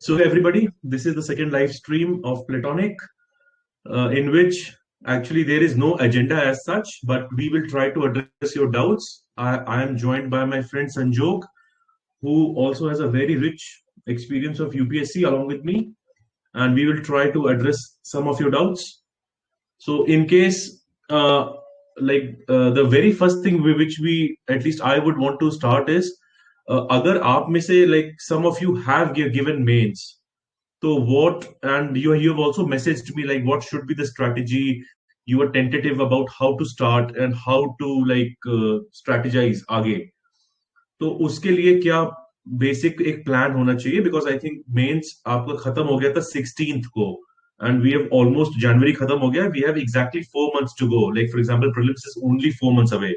So everybody, this is the second live stream of Playtonic, in which actually there is no agenda as such, but we will try to address your doubts. I am joined by my friend Sanjog, who also has a very rich experience of UPSC along with me, and we will try to address some of your doubts. So in case, the very first thing which we, at least I would want to start is, अगर आप में से like some of you have given mains. So what, and you have also messaged me like what should be the strategy. You are tentative about how to start and how to strategize आगे. तो उसके लिए क्या basic एक plan होना चाहिए, because I think mains आपका खत्म हो गया था 16th को, एंड वी हैव ऑलमोस्ट जनवरी खत्म हो गया, we have exactly 4 months to go. Like for example prelims is only 4 months away.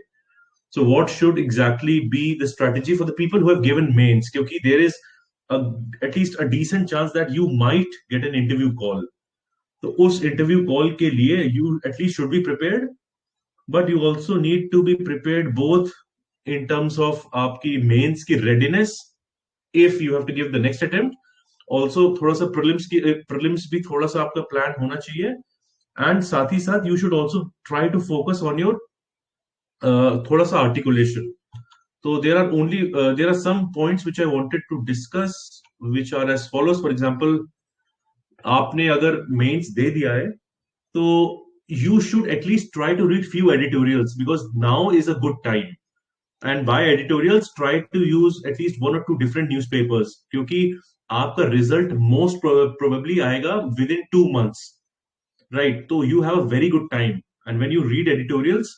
So what should exactly be the strategy for the people who have given mains? Because there is at least a decent chance that you might get an interview call. So उस interview call के लिए you at least should be prepared, but you also need to be prepared both in terms of आपकी mains की readiness if you have to give the next attempt. Also थोड़ा सा prelims भी थोड़ा सा आपका plan होना चाहिए, and साथ ही साथ you should also try to focus on your थोड़ा सा articulation. So there are some points which I wanted to discuss, which are as follows. For example, आपने अगर mains दे दिया है, तो you should at least try to read few editorials, because now is a good time. And by editorials, try to use at least 1 or 2 different newspapers, क्योंकि आपका result most probably आएगा within 2 months, right? So you have a very good time, and when you read editorials,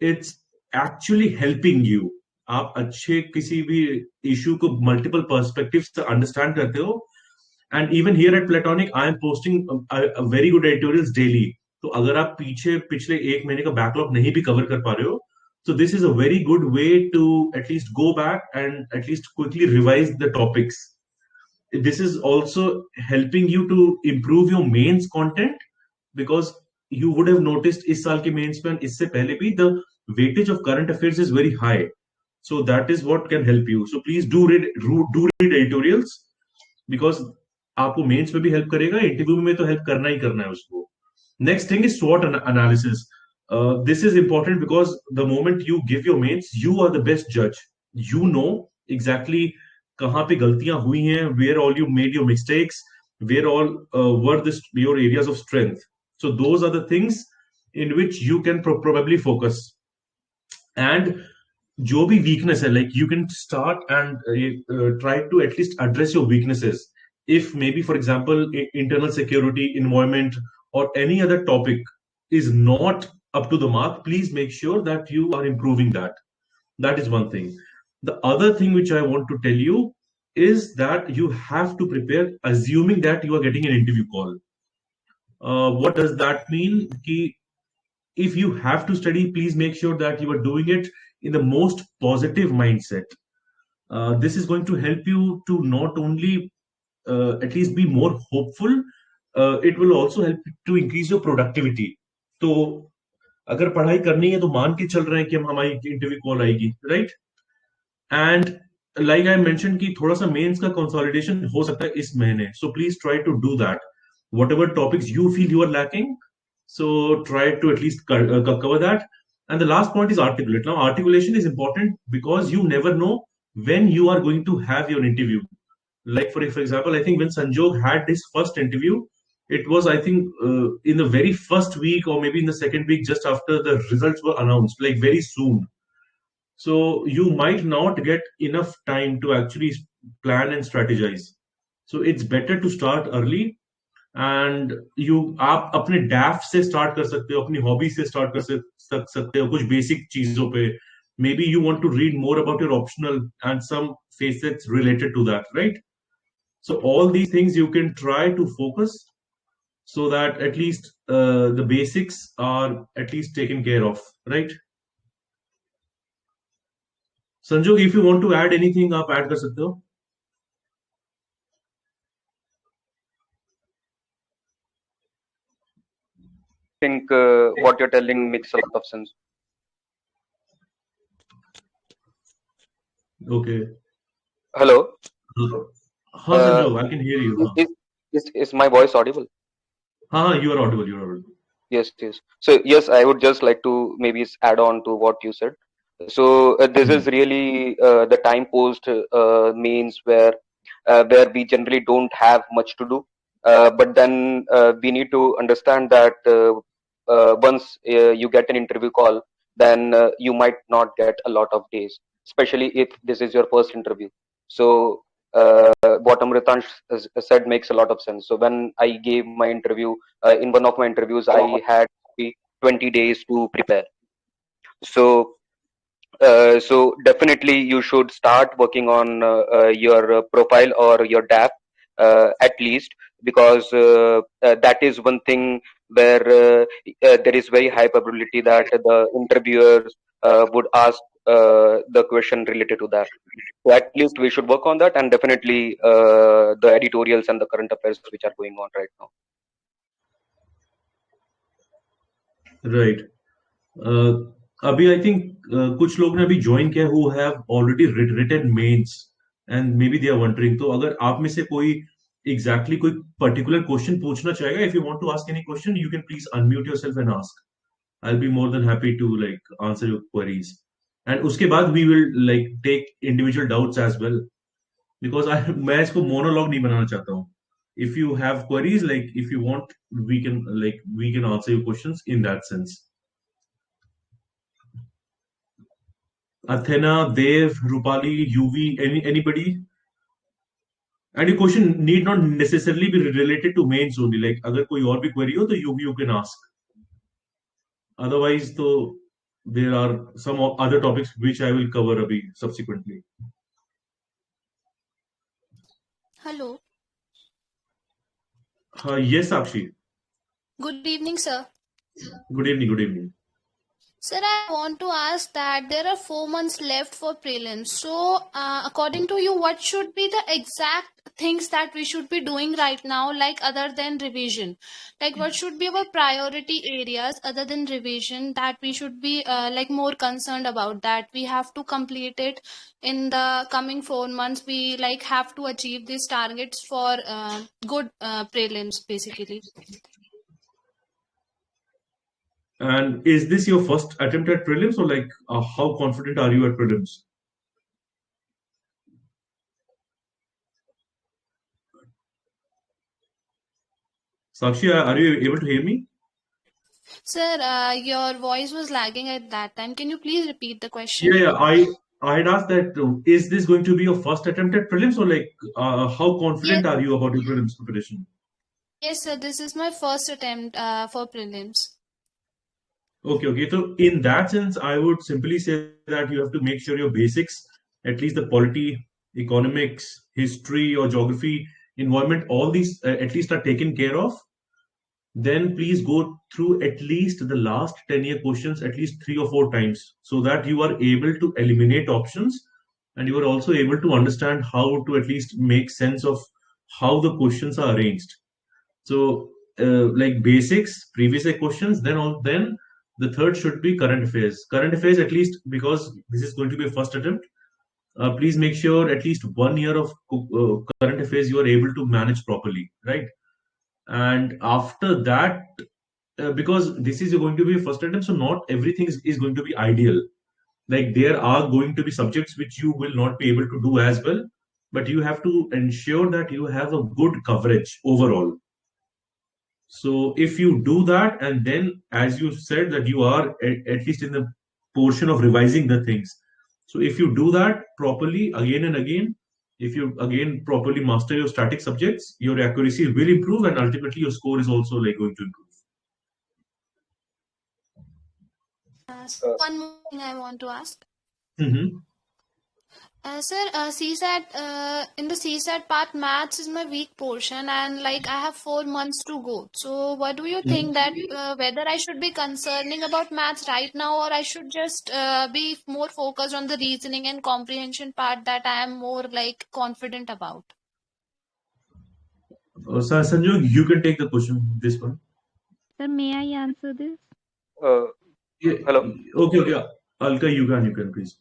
it's actually helping you. आप अच्छे किसी भी issue को multiple perspectives से understand करते हो. And even here at Playtonic, I am posting a very good editorials daily. तो अगर आप पिछले 1 महीने का backlog नहीं भी cover कर पा रहे हो, so this is a very good way to at least go back and at least quickly revise the topics. This is also helping you to improve your mains content, because you would have noticed इस साल के mains में इससे पहले भी the weightage of current affairs is very high. So that is what can help you. So please do read editorials, because आपको mains में भी help करेगा, interview में तो help करना ही करना है उसको. Next thing is SWOT analysis. This is important because the moment you give your mains, you are the best judge. You know exactly कहाँ पे गलतियां हुई हैं, where all you made your mistakes, where all were your areas of strength. So those are the things in which you can probably focus. And जो भी weakness है, like you can start and try to at least address your weaknesses. If maybe, for example, internal security, environment, or any other topic is not up to the mark, please make sure that you are improving that. That is one thing. The other thing which I want to tell you is that you have to prepare assuming that you are getting an interview call. What does that mean? If you have to study, please make sure that you are doing it in the most positive mindset. This is going to help you to not only at least be more hopeful, it will also help to increase your productivity. तो अगर पढ़ाई करनी है तो मान के चल रहे हैं कि हमारी इंटरव्यू कॉल आएगी, right? And like I mention कि थोड़ा सा मेंस का कंसोलिडेशन हो सकता है इस महीने, so please try to do that. Whatever topics you feel you are lacking, so try to at least cover that. And the last point is articulate. Now articulation is important because you never know when you are going to have your interview. Like for example, I think when Sanjog had his first interview, it was, I think, in the very first week or maybe in the second week, just after the results were announced, like very soon. So you might not get enough time to actually plan and strategize. So it's better to start early. And आप अपने DAF से start कर सकते हो, अपनी hobby से start कर सकते हो, कुछ basic चीजों पे. Maybe you want to read more about your optional and some facets related to that, right? So all these things you can try to focus so that at least the basics are at least taken care of, right? Sanjog, if you want to add anything, आप add कर सकते हो. I think what you're telling makes a lot of sense. Okay. Hello. हाँ संजोग, I can hear you. हाँ Is my voice audible? हाँ, you are audible. You are audible. Yes, yes. So yes, I would just like to maybe add on to what you said. So this is really the time post means where we generally don't have much to do, but then we need to understand that once you get an interview call, then you might not get a lot of days, especially if this is your first interview. So what Amratansh said makes a lot of sense. So when I gave my interview, in one of my interviews, I had 20 days to prepare. So so definitely you should start working on your profile or your DAP at least, because that is one thing where there is very high probability that the interviewers would ask the question related to that. So at least we should work on that, and definitely the editorials and the current affairs which are going on right now. Right. Uh, अभी I think कुछ लोग ने अभी join किया who have already written mains and maybe they are wondering. तो अगर आप में से कोई exactly कोई particular question पूछना चाहेगा, if you want to ask any question, you can please unmute yourself and ask. I'll be more than happy to like answer your queries. And उसके बाद we will like take individual doubts as well, because मैं इसको monologue नहीं बनाना चाहता हूँ. If you have queries, like if you want, we can answer your questions in that sense. Athena, Dev, Rupali, UV, anybody? And your question need not necessarily be related to mains only. Like अगर कोई और भी query हो तो you can ask. Otherwise, तो there are some other topics which I will cover abhi subsequently. Hello. Yes, Sakshi. Good evening, sir. Good evening. Good evening. Sir, I want to ask that there are 4 months left for prelims. So, according to you, what should be the exact things that we should be doing right now, like other than revision? Like, what should be our priority areas other than revision that we should be like more concerned about, that we have to complete it in the coming 4 months? We like have to achieve these targets for good prelims, basically. And is this your first attempt at prelims, or like how confident are you at prelims? Sakshi, are you able to hear me? Sir, your voice was lagging at that time. Can you please repeat the question? Yeah. I had asked that is this going to be your first attempt at prelims, or like how confident Yes. are you about your prelims preparation? Yes, sir. This is my first attempt for prelims. Okay. So in that sense, I would simply say that you have to make sure your basics, at least the polity, economics, history or geography, environment, all these at least are taken care of. Then please go through at least the last 10-year questions at least 3 or 4 times, so that you are able to eliminate options, and you are also able to understand how to at least make sense of how the questions are arranged. So like basics, previous year questions, then the third should be current affairs. Current affairs, at least because this is going to be a first attempt, please make sure at least 1 year of current affairs you are able to manage properly, right? And after that, because this is going to be a first attempt, so not everything is going to be ideal. Like there are going to be subjects which you will not be able to do as well, but you have to ensure that you have a good coverage overall. So if you do that, and then as you said that you are at least in the portion of revising the things. So if you do that properly again and again, if you again properly master your static subjects, your accuracy will improve, and ultimately your score is also like going to improve. One more thing I want to ask. Mm-hmm. Sir, CSAT, in the CSAT part, maths is my weak portion, and like I have 4 months to go. So, what do you think that whether I should be concerning about maths right now, or I should just be more focused on the reasoning and comprehension part that I am more like confident about? Sanjog, you can take the question. This one. Sir, may I answer this? Yeah. Hello. Okay. Alka, you can please.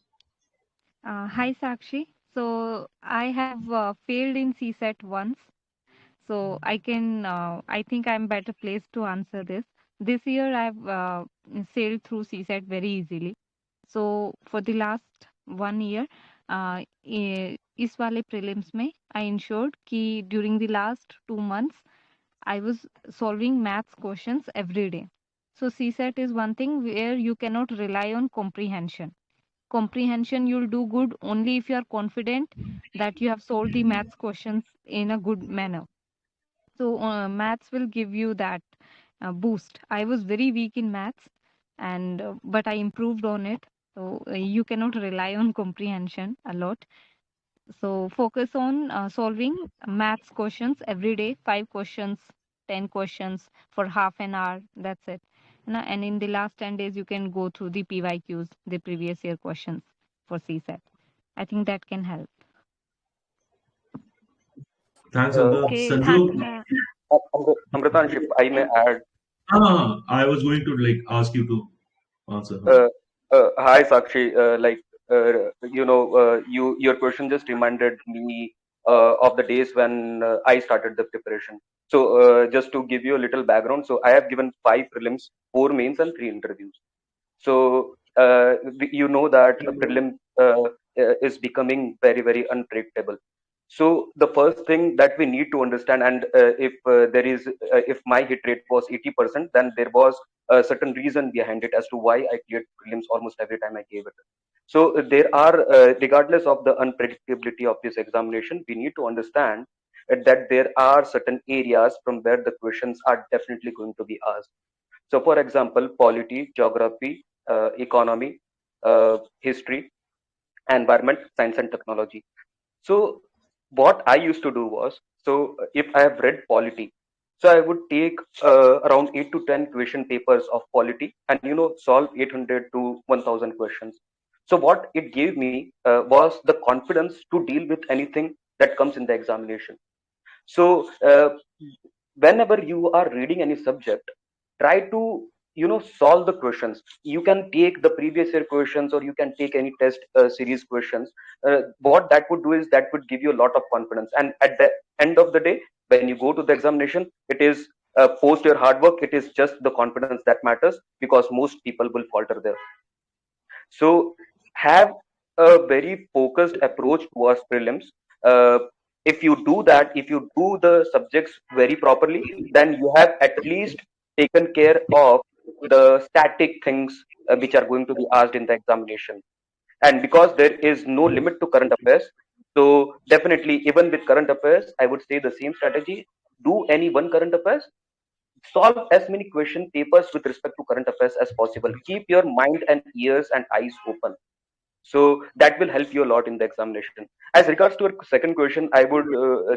Hi, Sakshi. So I have failed in CSET once. So I think I'm better placed to answer this. This year I've sailed through CSET very easily. So for the last 1 year, इस वाले prelims में I ensured कि during the last 2 months I was solving maths questions every day. So CSET is one thing where you cannot rely on comprehension. Comprehension you'll do good only if you are confident that you have solved the maths questions in a good manner. So maths will give you that boost. I was very weak in maths, and but I improved on it. So you cannot rely on comprehension a lot. So focus on solving maths questions every day, 5 questions, 10 questions for half an hour. That's it. And in the last 10 days, you can go through the PYQs, the previous year questions for CSET. I think that can help. Thanks, Okay, Sanju. Amratansh, if I may add. I was going to ask you to answer. Hi, Sakshi. Your question just reminded me of the days when I started the preparation. So, just to give you a little background, so I have given 5 prelims, 4 mains, and 3 interviews. So, you know that a prelim is becoming very, very unpredictable. So the first thing that we need to understand, and if my hit rate was 80%, then there was a certain reason behind it as to why I cleared prelims almost every time I gave it. So there are, regardless of the unpredictability of this examination, we need to understand that there are certain areas from where the questions are definitely going to be asked. So, for example, polity, geography, economy, history, environment, science, and technology. So what I used to do was, so if I have read polity, so I would take around 8 to 10 question papers of polity and solve 800 to 1000 questions. So what it gave me was the confidence to deal with anything that comes in the examination. So whenever you are reading any subject, try to solve the questions. You can take the previous year questions, or you can take any test series questions. What that would do is that would give you a lot of confidence, and at the end of the day, when you go to the examination, it is post your hard work, it is just the confidence that matters, because most people will falter there. So have a very focused approach towards prelims. uh, if you do that, if you do the subjects very properly, then you have at least taken care of the static things which are going to be asked in the examination. And because there is no limit to current affairs, so definitely, even with current affairs, I would say the same strategy. Do any one current affairs, solve as many question papers with respect to current affairs as possible. Keep your mind and ears and eyes open. So that will help you a lot in the examination. As regards to your second question, I would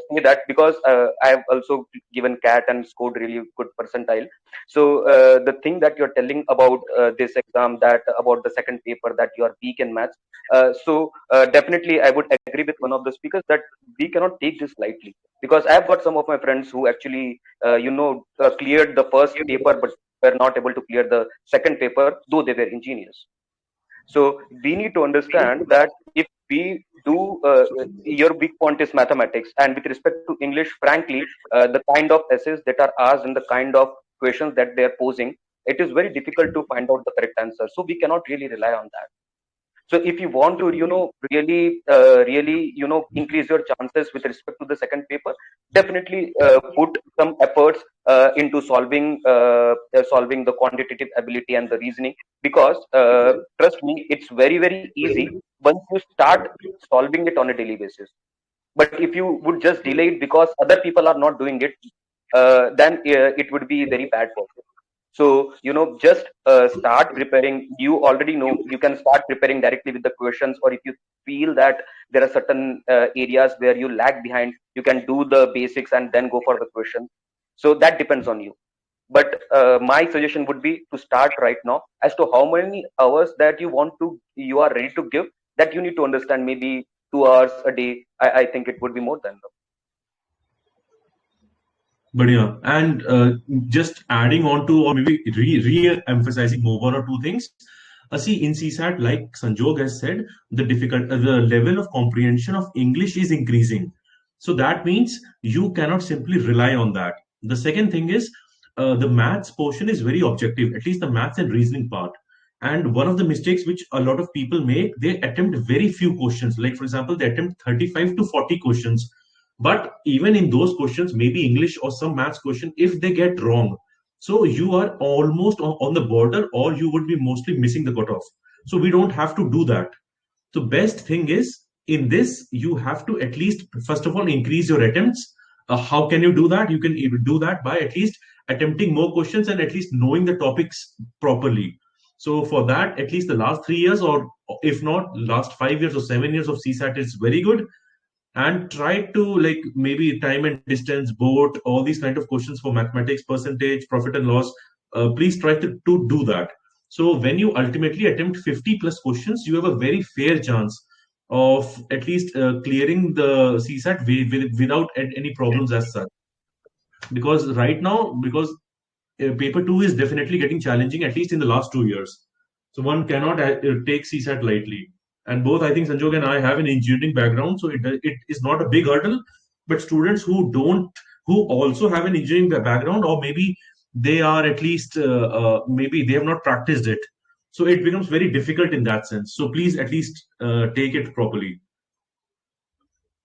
say that because I have also given CAT and scored really good percentile. So the thing that you're telling about this exam, that about the second paper, that you are weak in maths. Definitely, I would agree with one of the speakers that we cannot take this lightly, because I've got some of my friends who actually, cleared the first paper but were not able to clear the second paper, though they were engineers. So we need to understand that if we do, your weak point is mathematics, and with respect to English, frankly, the kind of essays that are asked and the kind of questions that they are posing, it is very difficult to find out the correct answer. So we cannot really rely on that. So if you want to, really, increase your chances with respect to the second paper, definitely put some efforts into solving the quantitative ability and the reasoning. Because trust me, it's very, very easy once you start solving it on a daily basis. But if you would just delay it because other people are not doing it, then it would be very bad for you. So, just start preparing. You already know you can start preparing directly with the questions, or if you feel that there are certain areas where you lag behind, you can do the basics and then go for the question. So that depends on you. But my suggestion would be to start right now. As to how many hours that you are ready to give, that you need to understand. Maybe 2 hours a day. I think it would be more than enough. Badhiya. And just adding on to, or maybe re-emphasizing more one or two things. See, in CSAT, like Sanjog has said, the level of comprehension of English is increasing. So that means you cannot simply rely on that. The second thing is the maths portion is very objective, at least the maths and reasoning part. And one of the mistakes which a lot of people make, they attempt very few questions. Like, for example, they attempt 35 to 40 questions. But even in those questions, maybe English or some maths question, if they get wrong, so you are almost on the border, or you would be mostly missing the cutoff. So we don't have to do that. So best thing is, in this, you have to at least, first of all, increase your attempts. How can you do that? You can even do that by at least attempting more questions and at least knowing the topics properly. So for that, at least the last 3 years, or if not last 5 years or 7 years of CSAT is very good. And try to, like, maybe time and distance, boat, all these kind of questions for mathematics, percentage, profit and loss. Please try to do that. So when you ultimately attempt 50 plus questions, you have a very fair chance of at least clearing the CSAT without any problems as such. Because right now, because paper 2 is definitely getting challenging, at least in the last 2 years. So one cannot take CSAT lightly. And both, I think Sanjog and I have an engineering background, so it is not a big hurdle. But students who also have an engineering background, or maybe they are at least, maybe they have not practiced it. So it becomes very difficult in that sense. So please at least take it properly.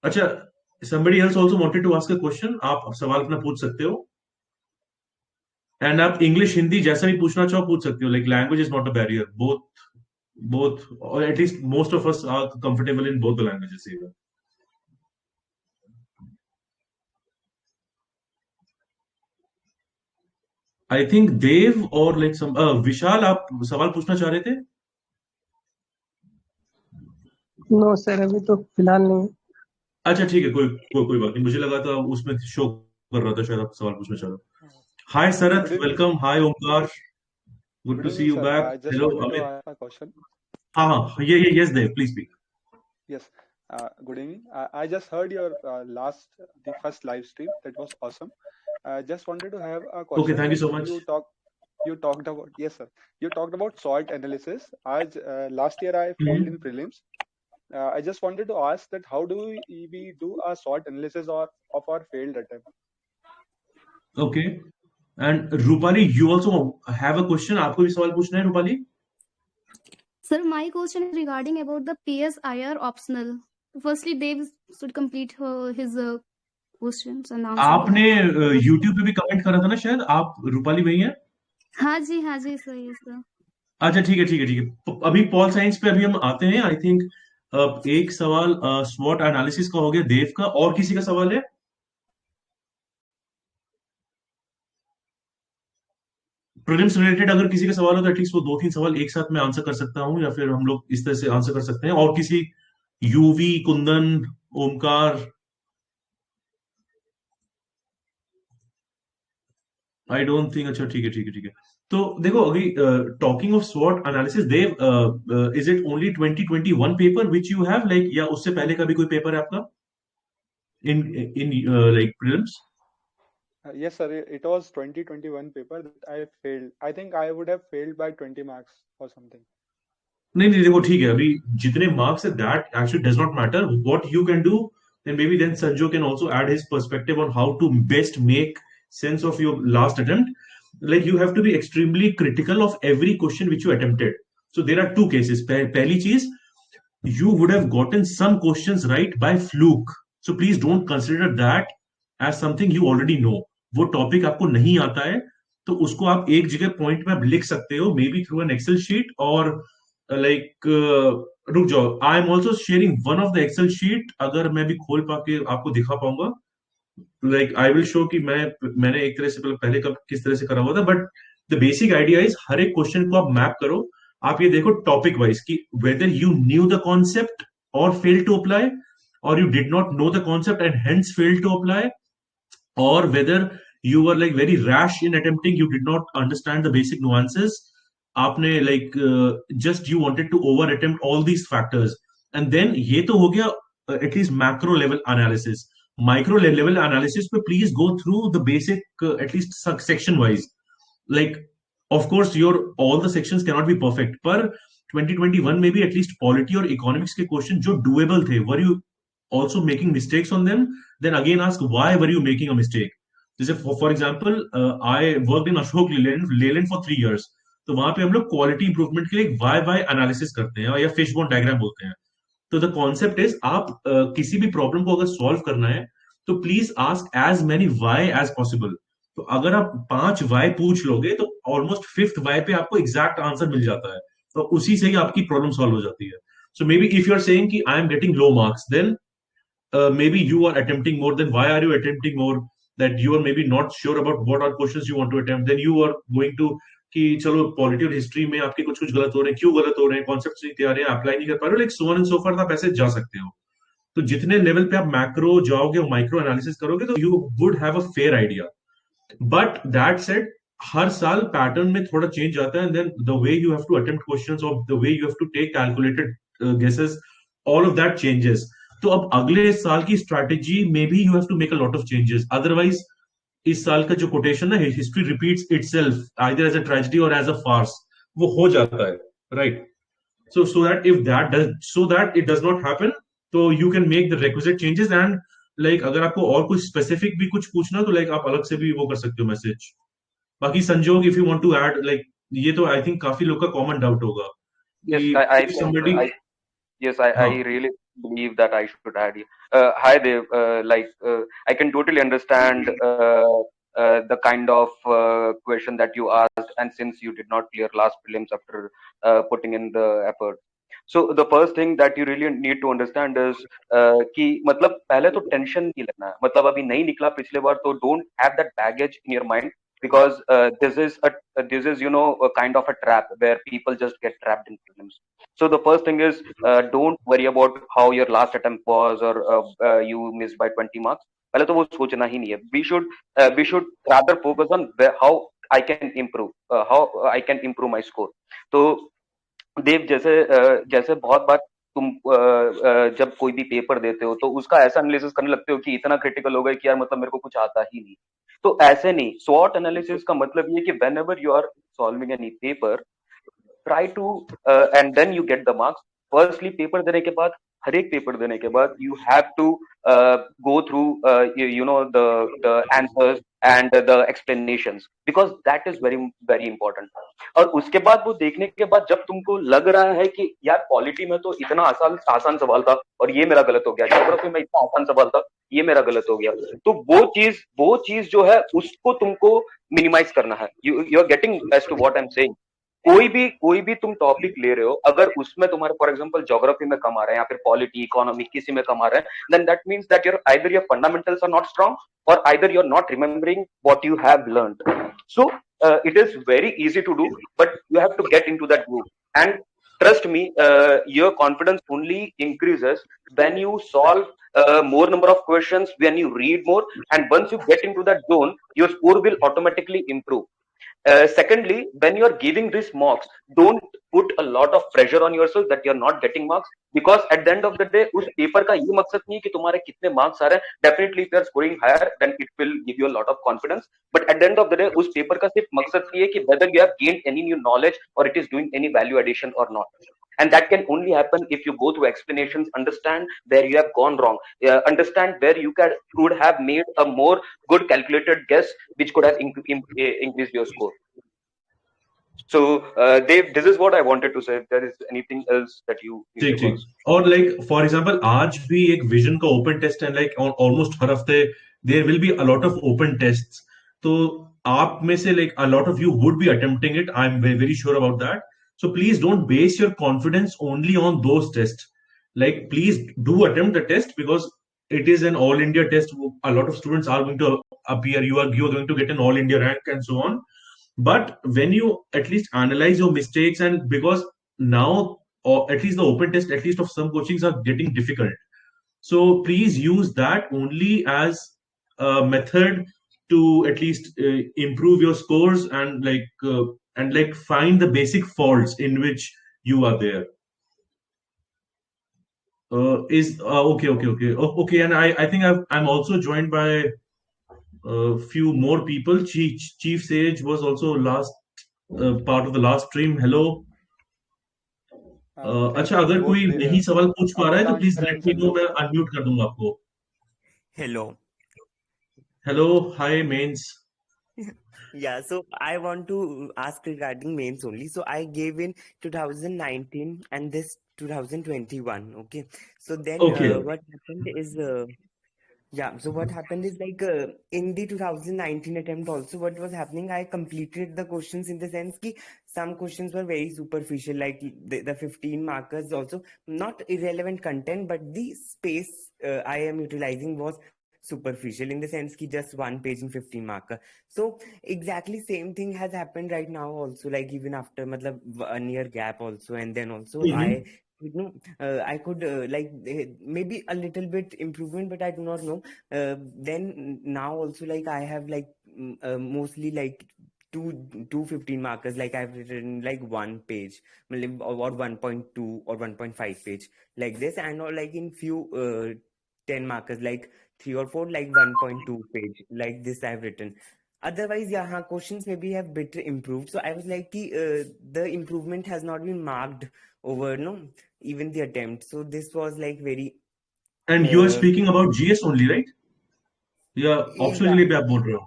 Acha, somebody else also wanted to ask a question. आप सवाल अपना पूछ सकते हो. And आप English, Hindi जैसा भी पूछना चाहो पूछ सकते हो. Like, language is not a barrier. Both, or at least most of us are comfortable in both the languages even. I think Dev or like some Vishal, आप सवाल पूछना चाह रहे थे? नो सर, अभी तो फिलहाल नहीं. अच्छा ठीक है, कोई बात नहीं. मुझे लगा था उसमें शो कर रहा था, शायद आप सवाल पूछना चाह रहे हो. Hi Sarath, welcome. Hi Omkar, good to see you back. Hello Amit. My question. Yes Dev, please speak. Yes. Good evening. I just heard your the first live stream. That was awesome. Just wanted to have a question. Okay, thank you so much. You talked about, yes sir. You talked about SWOT analysis. Last year I failed in prelims. I just wanted to ask that how do we do a SWOT analysis of our failed attempt? Okay. And Rupali, you also have a question. आपको भी सवाल पूछना है Rupali? Sir, my question is regarding about the PSIR optional. Firstly, Dave should complete his questions and answers. आपने YouTube पे भी comment करा था ना शायद. आप रूपाली भाई हैं? हाँ जी सही है सर. अच्छा ठीक है. अभी पॉल साइंस पे अभी हम आते हैं. आई थिंक एक सवाल स्वॉट एनालिसिस का हो गया देव का. और किसी का सवाल है? प्रीलिम्स रिलेटेड अगर किसी का सवाल हो तो एटलीस्ट वो 2-3 सवाल एक साथ मैं आंसर कर सकता हूं, या फिर हम लोग इस तरह से आंसर कर सकते हैं. और किसी, Yuvi, Kundan, Omkar, I don't think. अच्छा ठीक है. तो देखो, अभी टॉकिंग ऑफ स्वॉट analysis, Dev, is it only 2021 paper which you have, like, या उससे पहले का भी कोई पेपर है आपका in like prelims? Yes sir, it was 2021 paper that I failed. I think I would have failed by 20 marks or something. नहीं देखो ठीक है, अभी जितने मार्क्स है that actually does not matter. What you can do, and maybe then Sanjo can also add his perspective on how to best make sense of your last attempt. Like, you have to be extremely critical of every question which you attempted. So there are two cases. पहली चीज, you would have gotten some questions right by fluke. So please don't consider that as something you already know. वो topic आपको नहीं आता है तो उसको आप एक जगह पॉइंट में आप लिख सकते हो, maybe through an excel sheet, और लाइक रुक जाओ, I am also sharing one of the excel sheet. अगर मैं भी खोल पाके आपको दिखा पाऊंगा, लाइक आई विल शो कि मैंने एक तरह से पहले कब किस तरह से करा हुआ था. But the basic idea is, हर एक क्वेश्चन को आप मैप करो. आप ये देखो टॉपिक वाइज कि whether you knew the concept और fail to apply, or you did not know the concept and hence failed to apply, or whether you were like very rash in attempting, you did not understand the basic nuances, आपने like just you wanted to over attempt all these factors. And then ये तो हो गया at least macro level analysis. Micro level analysis पे please go through the basic at least section wise. Like, of course all the sections cannot be perfect, पर 2021 में भी at least polity और economics के क्वेश्चन जो डुएबल थे, were you also making mistakes on them? Then again ask why were you making a mistake. जैसे for example, I worked in Ashok Leyland for 3 years. तो वहां पे हम लोग क्वालिटी इंप्रूवमेंट के लिए why एनालिसिस करते हैं या फिश बोन डायग्राम बोलते हैं. तो द कॉन्सेप्ट इज आप किसी भी प्रॉब्लम को अगर सॉल्व करना है तो please ask as many why as possible. तो अगर आप 5 वाई पूछ लोगे तो ऑलमोस्ट 5th वाई पे आपको एग्जैक्ट आंसर मिल जाता है. तो उसी से ही आपकी प्रॉब्लम सॉल्व हो जाती है. So maybe if you are saying कि I am getting low marks, then maybe you are attempting more. Then why are you attempting more? That you are maybe not sure about what are questions you want to attempt. Then you are going to कि चलो polity और history में आपके कुछ गलत हो रहे हैं, क्यों गलत हो रहे हैं, कॉन्सेप्ट नहीं तैयार है, अप्लाई नहीं कर पा रहे हो, like so on and so for आप ऐसे जा सकते हो. तो जितने लेवल पे आप मैक्रो जाओगे और माइक्रो एनालिसिस करोगे तो you would have a fair idea. But that said, हर साल पैटर्न में थोड़ा चेंज आता है. And then the way you have to attempt questions और the way you have to take calculated guesses, all of that changes. तो अब अगले साल की स्ट्रैटेजी में भी you have to make a lot of changes. Otherwise इस साल का जो कोटेशन है, history repeats itself either as a tragedy और एज अ फार्स, वो हो जाता है, right? So that if that does, so that it does not happen, तो you can make the requisite changes. And like अगर आपको और कुछ स्पेसिफिक भी कुछ पूछना तो like आप अलग से भी वो कर सकते हो मैसेज. बाकी संजोग, if you want to add, like ये तो I think काफी लोग का कॉमन डाउट होगा. Yes, somebody, I really believe that I should add. Hi Dev, I can totally understand the kind of question that you asked, and since you did not clear last prelims after putting in the effort. So the first thing that you really need to understand is कि मतलब पहले तो tension नहीं लेना है. मतलब अभी नहीं निकला पिछले बार तो don't have that baggage in your mind, because this is a kind of a trap where people just get trapped in prelims. So the first thing is don't worry about how your last attempt was, or you missed by 20 marks. पहले तो वो सोचना ही नहीं है. We should rather focus on how I can improve my score. तो देव, जैसे बहुत बार तुम जब कोई भी पेपर देते हो तो उसका ऐसा एनालिसिस करने लगते हो कि इतना क्रिटिकल हो गए कि यार मतलब मेरे को कुछ आता ही नहीं. तो ऐसे नहीं. स्वॉट एनालिसिस का मतलब ये कि whenever you are solving any paper, try to and then you get the marks. Firstly, paper देने के बाद, हर एक पेपर देने के बाद you have to go through the answers and the explanations, because that is very very important. और उसके बाद वो देखने के बाद जब तुमको लग रहा है कि यार पॉलिटी में तो इतना आसान सवाल था और ये मेरा गलत हो गया, ज्योग्राफी में इतना आसान सवाल था ये मेरा गलत हो गया, तो वो चीज जो है उसको तुमको मिनिमाइज करना है. You are getting as to what I am saying. कोई भी तुम टॉपिक ले रहे हो, अगर उसमें तुम्हारे फॉर एग्जांपल ज्योग्राफी में कम आ रहे हैं या फिर पॉलिटी इकोनॉमी किसी में कम आ रहे हैं, then that means that your fundamentals are not strong, और either you're not remembering what you have learned. So it is very easy to do, but you have to get into that groove. And trust me, your confidence only increases when you solve more number of questions, when you read more, and once you get into that zone, your score will automatically improve. Secondly, when you are giving these marks, don't put a lot of pressure on yourself that you are not getting marks, because at the end of the day उस paper का ये मकसद नहीं है कि तुम्हारे कितने marks आ रहे हैं. Definitely if you are scoring higher, then it will give you a lot of confidence, but at the end of the day उस पेपर का सिर्फ मकसद ये है कि whether you have gained any new knowledge or it is doing any value addition or not. And that can only happen if you go through explanations, understand where you have gone wrong, understand where you could have made a more good calculated guess which could have increased your score. So Dave, this is what I wanted to say. If there is anything else that you need to ask. और like for example आज भी एक vision का open test है, like almost हर हफ्ते there will be a lot of open tests. तो आप में से like a lot of you would be attempting it. I'm very sure about that. So please don't base your confidence only on those tests. Like please do attempt the test, because it is an all India test. A lot of students are going to appear. You are going to get an all India rank and so on. But when you at least analyze your mistakes, and because now, or at least the open test, at least of some coachings are getting difficult. So please use that only as a method to at least improve your scores and find the basic faults in which you are there. Okay. And I think I'm also joined by a few more people. Chief Sage was also last part of the last stream. Hello. अच्छा, thank you अगर both. कोई नहीं सवाल पूछ पा रहा है तो Amratansh please sir let and me know, Sanjog मैं sir. अनम्यूट कर दूंगा आपको. Hello. Hello, hi mains. Yeah, so I want to ask regarding mains only. So I gave in 2019 and this 2021. Okay. So then okay. what happened is, yeah, so what happened is like in the 2019 attempt also, what was happening, I completed the questions in the sense that some questions were very superficial, like the 15 markers also, not irrelevant content, but the space I am utilizing was superficial in the sense that just one page in 15 marker. So exactly same thing has happened right now also, like even after matlab 1 year gap also, and then also I I could maybe a little bit improvement, but I do not know. Then now also like I have like mostly like two 15 markers, like I've written like one page or 1.2 or 1.5 page like this, and or like in few 10 markers like 3 or 4 like 1.2 page like this I've written. Otherwise, yeah, questions maybe have bit improved. So I was like, the improvement has not been marked over, no, even the attempt. So this was like very, and you are speaking about GS only, right? या optional के yeah, लिए भी आप बोल रहे हो?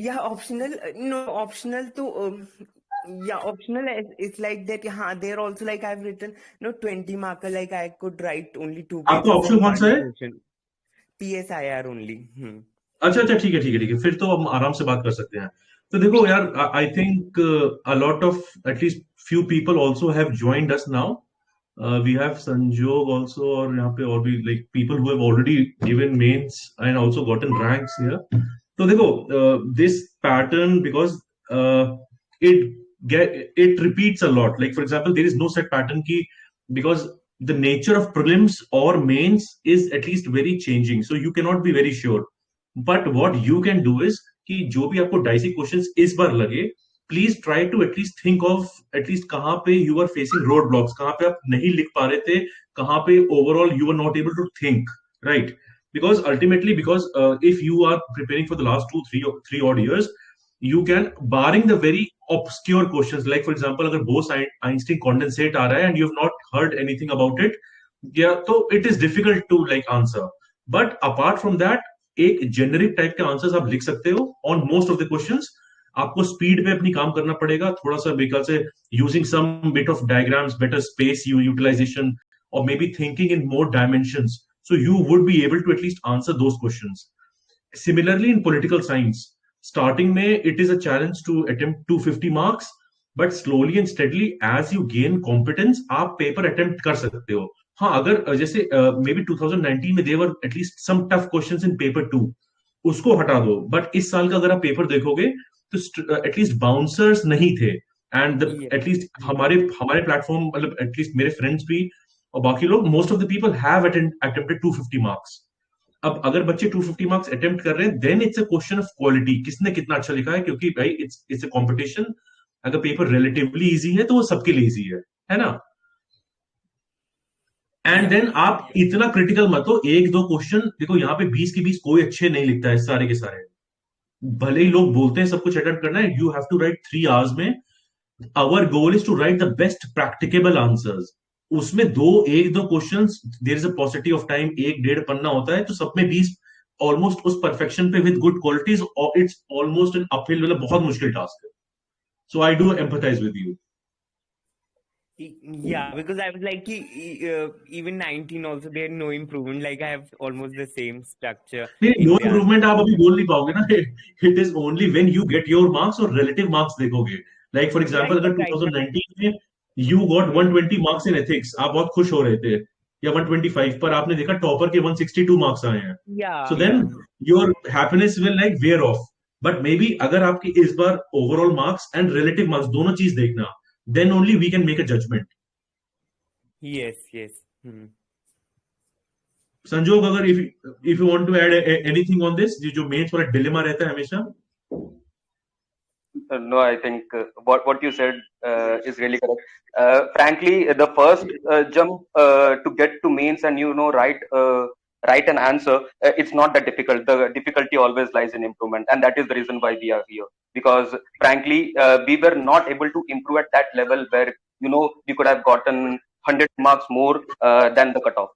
yeah, optional, no, optional to, yeah, optional it's like that. Yeah, there also like I've written, no, 20 marker, like I could write only 2 आपका pages option of कौन सा one है? question. PSIR only. अच्छा अच्छा, ठीक है ठीक है ठीक है, फिर तो हम आराम से बात कर सकते हैं. तो देखो यार, I think a lot of at least few people also have joined us now. We have Sanjog also, और यहाँ पे और भी like people who have already given mains and also gotten ranks here. तो देखो, this pattern, because it repeats a lot. Like for example, there is no set pattern key, because the nature of prelims or mains is at least very changing, so you cannot be very sure. But what you can do is कि जो भी आपको dicey question इस बार लगे, please try to at least think of at least कहाँ पे you are facing road blocks, कहाँ पे आप नहीं लिख पा रहे थे, कहाँ पे overall you are not able to think, right? Because ultimately, because if you are preparing for the last 2 3 odd years, you can, barring the very obscure questions, like for example अगर Bose-Einstein condensate आ रहा है and you have not heard anything about it, yeah, तो it is difficult to like answer. But apart from that, एक generic type के answers आप लिख सकते हो on most of the questions. आपको स्पीड पे अपनी काम करना पड़ेगा थोड़ा सा, बेकार से using some bit of diagrams, better space utilisation, और maybe thinking in more dimensions, so you would be able to at least answer those questions. Similarly, in political science, starting में it is a challenge to attempt 250 marks, but slowly and steadily as you gain competence, आप paper attempt कर सकते हो. हाँ, अगर जैसे may be 2019 में there were at least some tough questions in paper 2, उसको हटा दो, बट इस साल का अगर आप पेपर देखोगे तो एटलीस्ट बाउंसर्स नहीं थे. And Yeah. एटलीस्ट हमारे प्लेटफॉर्म, मतलब एटलीस्ट मेरे फ्रेंड्स भी और बाकी लोग, most of the people have attempted 250 marks. अब अगर बच्चे 250 मार्क्स अटेम्प्ट कर रहे हैं, then it's a question of quality, किसने कितना अच्छा लिखा है, क्योंकि भाई इट्स अ कंपटीशन. अगर पेपर रिलेटिवली इजी है तो वो सबके लिए इजी है ना? एंड देन आप इतना क्रिटिकल मत हो. एक दो क्वेश्चन देखो, यहाँ पे 20 के 20 कोई अच्छे नहीं लिखता है, सारे के सारे. भले ही लोग बोलते हैं सब कुछ अटेम्प्ट करना है, you have to write 3 hours में. Our goal is to write the best practicable answers. उसमें एक दो question, there is a possibility of time, 1-1.5 पन्ना होता है, तो सब में 20 ऑलमोस्ट उस परफेक्शन पे विद गुड क्वालिटीज, और इट्स ऑलमोस्ट एन अपहिल, मतलब बहुत मुश्किल टास्क है. So I do empathise with you. Yeah, because I was like, even 19 also, there no improvement. Like I have almost the same structure नहीं, in no the improvement आप अभी बोल नहीं पाओगे ना. It is only when you get your marks और relative marks देखोगे. Like for Yeah, example, अगर right now. 2019 में you got 120 marks in ethics, आप बहुत खुश हो रहे थे, या 125, पर आपने देखा टॉपर के 162 मार्क्स आए हैं, Yeah, so then your happiness will like wear off. But maybe अगर आपके इस बार overall marks and relative marks दोनों चीज देखना, then only we can make a judgement. yes. Sanjog, अगर if you want to add anything on this, जो mains वाला डिलेमा रहता है हमेशा. No, I think what you said is really correct. Frankly, the first jump to get to mains and write an answer, it's not that difficult. The difficulty always lies in improvement, and that is the reason why we are here. Because frankly, we were not able to improve at that level where we could have gotten 100 marks more than the cutoff.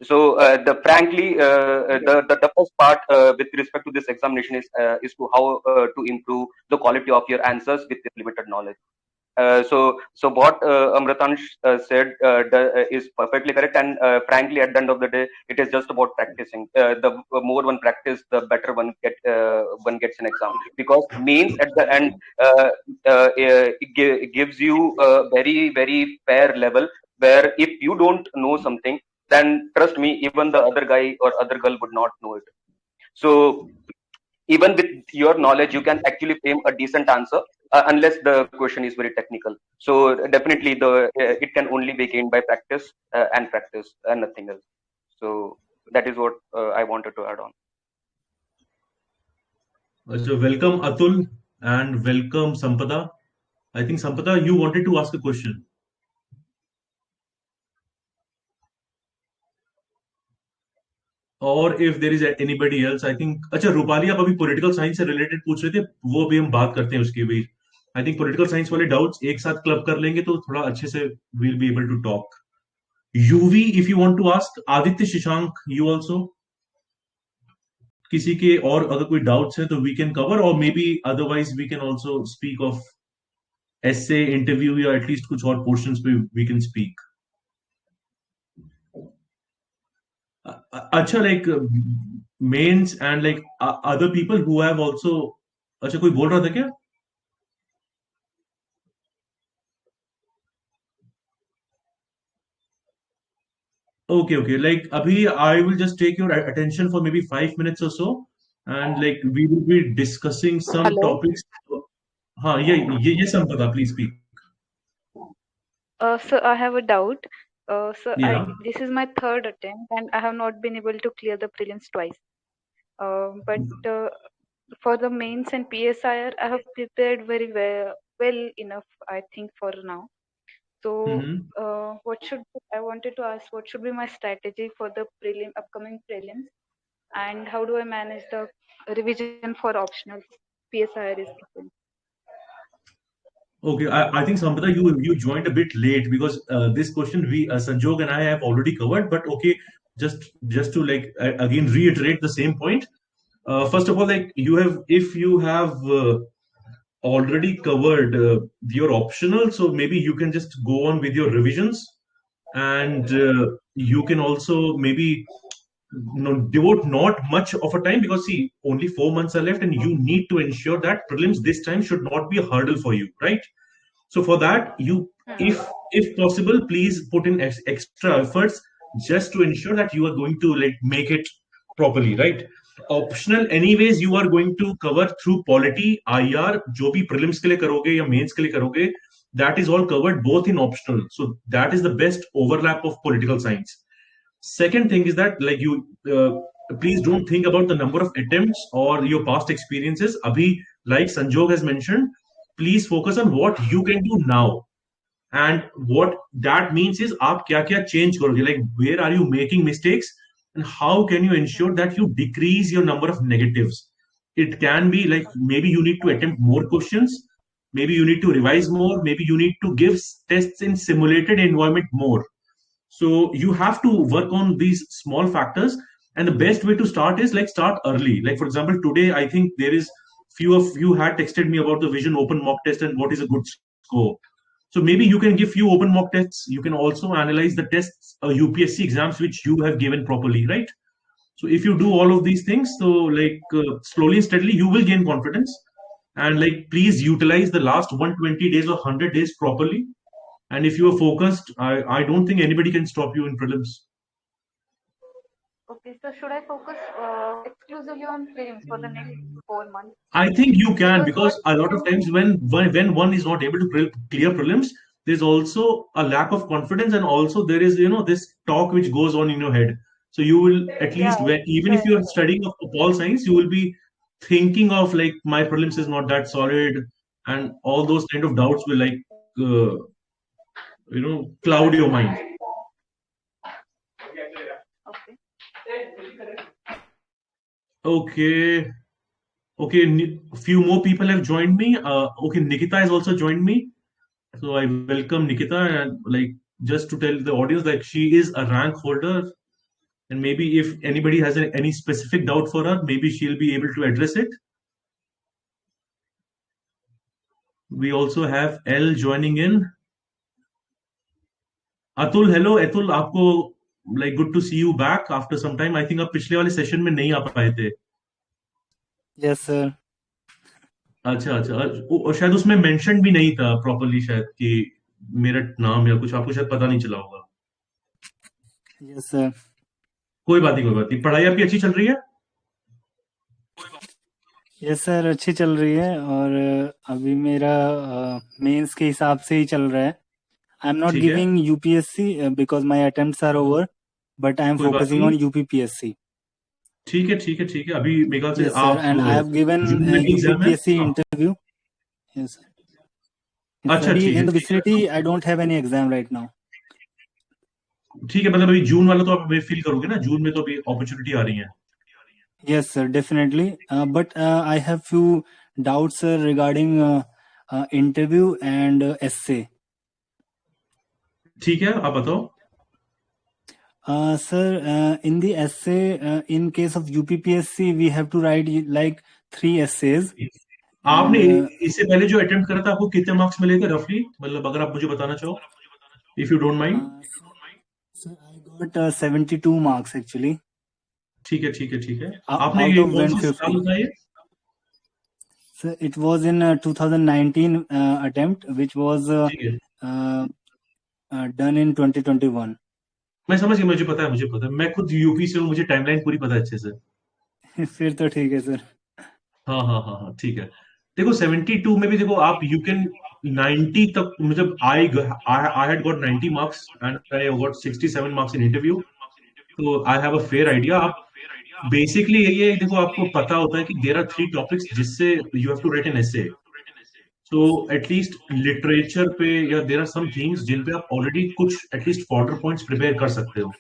So frankly, the first part with respect to this examination is to how to improve the quality of your answers with your limited knowledge. So what Amratansh said is perfectly correct, and frankly, at the end of the day, it is just about practicing. The more one practice, the better one gets an exam. Because means at the end, it gives you a very fair level where if you don't know something, then trust me, even the other guy or other girl would not know it. So even with your knowledge, you can actually frame a decent answer unless the question is very technical. So definitely, it can only be gained by practice and practice and nothing else. So that is what I wanted to add on. So welcome Atul and welcome Sampada. I think Sampada, you wanted to ask a question. और if there is anybody else, I think अच्छा रूपाली आप अभी political science से related पूछ रहे थे, वो अभी हम बात करते हैं उसके भी. आई थिंक पॉलिटिकल साइंस वाले डाउट्स एक साथ क्लब कर लेंगे तो थोड़ा अच्छे से we'll be able to talk. UV, if you want to ask, Aditya Shashank, you also. किसी के और अगर कोई डाउट्स है तो we can cover, or maybe otherwise we can also speak of essay, interview या at least कुछ और portions पे we can speak. अच्छा, like mains and like other people who have also. अच्छा, कोई बोल रहा था क्या? Okay. Like abhi, I will just take your attention for maybe 5 minutes or so, and like we will be discussing some Hello? topics. हाँ, ये Sampata, please speak. Sir, I have a doubt. Sir, Yeah. this is my third attempt and I have not been able to clear the prelims twice. But for the mains and PSIR, I have prepared very well enough, I think, for now. So, I wanted to ask, what should be my strategy for the upcoming prelims, and how do I manage the revision for optionals? PSIR is different. Okay, I think Sampata, you joined a bit late because this question we Sanjog and I have already covered. But okay, just to like again reiterate the same point. First of all, like if you have already covered your optional, so maybe you can just go on with your revisions, and you can also maybe devote not much of a time, because see, only 4 months are left and you need to ensure that prelims this time should not be a hurdle for you, right? So for that, if possible, please put in extra efforts just to ensure that you are going to like make it properly, right? Optional anyways you are going to cover through polity, IR, जो भी prelims के लिए करोगे या mains के लिए करोगे, that is all covered both in optional. So that is the best overlap of political science. Second thing is that like you please don't think about the number of attempts or your past experiences. Abhi, like Sanjog has mentioned, please focus on what you can do now. And what that means is aap kya change karoge, like where are you making mistakes and how can you ensure that you decrease your number of negatives. It can be like maybe you need to attempt more questions, maybe you need to revise more, maybe you need to give tests in simulated environment more. So you have to work on these small factors, and the best way to start is like start early. Like for example, today I think there is few of you had texted me about the vision open mock test and what is a good score. So maybe you can give few open mock tests. You can also analyze the tests, UPSC exams which you have given properly, right? So if you do all of these things, so like slowly and steadily you will gain confidence, and like please utilize the last 120 days or 100 days properly. And if you are focused, I don't think anybody can stop you in prelims. Okay, so should I focus exclusively on prelims for the next 4 months? I think you can, because a lot of times when one is not able to clear prelims, there's also a lack of confidence, and also there is this talk which goes on in your head. So you will at least even if you are studying of all science, you will be thinking of like my prelims is not that solid, and all those kind of doubts will like cloud your mind. Okay. Few more people have joined me. Okay, Nikita has also joined me. So I welcome Nikita, and like just to tell the audience, like she is a rank holder, and maybe if anybody has any specific doubt for her, maybe she'll be able to address it. We also have L joining in. Atul, hello Atul, आपको like good to see you back after some time. I think आप पिछले वाले session में नहीं आ पाए थे. Yes, sir. अच्छा अच्छा और शायद उसमें मेंशन भी नहीं था प्रॉपर्ली, शायद कि मेरा नाम या कुछ आपको शायद पता नहीं चला होगा. Yes, sir. कोई बात नहीं. पढ़ाई आपकी अच्छी चल रही है? यस सर, अच्छी चल रही है और अभी मेरा मेंस के हिसाब से ही चल रहा है. आई एम नॉट ठीक है. Giving UPSC because my attempts are over, but I am कोई बात फोकसिंग नहीं. On UPPSC. ठीक है. अभी मेरे ख्याल से यस सर, आप and I have given June में भी एग्जाम है. यूपीपीएससी हाँ. इंटरव्यू. Yes sir. अच्छा स्टडी ठीक इन द है. Vicinity, I don't have any exam right now. ठीक है, मतलब अभी जून वाला तो आप अभी फील करोगे ना, जून में तो अभी अपॉर्चुनिटी आ रही है. Yes, sir, definitely. But I have few doubts, sir, regarding interview and essay. ठीक है, आप बताओ. Sir, in the essay, in case of UPPSC, we have to write like 3 essays. आपने And, इससे पहले जो अटेम्प्ट करा था आपको कितने मार्क्स मिले थे रफली, मतलब अगर आप मुझे बताना चाहो, if you don't mind. sir, I got 72 marks actually. ठीक है. आपने Out of कौन सी साल 150. था ये? Sir, it was in 2019 attempt, which was ठीक है. done in 2021. मैं समझ गया, मुझे पता है. मैं खुद यूपी से हूँ, मुझे टाइमलाइन पूरी पता है अच्छे से. फिर तो ठीक है सर. हाँ, ठीक है. देखो 72 में भी देखो आप यू कैन 90 तक, मतलब I had got 90 marks and I got 67 marks in interview. तो I have a fair idea. आप बेसिकली ये देखो, आपको पता होता है कि देयर आर 3 टॉपिक्स जिससे you have to write an essay. So at least literature पे या देयर आर सम थिंग्स जिन पे आप ऑलरेडी कुछ एटलीस्ट फॉर्डर पॉइंट्स प्रिपेयर कर सकते हो.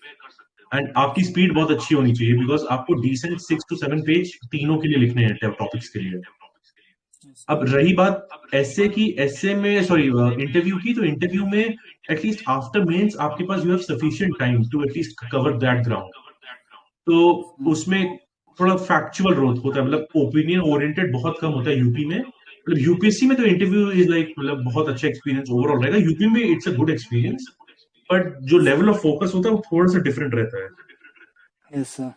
एंड आपकी स्पीड बहुत अच्छी होनी चाहिए, बिकॉज आपको डिसेंट 6 to 7 पेज तीनों के लिए लिखने हैं टॉपिक्स के लिए. अब रही बात एसे की, एसे में सॉरी इंटरव्यू की, तो इंटरव्यू में एटलीस्ट आफ्टर मेंस आपके पास you have sufficient time to at least cover that ground. तो उसमें थोड़ा फैक्चुअल ग्रोथ होता है, मतलब ओपिनियन ओरिएंटेड बहुत कम होता है यूपी में. मतलब यूपीएससी में तो इंटरव्यू इज लाइक मतलब बहुत अच्छा एक्सपीरियंस ओवरऑल रहेगा. यूपी में it's a good experience, but जो लेवल ऑफ फोकस होता है वो थोड़ा सा डिफरेंट रहता है. Yes, sir.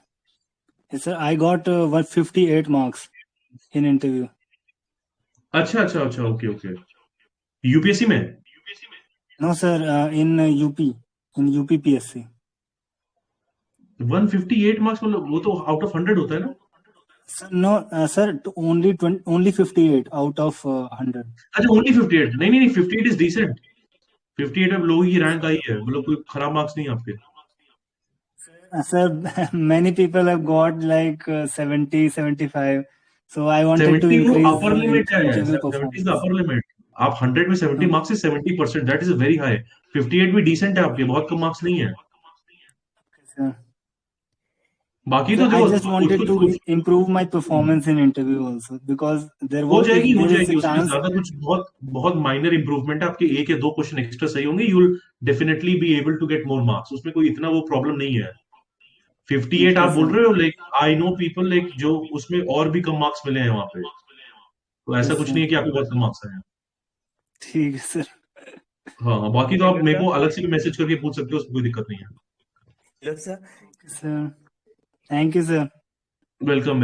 Yes, sir. I got 158 marks in interview. अच्छा. ओके. यूपीएससी में No, sir. In UP, in UPPSC. 158 marks, मतलब वो तो आउट ऑफ 100 होता है ना. Sir, no, sir. Only 58 out of 100. अच्छा, ओनली 58. नहीं, 58 इज डिसेंट. 58 में लोगों की रैंक आई है, मतलब कोई खराब मार्क्स नहीं आपके. Sir, many people have got like 70, 75. So I wanted to 70 वो increase अपर लिमिट है. interview 70 is the performance. Upper limit. आप 100 में 70 मार्क्स से 70%, दैट इज वेरी हाई. 58 भी डिसेंट है आपके, बहुत कम मार्क्स नहीं है. Sir. बाकी Sir, तो I देखो just wanted to improve my performance in interview also because there हो was जाएगी there is a उसमें chance. ज्यादा कुछ बहुत माइनर इंप्रूवमेंट है. आपके 1 या 2 क्वेश्चन एक्स्ट्रा सही होंगे, you will definitely be able to get more marks. उसमें कोई इतना वो प्रॉब्लम नहीं है. 58 आप बोल रहे हो, like I know people like जो उसमें और भी कम मार्क्स मिले हैं वहां पे. तो ऐसा कुछ नहीं है कि आपके बहुत कम मार्क्स आए हैं. ठीक है सर. हाँ, बाकी तो आप मेरे को अलग से भी मैसेज करके पूछ सकते हो, उसमें कोई दिक्कत नहीं है. Hello, sir. Sir, thank you, sir. Welcome.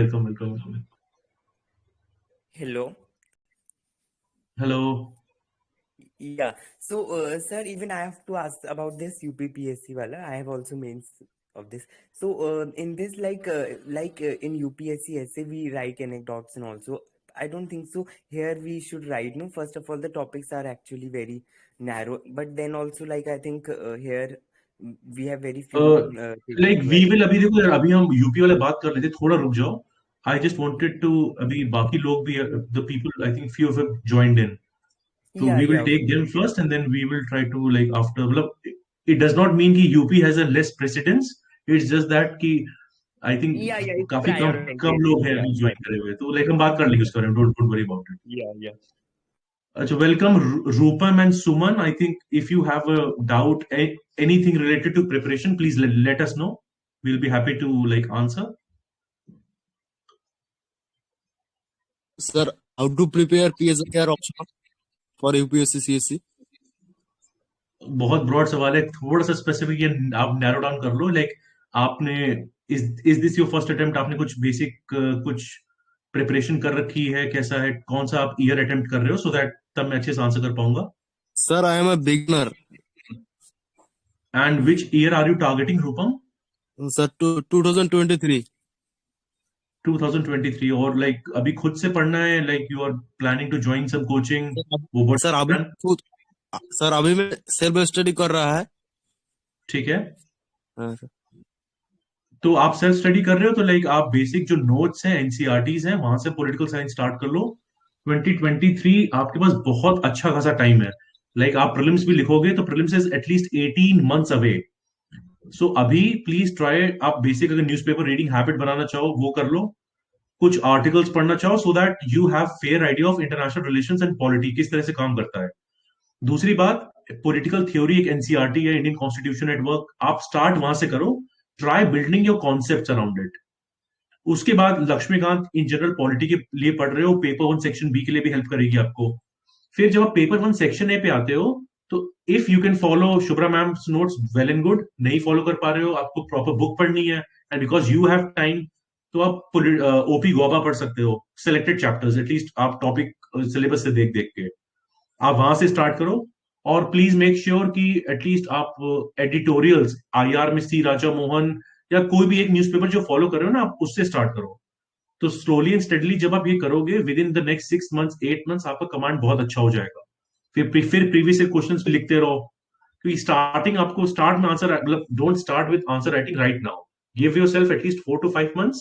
Hello. Yeah. So, sir, even I have to ask about this UPPSC wala. I have also mains of this. So, in this, like in UPSC essay, we write anecdotes and also. I don't think so. Here we should write. No, first of all, the topics are actually very narrow. But then also, like I think here we have very few. Like we will, अभी देखो यार, अभी हम UP वाले बात कर लेते, थोड़ा रुक जाओ. आई जस्ट वांटेड टू, अभी बाकी लोग भी, the people I think few of them joined in. So we will take them first, and then we will try to like after. It does not mean कि UP has a less precedence. It's just that कि I think काफी कम लोग हैं अभी join करे हुए. तो like हम बात कर लेंगे उसके बारे में. Don't worry about it. Yeah. So welcome Rupam and Suman. I think if you have a doubt, anything related to preparation, please let us know. We'll be happy to answer. Sir, how to prepare PSIR option for UPSC CSC? बहुत broad सवाल है, थोड़ा सा specific ये आप narrow down कर लो. आपने is this your first attempt? आपने कुछ बेसिक कुछ प्रिपरेशन कर रखी है? कैसा है, कौन सा आप ईयर अटेम्प्ट कर रहे हो, सो दैट तब मैं अच्छे से आंसर कर पाऊंगा. Sir, I am a beginner. And which year are you targeting, Rupam? Sir, 2023. 2023. और अभी खुद से पढ़ना है, you are planning to join some coaching? Sir अभी मैं सेल्फ स्टडी कर रहा है. ठीक है. तो आप सेल्फ स्टडी कर रहे हो तो आप बेसिक जो नोट्स हैं, एनसीईआरटीज हैं, वहां से पॉलिटिकल साइंस स्टार्ट कर लो. 2023 आपके पास बहुत अच्छा खासा टाइम है. आप प्रीलिम्स भी लिखोगे तो prelims is at least 18 months away. So अभी प्लीज ट्राई, आप बेसिक अगर न्यूज़पेपर रीडिंग हैबिट बनाना चाहो वो कर लो, कुछ आर्टिकल्स पढ़ना चाहो, so that you have fair idea of international relations and polity किस तरह से काम करता है. दूसरी बात, पॉलिटिकल थ्योरी एक एनसीईआरटी है, इंडियन कॉन्स्टिट्यूशन नेटवर्क, आप स्टार्ट वहां से करो. Try building your concepts around it. उसके बाद लक्ष्मीकांत इन जनरल पॉलिटी के लिए पढ़ रहे हो, पेपर 1 सेक्शन बी के लिए भी हेल्प करेगी आपको. फिर जब आप पेपर 1 सेक्शन ए पे आते हो तो if you can follow Shubhra ma'am's notes, well and good. नहीं फॉलो कर पा रहे हो, आपको प्रॉपर बुक पढ़नी है and because you have time, तो आप ओपी गोवा पढ़ सकते हो, सिलेक्टेड चैप्टर्स, एटलीस्ट आप टॉपिक सिलेबस से देख देख के आप वहां से स्टार्ट करो. और प्लीज मेक श्योर कि एटलीस्ट आप एडिटोरियल्स, आईआर में सी राजा मोहन या कोई भी एक न्यूज़पेपर जो फॉलो कर रहे हो ना, आप उससे स्टार्ट करो. तो स्लोली एंड स्टेडली जब आप ये करोगे, with in the next 6 months 8 months आपका कमांड बहुत अच्छा हो जाएगा. फिर प्रीवियस क्वेश्चंस भी लिखते रहो. क्योंकि स्टार्टिंग आपको स्टार्ट में आंसर, मतलब don't start with answer writing right now. Give yourself at least 4 to 5 months.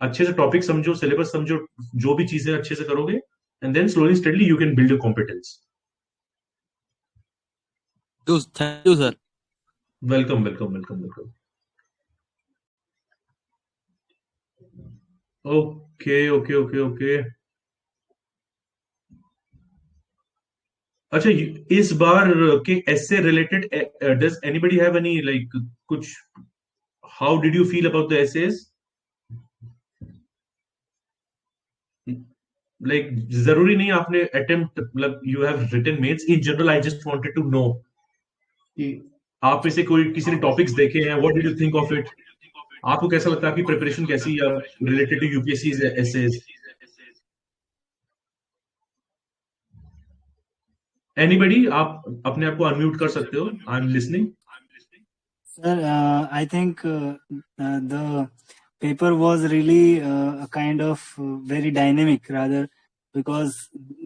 अच्छे से टॉपिक समझो, सिलेबस समझो, जो भी चीजें अच्छे से करोगे, and then slowly steadily you can build your competence. Thank you, sir. Welcome. Okay. अच्छा, इस बार के essay related, does anybody have any कुछ, how did you feel about the essays? जरूरी नहीं आपने attempt, मतलब you have written mains. In general, I just wanted to know कि आप में से कोई किसी ने टॉपिक्स देखे हैं, what did you think of it? आपको कैसा लगता है, आपकी प्रिपरेशन कैसी है related to UPSC essays? Anybody, आप अपने आप को अनम्यूट कर सकते हो. I am listening. Sir, I think the paper was really a kind of very dynamic, rather, because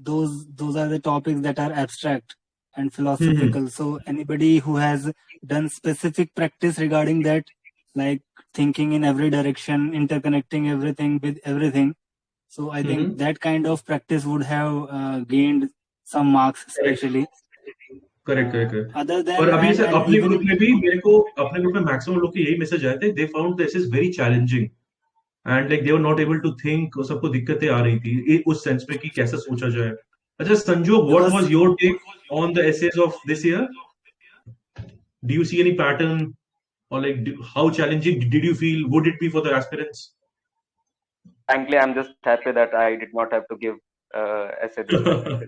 those are the topics that are abstract and philosophical. So anybody who has done specific practice regarding that, like thinking in every direction, interconnecting everything with everything, so I think that kind of practice would have gained some marks, especially. Correct. Other than और अभी से अपने even group में भी मेरे को, अपने group में मैक्सिमम लोग के यही मैसेज आए थे, they found this is very challenging and they were not able to think. सबको दिक्कतें आ रही थी उस सेंस में कि कैसे सोचा जाए. अच्छा Sanjog, what was your take on the essays of this year? Do you see any pattern, or how challenging did you feel, would it be for the aspirants? Frankly, I'm just happy that I did not have to give essay this time.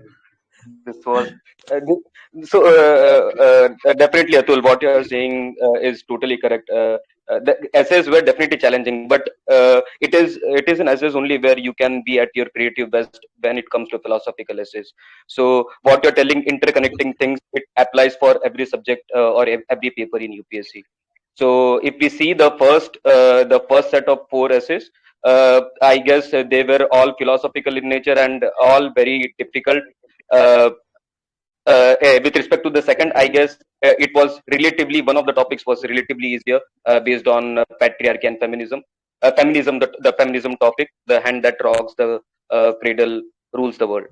This was definitely, Atul, what you are saying is totally correct. The essays were definitely challenging, but it is an essays only where you can be at your creative best when it comes to philosophical essays. So what you're telling, interconnecting things, it applies for every subject or every paper in UPSC. So if we see the first set of 4 essays, I guess they were all philosophical in nature and all very difficult. With respect to the second, I guess it was relatively, one of the topics was relatively easier based on patriarchy and feminism. The feminism topic, the hand that rocks the cradle rules the world.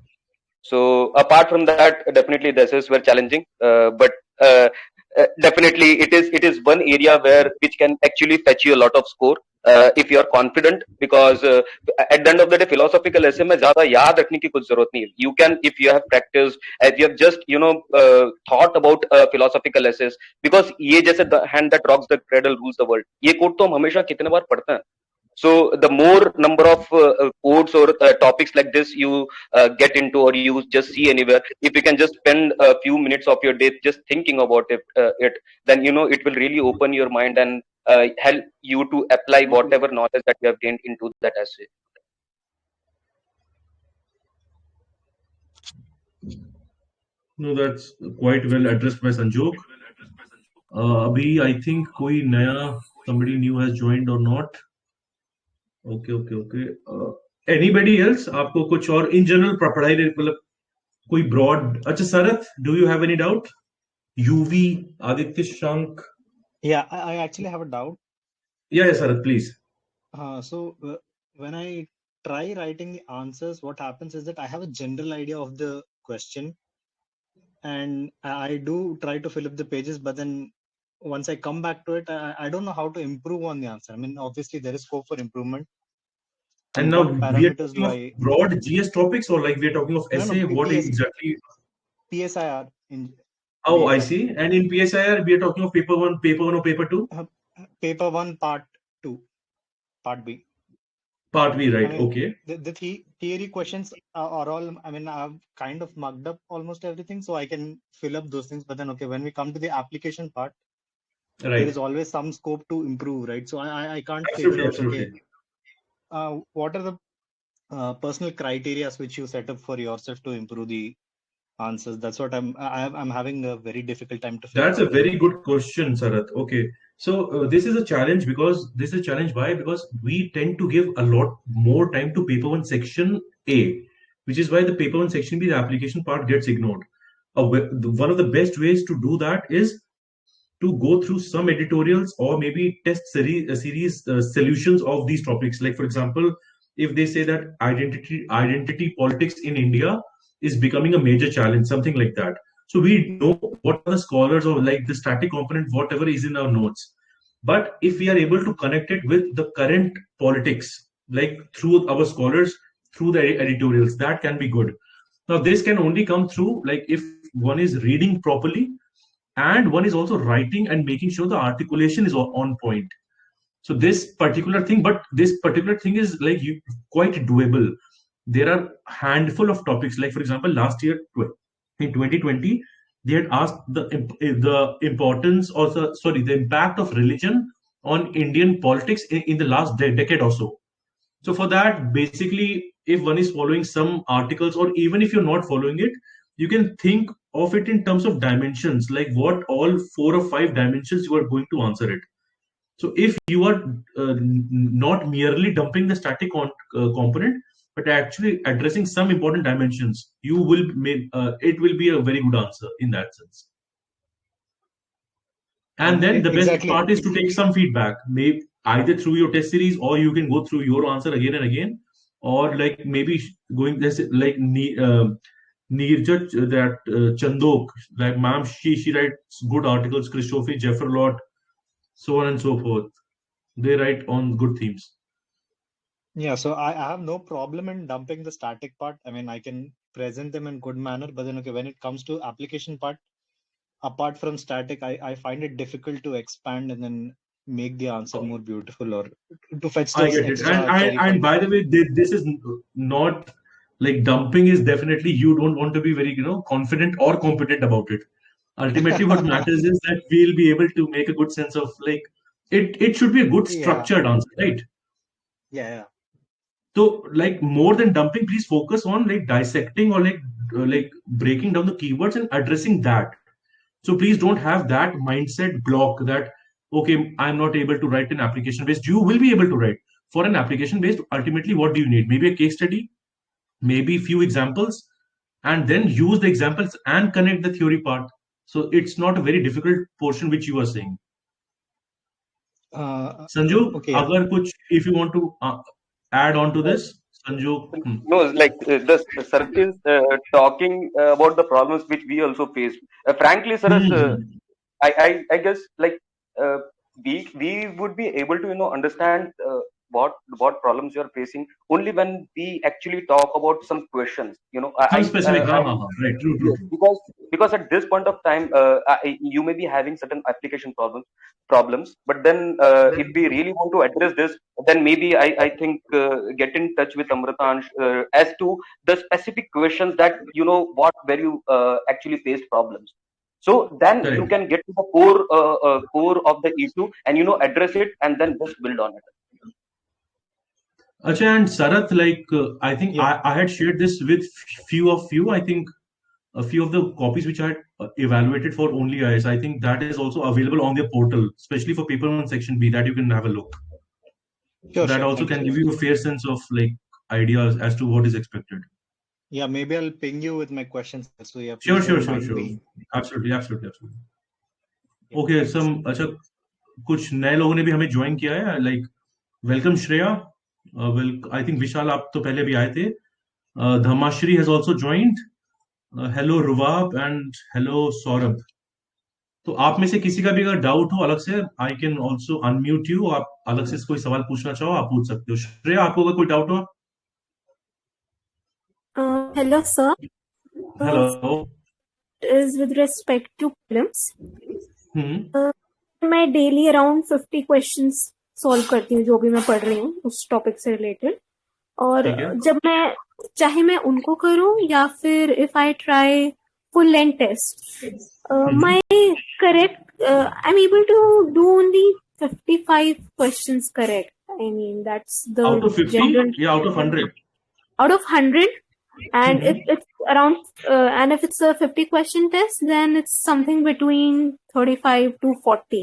So apart from that, definitely the essays were challenging, but definitely it is one area where which can actually fetch you a lot of score if you are confident, because at the end of the day philosophical essay में ज़्यादा याद रखने की कुछ जरूरत नहीं है. You can, if you have practiced, if you have just thought about philosophical essays, because ये जैसे the hand that rocks the cradle rules the world, ये quote तो हम हमेशा कितने बार पढ़ते हैं. So the more number of quotes or topics like this you get into, or you just see anywhere, if you can just spend a few minutes of your day just thinking about it, then it will really open your mind and help you to apply whatever knowledge that you have gained into that essay. No, that's quite well addressed by Sanjog. Abhi, I think somebody new has joined or not. Okay. Anybody else? आपको कुछ और in general पढ़ाई मतलब कोई broad? अच्छा Sarath, do you have any doubt? UV, Aditya Shank. Yeah, I actually have a doubt. Yeah, Sarath, please. So when I try writing the answers, what happens is that I have a general idea of the question, and I do try to fill up the pages, but then once I come back to it, I don't know how to improve on the answer. I mean, obviously there is scope for improvement. And now we are talking of broad GS topics, or like we are talking of essay? No, what exactly? PSIR. Oh, I see. And in PSIR, we are talking of paper 1, or paper 2? Paper 1, part 2, part B. Part B, right? I mean, okay. The theory questions are all, I mean, I've kind of mugged up almost everything, so I can fill up those things. But then, okay, when we come to the application part, right, there is always some scope to improve, right? So I can't absolutely, figure out, okay, what are the personal criteria which you set up for yourself to improve the answers? That's what I'm having a very difficult time to figure out. That's a very good question, Sarath. Okay. So this is a challenge why? Because we tend to give a lot more time to paper 1 section A, which is why the paper 1 section B, the application part, gets ignored. One of the best ways to do that is to go through some editorials or maybe test series solutions of these topics. Like, for example, if they say that identity politics in India is becoming a major challenge, something like that. So we know what are the scholars, or like the static component, whatever is in our notes. But if we are able to connect it with the current politics, like through our scholars, through the editorials, that can be good. Now, this can only come through like if one is reading properly, and one is also writing and making sure the articulation is on point. So this particular thing is like quite doable. There are handful of topics. Like, for example, last year in 2020, they had asked the importance, or the impact of religion on Indian politics in the last decade or so. So for that, basically, if one is following some articles, or even if you're not following it, you can think of it in terms of dimensions, like what all 4 or 5 dimensions you are going to answer it. So if you are not merely dumping the static component, but actually addressing some important dimensions, you will it will be a very good answer in that sense. And then the best part is to take some feedback, maybe either through your test series, or you can go through your answer again and again, or like maybe going this like Neerja, that Chandok, like ma'am, she writes good articles, Christophe, Jeffrey Lott, so on and so forth. They write on good themes. Yeah, so I have no problem in dumping the static part. I mean, I can present them in good manner, but then, okay, when it comes to application part, apart from static, I find it difficult to expand and then make the answer more beautiful, or to fetch those extra. And by the way, this is not like dumping is definitely, you don't want to be very confident or competent about it. Ultimately, what matters is that we'll be able to make a good sense of like it should be a good structured answer, right? Yeah. So like more than dumping, please focus on like dissecting or like breaking down the keywords and addressing that. So please don't have that mindset block that, okay, I'm not able to write an application based. You will be able to write. For an application based, ultimately, what do you need? Maybe a case study, maybe a few examples, and then use the examples and connect the theory part. So it's not a very difficult portion which you are saying. Sanju, okay, agar kuch, if you want to add on to this, Sanju. No, like the Sarath is talking about the problems which we also faced. Frankly, Sarath, I guess like we would be able to understand what problems you are facing only when we actually talk about some questions. Some specific, I right, true, true, Yes, true. because at this point of time, you may be having certain application problems. But then, if we really want to address this, then maybe I think get in touch with Amratansh as to the specific questions that where you actually faced problems. So then you Correct. can get to the core of the issue and address it and then just build on it. Acha and Sarath, like I think Yeah. I had shared this with few of you. I think a few of the copies which I had evaluated for only IS. I think that is also available on their portal, especially for paper 1 section B, that you can have a look. Sure, That sure. also Thank you can so give much. you a fair sense of like ideas as to what is expected. Yeah, maybe I'll ping you with my questions. So yeah, Sure, please sure, don't sure, mind sure. me. Absolutely, absolutely, absolutely. Yeah, Okay, thanks. some अच्छा कुछ नए लोगों ने भी हमें join किया है. Like welcome Shreya. I think Vishal आप तो पहले भी आए थे. Dhamashri has also joined. Hello Ruvab and hello Saurabh. तो आप में से किसी का भी अगर डाउट हो अलग से, I can also unmute you. आप अलग से कोई सवाल पूछना चाहो आप पूछ सकते हो. श्रेया, आपको अगर कोई डाउट हो. Hello, sir. Hello. Is with respect to prelims. हम्म. मैं डेली अराउंड 50 क्वेश्चंस सॉल्व करती हूँ जो भी मैं पढ़ रही हूँ उस टॉपिक से रिलेटेड. और ठीक है. जब मैं चाहे मैं उनको करूँ या फिर if I try full length test, my correct I'm able to do only 55 questions correct. I mean that's the out of 50 general या out of 100? out of 100. And if it's around and if it's a 50 question test, then it's something between 35 to 40.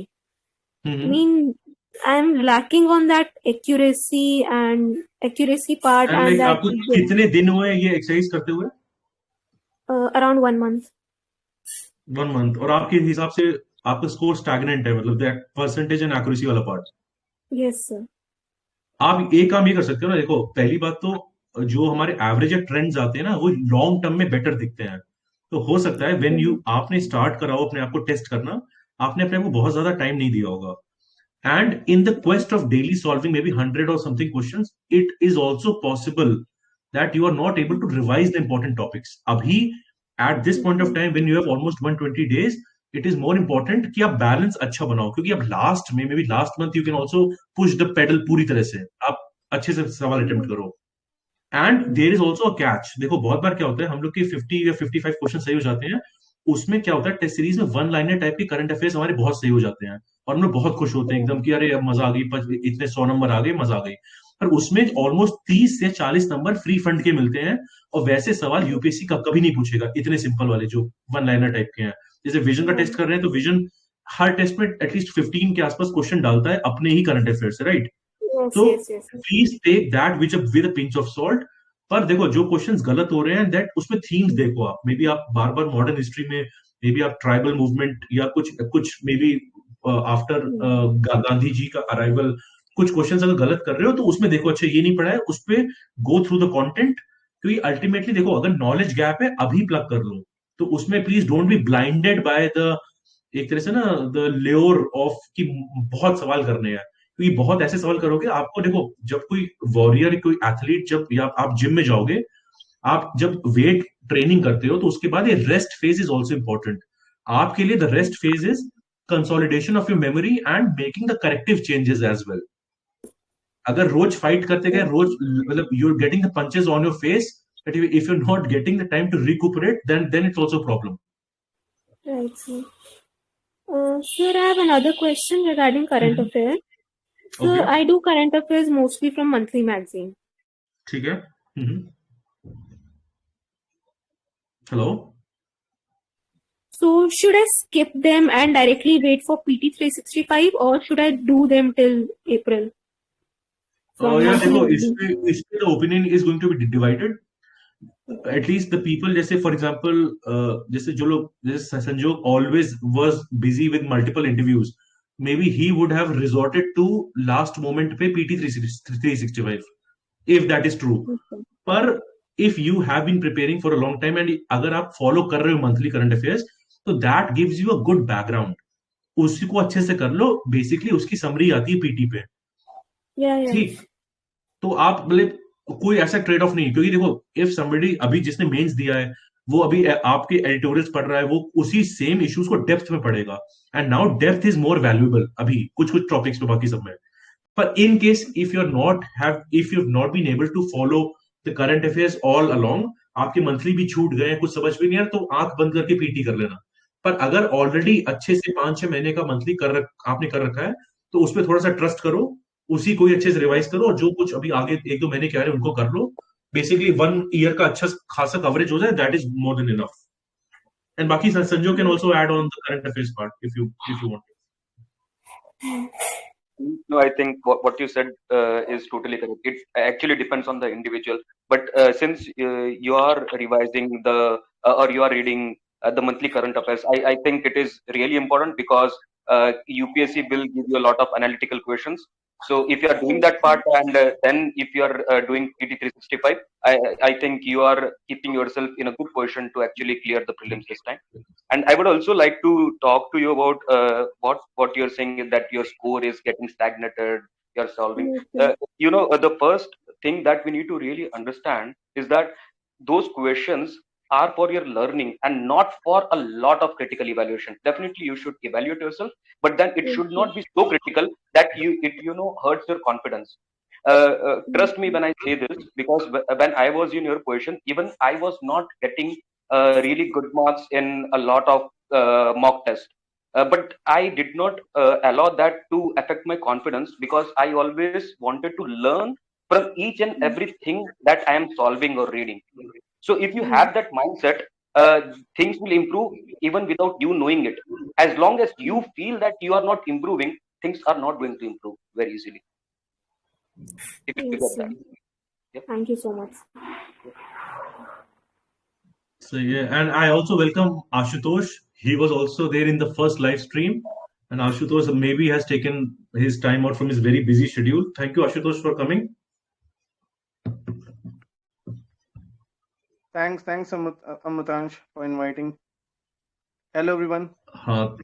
I mean, I'm lacking on that accuracy part and and like that आपको कितने दिन हुए ये exercise करते हुए? around 1 month. 1 month. और आपके हिसाब से आपका स्कोर स्टैग्नेंट है, मतलब दैट परसेंटेज एंड एक्यूरेसी वाला पार्ट? Yes, sir. आप एक काम ये कर सकते हो ना. देखो, पहली बात तो जो हमारे एवरेज या ट्रेंड्स आते हैं ना, वो लॉन्ग टर्म में बेटर दिखते हैं. तो हो सकता है व्हेन यू आपने स्टार्ट करा हो अपने आप को टेस्ट करना, आपने अपने आप को बहुत ज्यादा टाइम नहीं दिया होगा. And in the quest of daily solving maybe 100 or something questions, it is also possible that you are not able to revise the important topics. Abhi, at this point of time, when you have almost 120 days, it is more important कि आप balance अच्छा बनाओ, क्योंकि अब last में maybe last month you can also push the pedal पूरी तरह से. आप अच्छे से सवाल attempt करो. And there is also a catch. देखो बहुत बार क्या होता है, हम लोग के 50 या 55 क्वेश्चन सही हो जाते हैं. उसमें क्या होता है, टेस्ट सीरीज में वन लाइनर टाइप के करंट अफेयर्स हमारे बहुत सही हो जाते हैं और हम लोग बहुत खुश होते हैं एकदम कि अरे अब मजा आ गई, इतने 100 नंबर आ गए, मजा आ गई. पर उसमें ऑलमोस्ट 30 से 40 नंबर फ्री फंड के मिलते हैं और वैसे सवाल यूपीएससी का कभी नहीं पूछेगा, इतने सिंपल वाले जो वन लाइनर टाइप के हैं. जैसे विजन का टेस्ट कर रहे हैं तो विजन हर टेस्ट में एटलीस्ट 15 के आसपास क्वेश्चन डालता है अपने ही करंट अफेयर से, राइट? तो please take that with a pinch of salt. पर देखो जो क्वेश्चंस गलत हो रहे हैं, दैट उसमें थीम्स देखो. आप मे बी आप बार बार मॉडर्न हिस्ट्री में, मे बी आप ट्राइबल मूवमेंट या कुछ may be after Gandhi ji का अराइवल कुछ क्वेश्चंस अगर गलत कर रहे हो तो उसमें देखो अच्छा ये नहीं पढ़ा है, उस पे गो थ्रू द कंटेंट. क्योंकि अल्टीमेटली देखो अगर नॉलेज गैप है अभी प्लग कर लो, तो उसमें please don't be blinded by the एक तरह से ना द लेयर ऑफ कि बहुत सवाल करने हैं. क्योंकि बहुत ऐसे सवाल करोगे आपको, देखो जब कोई वॉरियर कोई एथलीट जब या आप जिम में जाओगे, आप जब वेट ट्रेनिंग करते हो तो उसके बाद ये rest phase is also important. आपके लिए the rest phase is consolidation of your memory and making the corrective changes as well. अगर रोज फाइट करते गए, रोज मतलब you are getting the punches on your face, but if you are not getting the time to recuperate, then it's also a problem. Right, sir. Sir, I have another question regarding current affairs. Sir, Okay. I do current affairs mostly from monthly magazine. ठीक है. Hello. So should I skip them and directly wait for PT 365 or should I do them till April? यार देखो इस पे the opinion is going to be divided. At least the people, जैसे for example जैसे जो लोग, जैसे संजोग always was busy with multiple interviews, maybe he would have resorted to last moment पे PT 365 if that is true. पर if you have been preparing for a long time and अगर आप follow कर रहे हो monthly current affairs, तो that gives you a good background. उसी को अच्छे से कर लो, बेसिकली उसकी समरी आती है पीटी पे, ठीक। तो आप मतलब कोई ऐसा ट्रेड ऑफ नहीं, क्योंकि देखो इफ समबडी अभी जिसने मेंस दिया है वो अभी आपके एडिटोरियल्स पढ़ रहा है, वो उसी सेम इश्यूज को डेप्थ में पढ़ेगा, and now depth is more valuable अभी कुछ कुछ टॉपिक्स पे, बाकी सब में। पर in case if you have not been able to follow the current affairs all along, आपके मंथली भी छूट गए, कुछ समझ भी नहीं आ रहा, तो आंख बंद करके पीटी कर लेना। पर अगर ऑलरेडी अच्छे से 5-6 महीने का मंथली आपने कर रखा है, तो उस पर थोड़ा सा ट्रस्ट करो, उसी को ही अच्छे से रिवाइज करो, और जो कुछ अभी आगे 1-2 महीने के आ रहे हैं उनको कर लो। बेसिकली 1 ईयर का अच्छा खासा कवरेज हो जाए, that is more than enough. And बाकी संजो can also add on the current affairs part if you want. No, I think what you said is totally correct. It actually depends on the individual. But since you are revising or you are reading the monthly current affairs, I think it is really important, because UPSC will give you a lot of analytical questions. So if you are doing that part, and then if you are doing PT 365, I think you are keeping yourself in a good position to actually clear the prelims this time. And I would also like to talk to you about what you're saying is that your score is getting stagnated. You're solving. The first thing that we need to really understand is that those questions are for your learning and not for a lot of critical evaluation. Definitely you should evaluate yourself, but then it should not be so critical that it hurts your confidence. Trust me when I say this, because when I was in your position, even I was not getting really good marks in a lot of mock tests, but I did not allow that to affect my confidence, because I always wanted to learn from each and everything that I am solving or reading. So if you have that mindset, things will improve even without you knowing it. As long as you feel that you are not improving, things are not going to improve very easily. If you get that. Yep. Thank you so much. So yeah, and I also welcome Ashutosh. He was also there in the first live stream, and Ashutosh maybe has taken his time out from his very busy schedule. Thank you, Ashutosh, for coming. Thanks, Amratansh, for inviting. Hello, everyone. हाँ,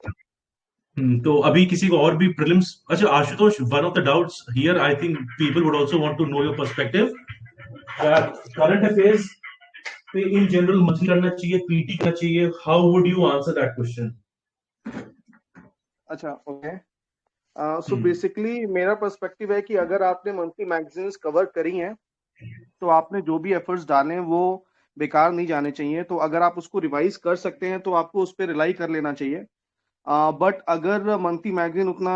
तो अभी किसी को और भी prelims, अच्छा Ashutosh, one of the doubts here, I think people would also want to know your perspective, that current affairs पे in general monthly करना चाहिए, PT करना चाहिए, how would you answer that question? अच्छा, okay. So basically मेरा perspective है कि अगर आपने मंथली मैगजीन्स कवर करी हैं, तो आपने जो भी एफर्ट्स डाले हैं वो बेकार नहीं जाने चाहिए। तो अगर आप उसको रिवाइज कर सकते हैं तो आपको उस पर रिलाई कर लेना चाहिए। बट अगर मंथली मैगजीन उतना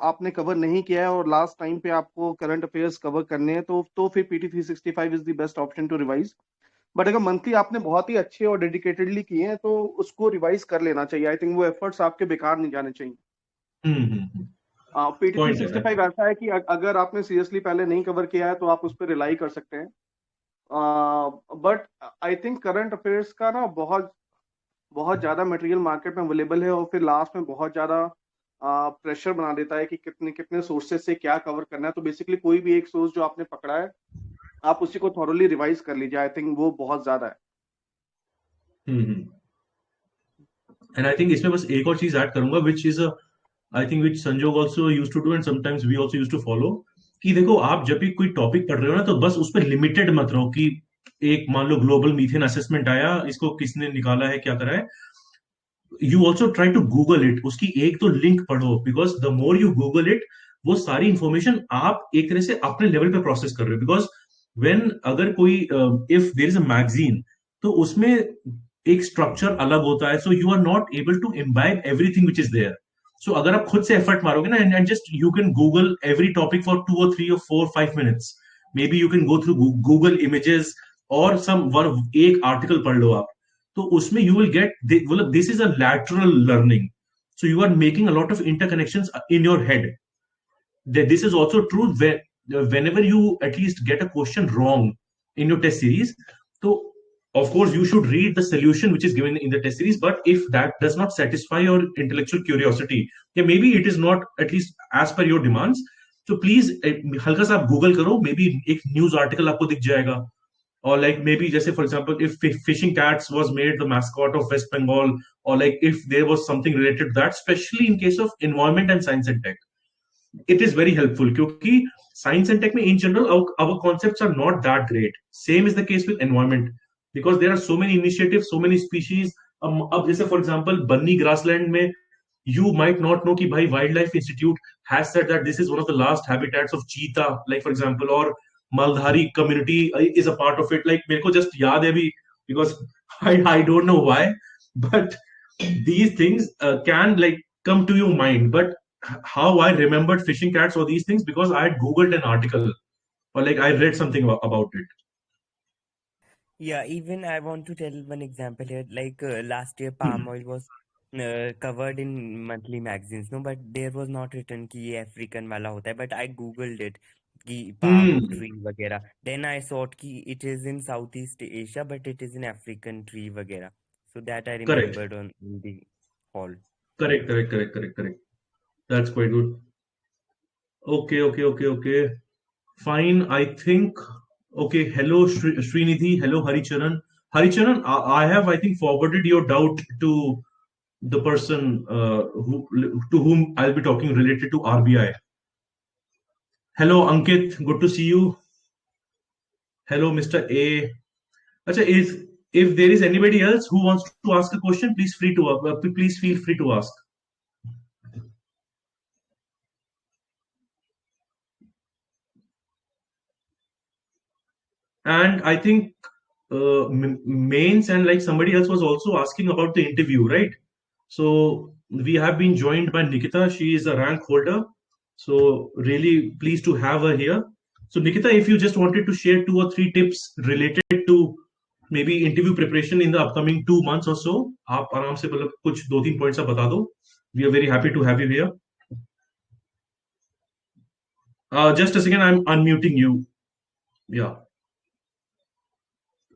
आपने कवर नहीं किया है और लास्ट टाइम पे आपको करंट अफेयर्स कवर करने हैं, तो फिर PT 365 is the best option to revise. But अगर मंथली आपने बहुत ही अच्छे और डेडिकेटेडली किए हैं तो उसको रिवाइज कर लेना चाहिए। आई थिंक वो एफर्ट्स आपके बेकार नहीं जाने चाहिए। PT 365 ऐसा है कि अगर आपने सीरियसली पहले नहीं कवर किया है तो आप उस पर रिलाई कर सकते हैं। But I think current affairs का ना बहुत ज्यादा मटेरियल मार्केट में अवेलेबल है, और फिर लास्ट में बहुत ज्यादा प्रेशर बना देता है कि कितने सोर्सेज से क्या कवर करना है। तो बेसिकली कोई भी एक सोर्स जो आपने पकड़ा है आप उसी को थॉरली रिवाइज कर लीजिए। आई थिंक वो बहुत ज्यादा है। एंड आई थिंक इसमें बस एक और चीज ऐड करूंगा, which is I think which Sanjog also used to do and sometimes we also used to follow, कि देखो आप जब भी कोई टॉपिक पढ़ रहे हो ना, तो बस उस पर लिमिटेड मत रहो कि एक मान लो ग्लोबल मीथेन असेसमेंट आया, इसको किसने निकाला है, क्या करा है। You also try to Google it, उसकी एक तो लिंक पढ़ो, because the more you Google it, वो सारी इंफॉर्मेशन आप एक तरह से अपने लेवल पे प्रोसेस कर रहे हो। बिकॉज व्हेन अगर कोई if there is a magazine, तो उसमें एक स्ट्रक्चर अलग होता है, so you are not able to imbibe everything which is there. So अगर आप खुद से एफर्ट मारोगे ना, and just you can Google every topic for 2 or 3 or 4 or 5 minutes, maybe you can go through Google images और एक article पढ़ लो आप, तो उसमें you will gate, this is a lateral learning, so you are making a lot of interconnections in your head. This is also true whenever you at least get a question wrong in your test series, so of course you should read the solution which is given in the test series, but if that does not satisfy your intellectual curiosity, yeah, maybe it is not at least as per your demands, so please हल्का सा Google करो, maybe एक news article आपको दिख जाएगा, और like maybe जैसे for example if fishing cats was made the mascot of West Bengal or like if there was something related to that, especially in case of environment and science and tech. It is very helpful क्योंकि science and tech में in general our concepts are not that great. Same is the case with environment because there are so many initiatives, so many species. अब जैसे for example Banni grassland में you might not know कि भाई wildlife institute has said that this is one of the last habitats of cheetah, like for example, or Maldhari community is a part of it. Like मेरे को just याद है भी because I don't know why, but these things can like come to your mind. But how I remembered fishing cats or these things because I had googled an article or like I read something about it. Yeah, even I want to tell one example here. Like last year, palm oil was covered in monthly magazines, no, but there was not written कि ये African वाला होता है. But I googled it कि palm tree वगैरह. Then I thought कि it is in Southeast Asia, but it is an African tree वगैरह. So that I remembered in the hall. Correct. That's quite good. Okay. Fine. I think. Okay. Hello, Srinidhi. Hello, Haricharan. Haricharan, I have, I think, forwarded your doubt to the person to whom I'll be talking related to RBI. Hello, Ankit. Good to see you. Hello, Mr. A. Achha, if there is anybody else who wants to ask a question, please feel free to ask. And I think mains and like somebody else was also asking about the interview, right? So we have been joined by Nikita. She is a rank holder. So really pleased to have her here. So Nikita, if you just wanted to share 2 or 3 tips related to maybe interview preparation in the upcoming 2 months or so, आप आराम से मतलब कुछ 2-3 points आप बता दो. We are very happy to have you here. Just a second, I'm unmuting you. Yeah.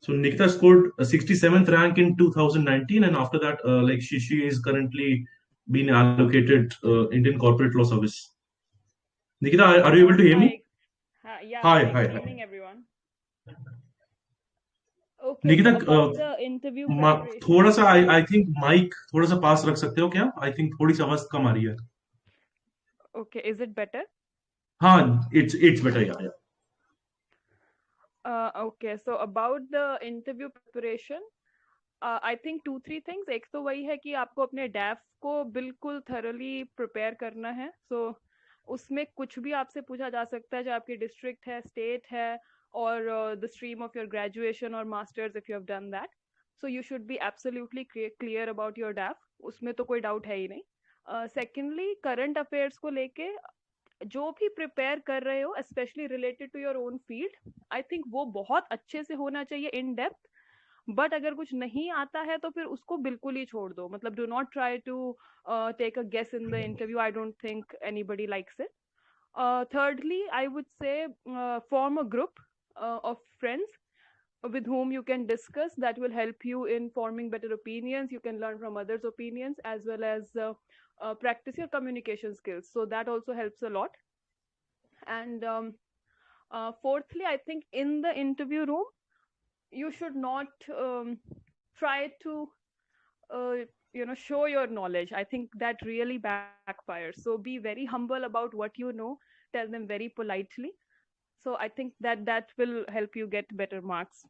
So Nikita scored a 67th rank in 2019, and after that, like she is currently being allocated Indian Corporate Law Service. Nikita, are you able to hear me? Yeah. Hi. Good evening, everyone. Okay. Nikita, About the interview preparation. थोड़ा सा I think mic थोड़ा सा पास रख सकते हो क्या? I think थोड़ी सी आवाज कम आ रही है. Okay, is it better? हाँ, it's better, yeah. Okay, so about the interview preparation, I think 2-3 things. एक तो वही है कि आपको अपने DAF को बिल्कुल thoroughly prepare करना है. So उसमें कुछ भी आपसे पूछा जा सकता है, चाहे आपकी district है, state है, or the stream of your graduation or masters if you have done that. So you should be absolutely clear about your DAF. उसमें तो कोई doubt है ही नहीं. Secondly, current affairs को लेके जो भी प्रिपेयर कर रहे हो specially related to your own field, I think वो बहुत अच्छे से होना चाहिए इन डेप्थ. बट अगर कुछ नहीं आता है तो फिर उसको बिल्कुल ही छोड़ दो. मतलब do not try to take a guess in the interview. I don't think anybody likes it. Thirdly, I would say form a group of friends with whom you can discuss. That will help you in forming better opinions. You can learn from others' opinions as well as practice your communication skills. So that also helps a lot. And fourthly, I think in the interview room, you should not try to show your knowledge. I think that really backfires. So be very humble about what you know. Tell them very politely. So I think that will help you get better marks.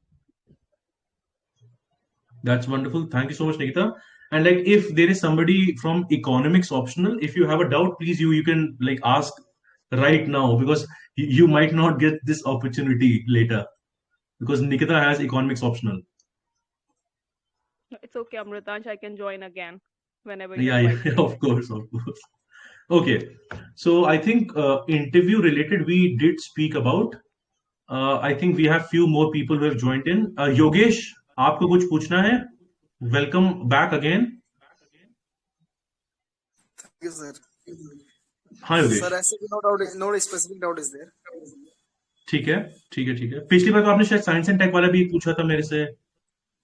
That's wonderful. Thank you so much, Nikita. And like, if there is somebody from economics optional, if you have a doubt, please you can like ask right now, because you might not get this opportunity later, because Nikita has economics optional. It's okay, Amratansh. I can join again whenever you Yeah, of course. Okay, so I think interview related we did speak about. I think we have few more people who have joined in. Yogesh, आपको कुछ पूछना है? Welcome back again. Thank you, sir. हाँ Yogesh. Sir, ऐसे भी no doubt, no specific doubt is there. ठीक है. पिछली बार तो आपने शायद साइंस एंड टेक वाला भी पूछा था मेरे से.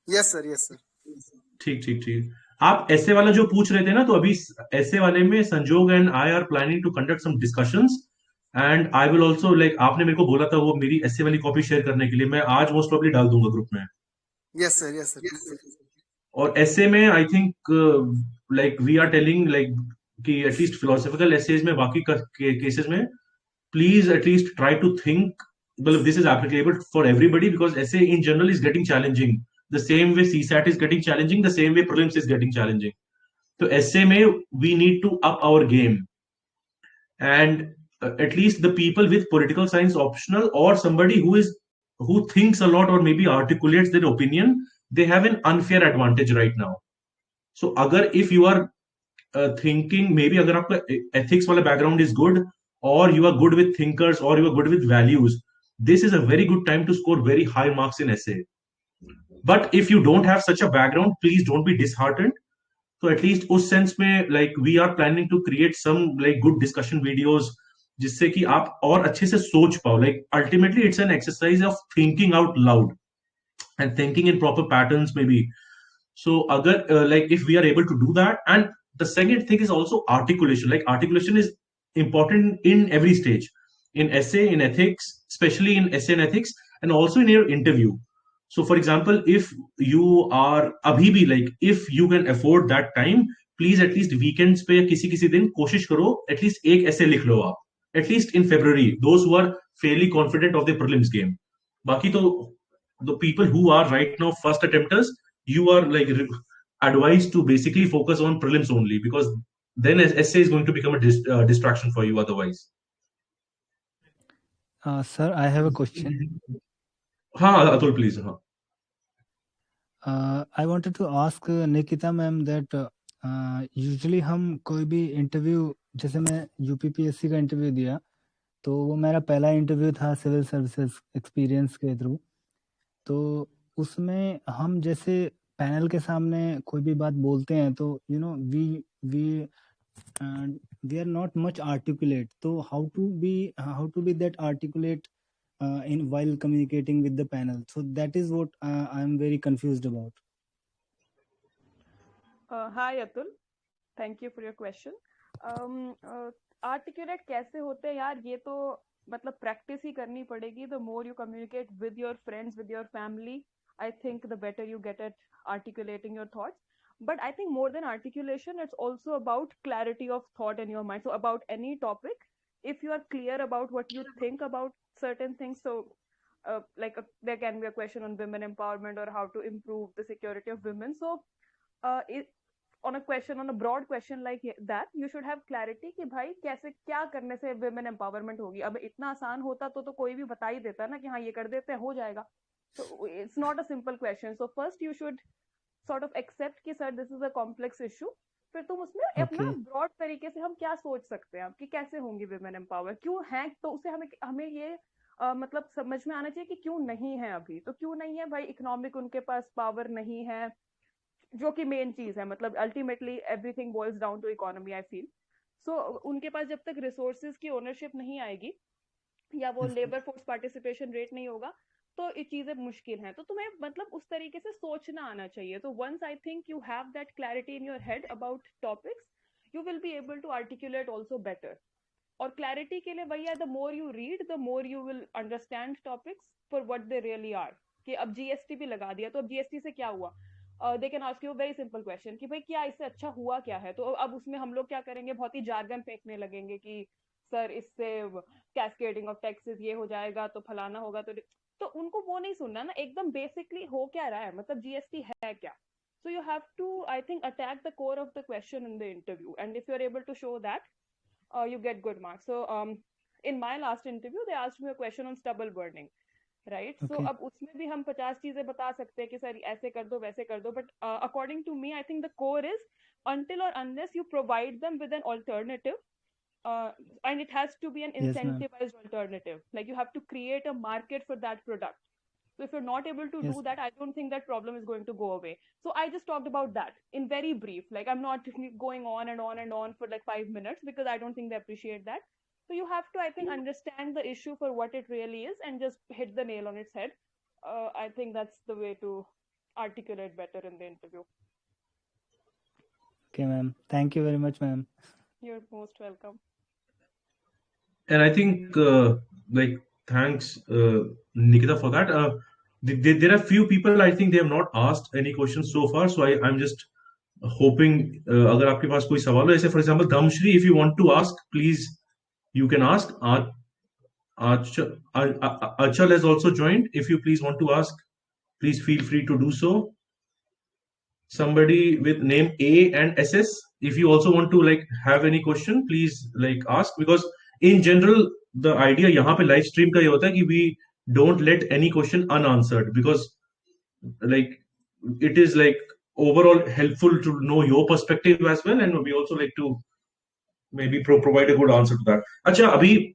Yes, sir. ठीक. आप ऐसे वाला जो पूछ रहे थे ना, तो अभी ऐसे वाले में Sanjog and I are planning to conduct some discussions, and I will also like आपने मेरे को बोला था वो मेरी ऐसे वाली कॉपी शेयर करने के लिए, मैं आज मोस्ट प्रॉब्ली डाल दूंगा ग्रुप में. Yes, sir. और essay में I think like we are telling like कि at least philosophical essays में बाकी cases में please at least try to think, well, this is applicable for everybody because essay in general is getting challenging. The same way CSAT is getting challenging, the same way prelims is getting challenging. So essay में we need to up our game. And at least the people with political science optional or somebody who thinks a lot or maybe articulates their opinion, they have an unfair advantage right now. So agar if you are thinking, maybe agar aapka ethics wala background is good, or you are good with thinkers, or you are good with values, this is a very good time to score very high marks in essay. But if you don't have such a background, please don't be disheartened. So at least उस sense में like we are planning to create some like good discussion videos जिससे कि आप और अच्छे से सोच पाओ. Like ultimately it's an exercise of thinking out loud and thinking in proper patterns maybe. So agar like if we are able to do that, and the second thing is also articulation. Like articulation is important in every stage, in essay, in ethics, especially in essay and ethics, and also in your interview. So for example, if you are abhi bhi like if you can afford that time, please at least weekends पे किसी दिन कोशिश करो at least एक essay लिख लो आप, at least in February, those who are fairly confident of the prelims game. बाकी तो the people who are right now first attempters, you are like advised to basically focus on prelims only, because then essay is going to become a distraction for you otherwise. Sir, I have a question. हाँ Atul, please. हाँ. I wanted to ask Nikita ma'am that usually हम कोई भी interview, जैसे मैं UPPSC का interview दिया, तो वो मेरा पहला इंटरव्यू था सिविल सर्विसेज एक्सपीरियंस के थ्रू. तो उसमें हम जैसे पैनल के सामने कोई भी बात बोलते हैं तो you know we are not much articulate. तो how to be that articulate in while communicating with the panel? So that is what I am very confused about. Hi Atul, thank you for your question. Articulate कैसे होते हैं यार, ये तो मतलब practice ही करनी पड़ेगी. The more you communicate with your friends, with your family, I think the better you get at articulating your thoughts. But I think more than articulation, it's also about clarity of thought in your mind. So about any topic, if you are clear about what you think about certain things, so there can be a question on women empowerment or how to improve the security of women. So on a broad question like that, you should have clarity कि भाई कैसे क्या करने से women empowerment होगी. अब इतना आसान होता तो कोई भी बता ही देता ना कि हाँ ये कर देते हैं हो जाएगा. So it's not a simple question. So first you should sort of accept कि sir this is a complex issue. फिर तुम उसमें अपना ब्रॉड तरीके से हम क्या सोच सकते हैं कि कैसे होंगी विमेन एम्पावर, क्यों हैं, तो उसे हमें ये मतलब समझ में आना चाहिए कि क्यों नहीं है अभी. तो क्यों नहीं है भाई, इकोनॉमिक उनके पास पावर नहीं है, जो कि मेन चीज है. मतलब ultimately everything boils down to economy I feel. So उनके पास जब तक रिसोर्सेज की ओनरशिप नहीं आएगी या वो लेबर फोर्स पार्टिसिपेशन रेट नहीं होगा तो ये चीजें मुश्किल हैं. तो तुम्हें मतलब उस तरीके से सोचना आना चाहिए. तो once I think you have that clarity in your head about topics, you will be able to articulate also better. और क्लैरिटी के लिए वही है, the more you read the more you will understand topics for what they really are. कि अब GST भी लगा दिया तो अब जीएसटी से क्या हुआ, they can ask you very simple question कि भाई क्या इससे अच्छा हुआ क्या है. तो अब उसमें हम लोग क्या करेंगे, बहुत ही जार्गन फेंकने लगेंगे कि सर इससे कैस्केडिंग ऑफ टैक्सेस ये हो जाएगा तो फलाना होगा. तो उनको वो नहीं सुनना ना, एकदम बेसिकली हो क्या रहा है, मतलब जीएसटी है क्या. So you have to I think attack the core of the question in the interview, and if you are able to show that you get good marks. So in my last interview they asked me a question on stubble burning, right? So अब उसमें भी हम 50 चीजें बता सकते हैं कि sir ऐसे कर दो वैसे कर दो, but according to me I think the core is until or unless you provide them with an alternative, and it has to be an incentivized alternative, like you have to create a market for that product. So if you're not able to do that, I don't think that problem is going to go away. So I just talked about that in very brief. Like I'm not going on and on and on for like 5 minutes because I don't think they appreciate that. So you have to, I think, understand the issue for what it really is and just hit the nail on its head. I think that's the way to articulate better in the interview. Okay, ma'am. Thank you very much, ma'am. You're most welcome. And I think, like, thanks, Nikita, for that. there are few people, I think they have not asked any questions so far, so I'm just hoping अगर आपके पास कोई सवाल हो, जैसे for example Dhamshri, if you want to ask, please you can ask. Achal has also joined. If you please want to ask, please feel free to do so. Somebody with name A and SS, if you also want to like have any question, please like ask, because in general the idea यहाँ पे live stream का ये होता है कि we don't let any question unanswered, because like it is like overall helpful to know your perspective as well, and we also like to maybe provide a good answer to that. अच्छा, अभी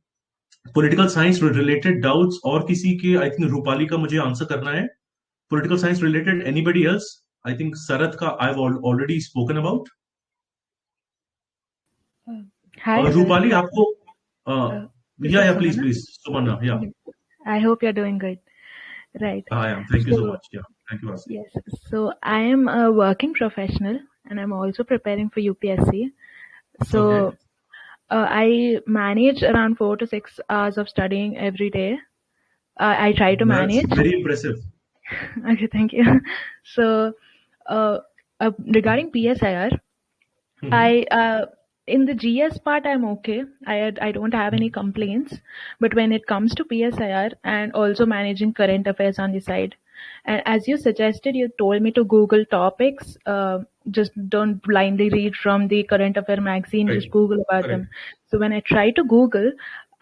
political science related doubts और किसी के, I think Rupali का मुझे answer करना है. Political science related, anybody else? I think Sarath ka I've already spoken about. Hi, Rupali, sir. aapko This is please, Sumana, yeah. I hope you're doing good. Right. I am. Thank you so much. Yeah, thank you. Yes. So I am a working professional, and I'm also preparing for UPSC. So Okay. I manage around 4 to 6 hours of studying every day. I try to manage. That's very impressive. Okay, thank you. So regarding PSIR, I in the GS part I'm okay. I don't have any complaints. But when it comes to PSIR and also managing current affairs on the side, and as you suggested, you told me to Google topics. Just don't blindly read from the current affair magazine. Right. Just Google about Correct. them. So when I try to Google,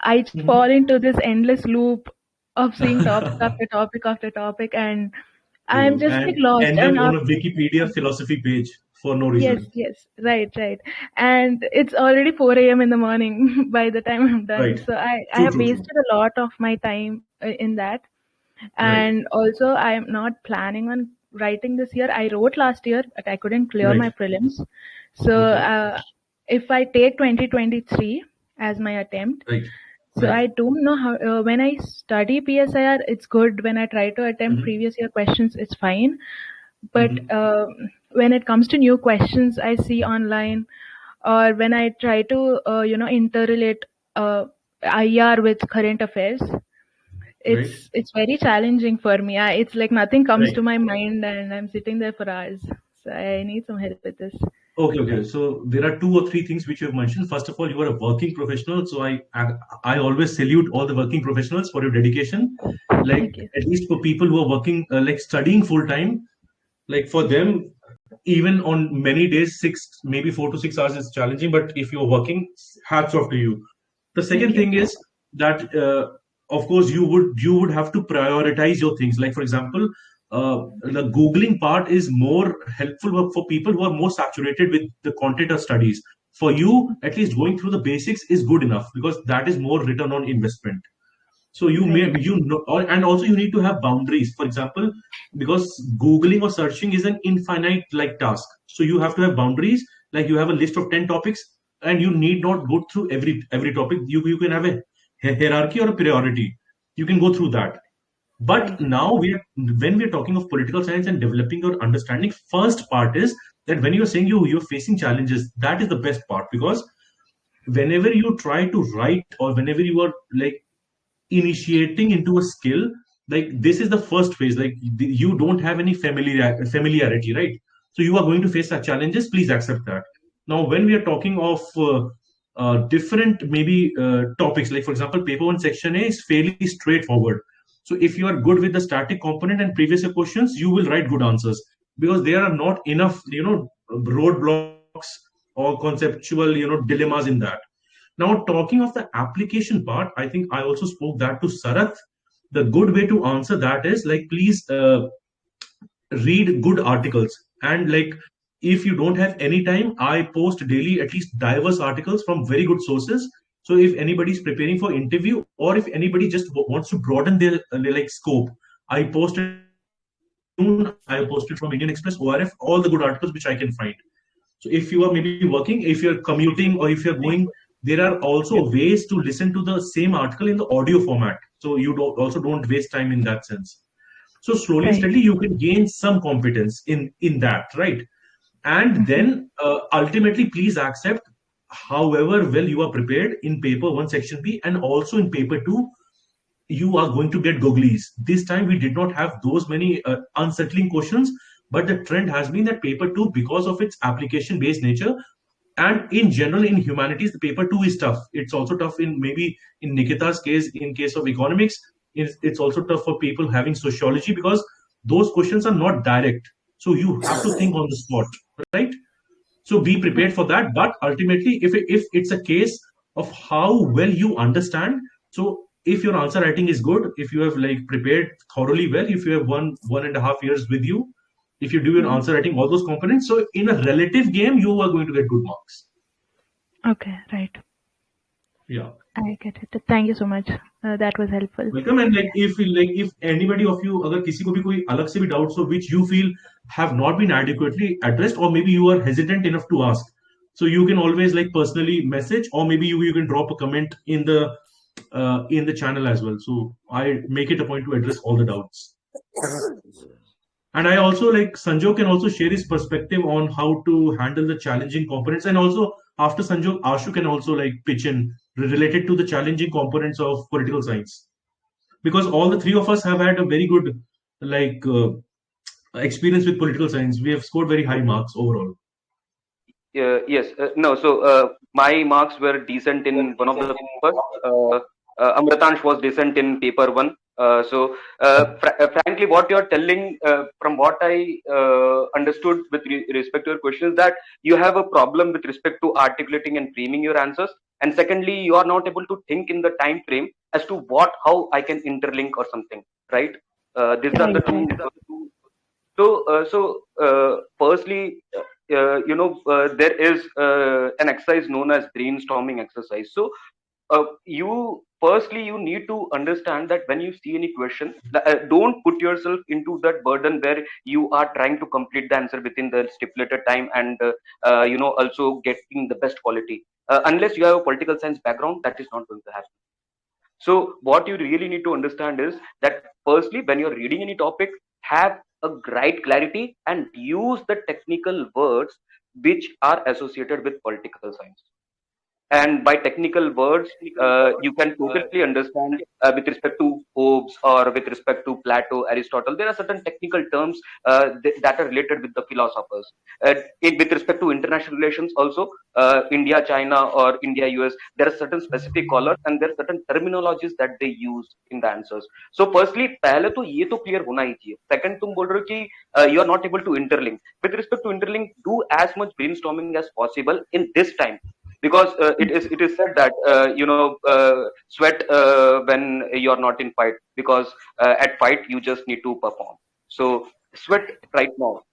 I just fall into this endless loop of seeing topic after topic after topic, and I'm just like And lost. end And up on a Wikipedia philosophy page for no reason. yes, right. And it's already 4 a.m. in the morning by the time I'm done. Right. So I True, have true, true. wasted a lot of my time in that. Right. And also I'm not planning on writing this year. I wrote last year, but I couldn't clear my Right. prelims. So Okay. if I take 2023 as my attempt, Right. so Right. I don't know how, when I study PSIR, it's good. When I try to attempt previous year questions, it's fine. But when it comes to new questions I see online, or when I try to, interrelate IR with current affairs, Right. it's very challenging for me. It's like nothing comes Right. to my mind, and I'm sitting there for hours. So I need some help with this. Okay. So there are 2 or 3 things which you have mentioned. First of all, you are a working professional, so I always salute all the working professionals for your dedication. Like Thank you. at least for people who are working, like studying full time, like for them, even on many days, 4 to 6 hours is challenging. But if you're working, hats off to you. The second Thank you. thing is that, of course, you would have to prioritize your things. Like for example, the Googling part is more helpful for people who are more saturated with the content of studies. For you, at least going through the basics is good enough, because that is more return on investment. So you may, and also you need to have boundaries. For example, because Googling or searching is an infinite like task. So you have to have boundaries. Like you have a list of 10 topics, and you need not go through every topic. You can have a hierarchy or a priority. You can go through that. But now when we're talking of political science and developing your understanding, first part is that when you're saying you're facing challenges, that is the best part, because whenever you try to write, or whenever you are like initiating into a skill, like this is the first phase, like you don't have any familiarity, right? So you are going to face challenges. Please accept that. Now when we are talking of different maybe topics, like for example paper 1 section A is fairly straightforward. So if you are good with the static component and previous year questions, you will write good answers, because there are not enough roadblocks or conceptual dilemmas in that. Now, talking of the application part, I think I also spoke that to Sarath. The good way to answer that is like, please read good articles. And like, if you don't have any time, I post daily at least diverse articles from very good sources. So if anybody is preparing for interview, or if anybody just wants to broaden their like scope, I posted from Indian Express, ORF, all the good articles which I can find. So if you are maybe working, if you're commuting, or if you're going, there are also ways to listen to the same article in the audio format. So you also don't waste time in that sense. So slowly and steadily, you can gain some competence in that, right? And then ultimately, please accept however well you are prepared in paper 1 section B and also in paper 2. you are going to get googlies. This time we did not have those many unsettling questions, but the trend has been that paper 2, because of its application based nature, and in general in humanities, the paper 2 is tough. It's also tough in maybe in Nikita's case, in case of economics, it's also tough for people having sociology, because those questions are not direct, so you have to think on the spot, right? So be prepared for that. But ultimately, if it's a case of how well you understand, so if your answer writing is good, if you have like prepared thoroughly well, if you have 1.5 years with you, if you do your answer writing, all those components, so in a relative game, you are going to get good marks. Okay, right. Yeah. I get it. Thank you so much. That was helpful. Welcome. And if anybody of you, अगर किसी को भी कोई अलग से भी doubts हो which you feel have not been adequately addressed, or maybe you are hesitant enough to ask, so you can always like personally message, or maybe you can drop a comment in the channel as well. So I make it a point to address all the doubts. And I also like Sanjog can also share his perspective on how to handle the challenging components, and also after Sanjog, Ashu can also like pitch in related to the challenging components of political science, because all the three of us have had a very good like experience with political science. We have scored very high marks overall. Yes. No. So my marks were decent in one of the papers. Amratansh was decent in paper 1. Frankly, what you're telling, from what I understood with respect to your question, is that you have a problem with respect to articulating and framing your answers, and secondly, you are not able to think in the time frame as to how I can interlink or something, right? These are the two. Firstly, there is an exercise known as brainstorming exercise. So you need to understand that when you see any question, don't put yourself into that burden where you are trying to complete the answer within the stipulated time, and also getting the best quality. Unless you have a political science background, that is not going to happen. So what you really need to understand is that firstly, when you're reading any topic, have a right clarity and use the technical words which are associated with political science. And by technical words, you can totally understand with respect to Hobbes or with respect to Plato, Aristotle. There are certain technical terms that are related with the philosophers. With respect to international relations, also India, China, or India, US, there are certain specific callers and there are certain terminologies that they use in the answers. So, firstly, पहले तो ये तो clear होना ही चाहिए. Second, तुम बोल रहे हो कि you are not able to interlink. With respect to interlink, do as much brainstorming as possible in this time. Because it is said that sweat when you're not in fight, because at fight you just need to perform. So sweat right now,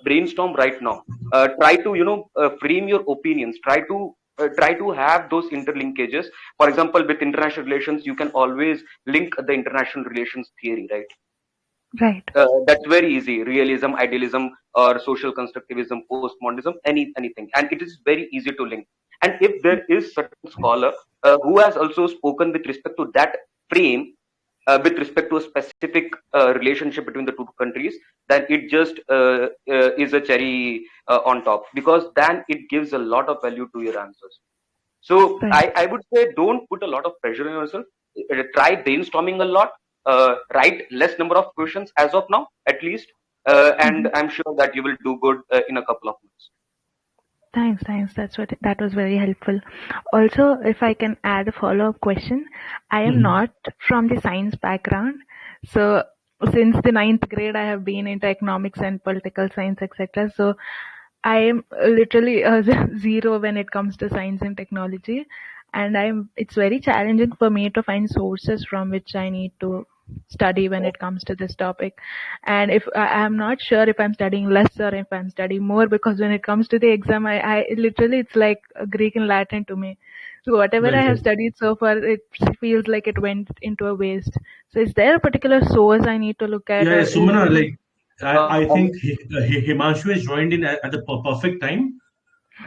brainstorm right now, try to frame your opinions, try to have those interlinkages. For example, with international relations, you can always link the international relations theory, right? Right. That's very easy. Realism, idealism, or social constructivism, postmodernism, anything, and it is very easy to link. And if there is certain scholar who has also spoken with respect to that frame, with respect to a specific relationship between the two countries, then it just is a cherry on top, because then it gives a lot of value to your answers. So I would say don't put a lot of pressure on yourself. Try brainstorming a lot. Write less number of questions as of now, at least, and I'm sure that you will do good in a couple of months. Thanks. That was very helpful. Also, if I can add a follow-up question, I am not from the science background. So since the 9th grade, I have been into economics and political science, etc. So I am literally a zero when it comes to science and technology. And it's very challenging for me to find sources from which I need to study when it comes to this topic. And if I'm not sure if I'm studying less or if I'm studying more, because when it comes to the exam, I literally, it's like Greek and Latin to me. So whatever I have studied so far, it feels like it went into a waste. So is there a particular source I need to look at? Yeah, Sumana, like I think Himanshu has joined in at the perfect time.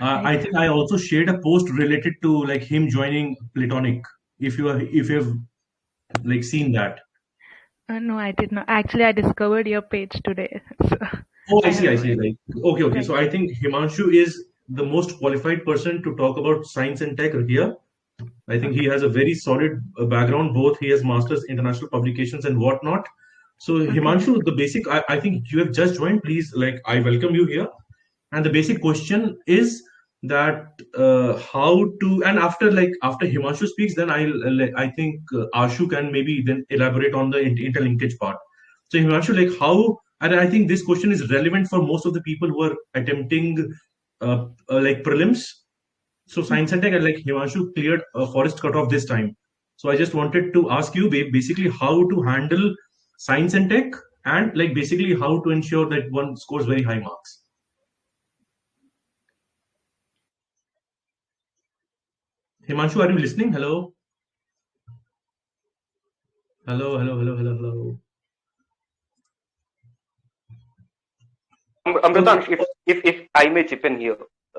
I think I also shared a post related to like him joining Playtonic. If you have like seen that. No, I did not. Actually, I discovered your page today. So I see. Like, okay. Right. So I think Himanshu is the most qualified person to talk about science and tech here. I think he has a very solid background. Both he has masters international publications and whatnot. So Himanshu, the basic, I think you have just joined. Please, like, I welcome you here. And the basic question is that how to, and after Himanshu speaks, then I think Ashu can maybe then elaborate on the interlinkage part. So Himanshu, like how, and I think this question is relevant for most of the people who are attempting like prelims. So science and tech, and like Himanshu cleared a forest cutoff this time. So I just wanted to ask you basically how to handle science and tech, and like basically how to ensure that one scores very high marks. Himanshu, are you listening? Hello? Hello, hello, hello, hello, hello. Amratansh, if I may chip in here,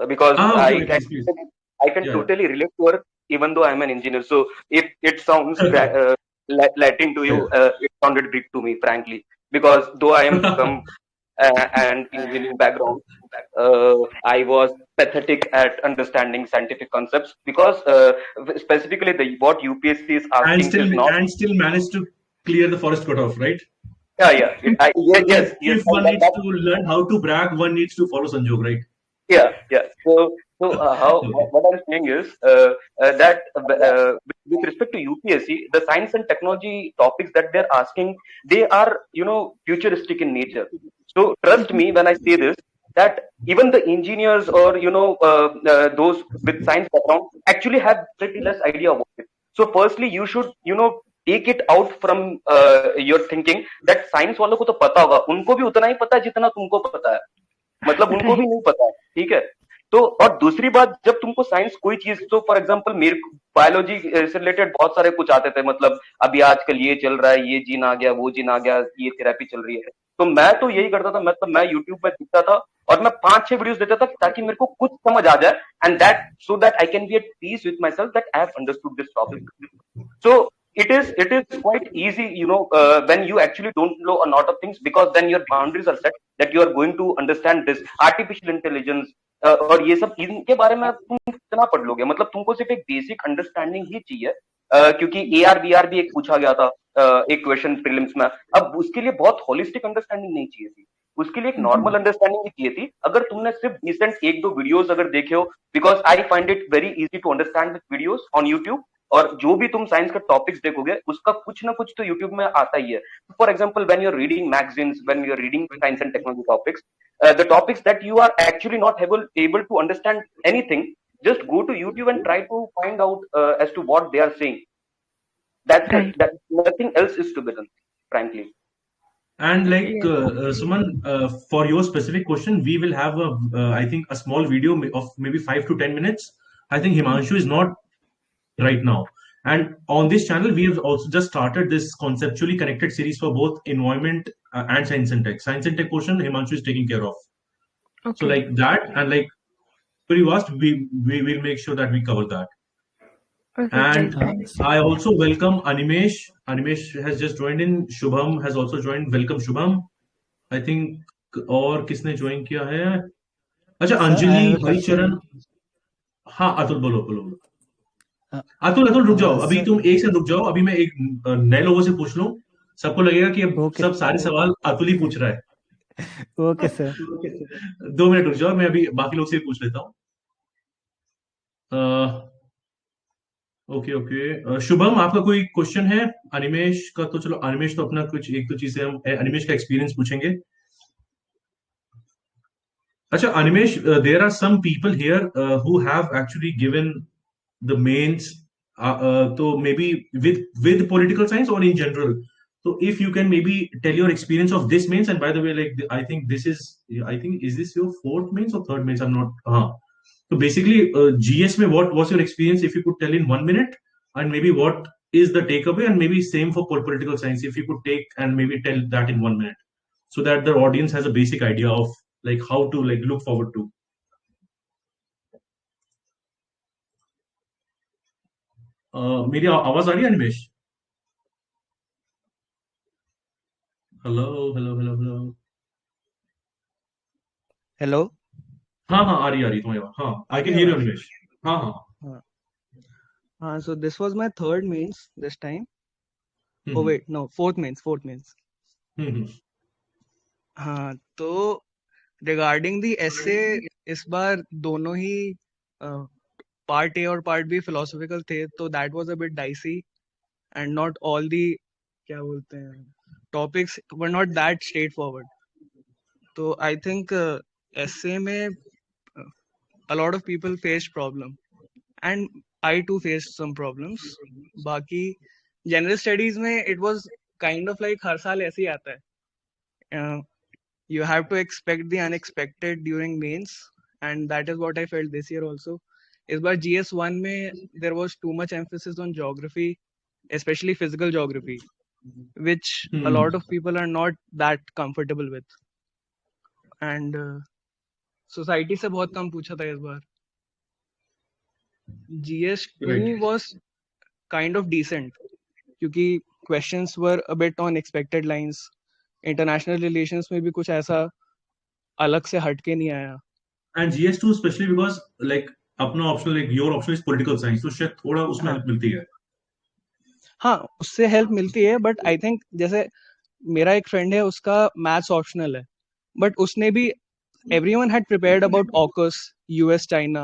because okay, please. I can totally relate to her, even though I'm an engineer. So if it sounds Latin to you, it sounded Greek to me, frankly, because though I am from an engineering background, I was pathetic at understanding scientific concepts, because specifically what UPSC is asking is not. And still managed to clear the forest cutoff, right? Yes. If one needs to learn how to brag, one needs to follow Sanjog, right? Yeah. So what I'm saying is that with respect to UPSC, the science and technology topics that they're asking, they are futuristic in nature. So trust me when I say this, that even the engineers or those with science background actually have pretty less idea about it. So firstly, you should take it out from your thinking that science वालों को तो पता होगा, उनको भी उतना ही पता है जितना तुमको पता है, मतलब उनको भी नहीं पता है, ठीक है? तो और दूसरी बात, जब तुमको साइंस कोई चीज, तो फॉर एग्जांपल मेरे बायोलॉजी से रिलेटेड बहुत सारे कुछ आते थे, मतलब अभी आजकल ये चल रहा है, ये जीन आ गया, वो जीन आ गया, ये थेरेपी चल रही है, तो मैं तो यही करता था, मतलब मैं यूट्यूब पर दिखता था और मैं 5-6 वीडियोस देता था ताकि मेरे को कुछ समझ आ जाए, and that so that I can be at peace with myself that I have understood this topic. So it is quite easy, when you actually don't know a lot of things, because then your boundaries are set that you are going to understand this artificial intelligence और ये सब इनके बारे में तुम कितना पढ़ लोगे, मतलब तुमको सिर्फ एक बेसिक अंडरस्टैंडिंग ही चाहिए, क्योंकि AR VR भी एक पूछा गया था एक क्वेश्चन प्रीलिम्स में. अब उसके लिए बहुत होलिस्टिक अंडरस्टैंडिंग नहीं चाहिए थी, उसके लिए एक नॉर्मल अंडरस्टैंडिंग ही चाहिए थी. अगर तुमने सिर्फ डिसेंट 1-2 वीडियोस अगर देखे हो, because I find it very easy to understand with videos on YouTube, और जो भी तुम साइंस का टॉपिक्स देखोगे उसका कुछ ना कुछ तो यूट्यूब में आता ही है. For example when you are reading magazines, when you are reading science and technology topics, the topics that you are actually not able to understand anything, just go to YouTube and try to find out as to what they are saying. That's right. That nothing else is to be done, frankly. And like Suman, for your specific question, we will have I think a small video of maybe 5 to 10 minutes. I think Himanshu is not right now, and on this channel we have also just started this conceptually connected series for both environment and science and tech. Science and tech portion Himanshu is taking care of. Okay. So like that, and like you asked, we will make sure that we cover that. Okay, and I also welcome Animesh. Animesh has just joined in. Shubham has also joined. Welcome Shubham. I think और किसने join किया है? अच्छा, अंजलि, हरिचरण. हाँ, अतुल बोलो. अतुल रुक जाओ, अभी तुम एक से रुक जाओ, अभी मैं एक नए लोगों से पूछ लूं, सबको लगेगा कि अब सब सारे सवाल अतुल ही पूछ रहा है. Okay sir. 2 मिनट रुक जाओ, मैं अभी बाकी लोग से पूछ लेता हूँ. ओके. शुभम, आपका कोई क्वेश्चन है? अनिमेश का तो चलो, अनिमेश तो अपना कुछ एक दो चीजें हम अनिमेश का एक्सपीरियंस पूछेंगे. अच्छा Animesh, there are some people here who have actually given the mains, so maybe with political science or in general. So if you can maybe tell your experience of this mains, and by the way, like I think is this your 4th mains or 3rd mains? I'm not. So basically, GS mein what was your experience? If you could tell in 1 minute, and maybe what is the takeaway, and maybe same for political science, if you could take and maybe tell that in 1 minute, so that the audience has a basic idea of like how to like look forward to. मेरी आवाज आ रही है Animesh? Hello. हाँ आ रही तुम्हारी आवाज. हाँ, I can hear you Animesh. हाँ. So this was my third mains this time. Oh hmm wait, no, fourth mains. हम्म हाँ, तो रिगार्डिंग दी essay इस बार दोनों ही पार्ट ए और पार्ट बी फिलोसॉफिकल थे, तो that was a bit dicey and not all the क्या बोलते हैं topics were not that straight forward. तो आई थिंक essay में a lot of people faced problem and I too faced some problems. बाकी general studies में it was kind of like हर साल ऐसे ही आता है. You have to expect the unexpected during mains, and that is what I felt this year also. इस बार GS1 में there was too much emphasis on geography, especially physical geography, which a lot of people are not that comfortable with. And society से बहुत कम पूछा था इस बार. GS2 Right. was kind of decent क्योंकि questions were a bit on expected lines. International relations में भी कुछ ऐसा अलग से हटके नहीं आया. And GS2 especially because like अपना optional like your option is political science, तो शायद थोड़ा उसमें हाँ help मिलती है. हाँ उससे हेल्प मिलती है, बट आई थिंक जैसे मेरा एक फ्रेंड है उसका मैथ्स ऑप्शनल है, बट उसने भी everyone had prepared about AUKUS, US China,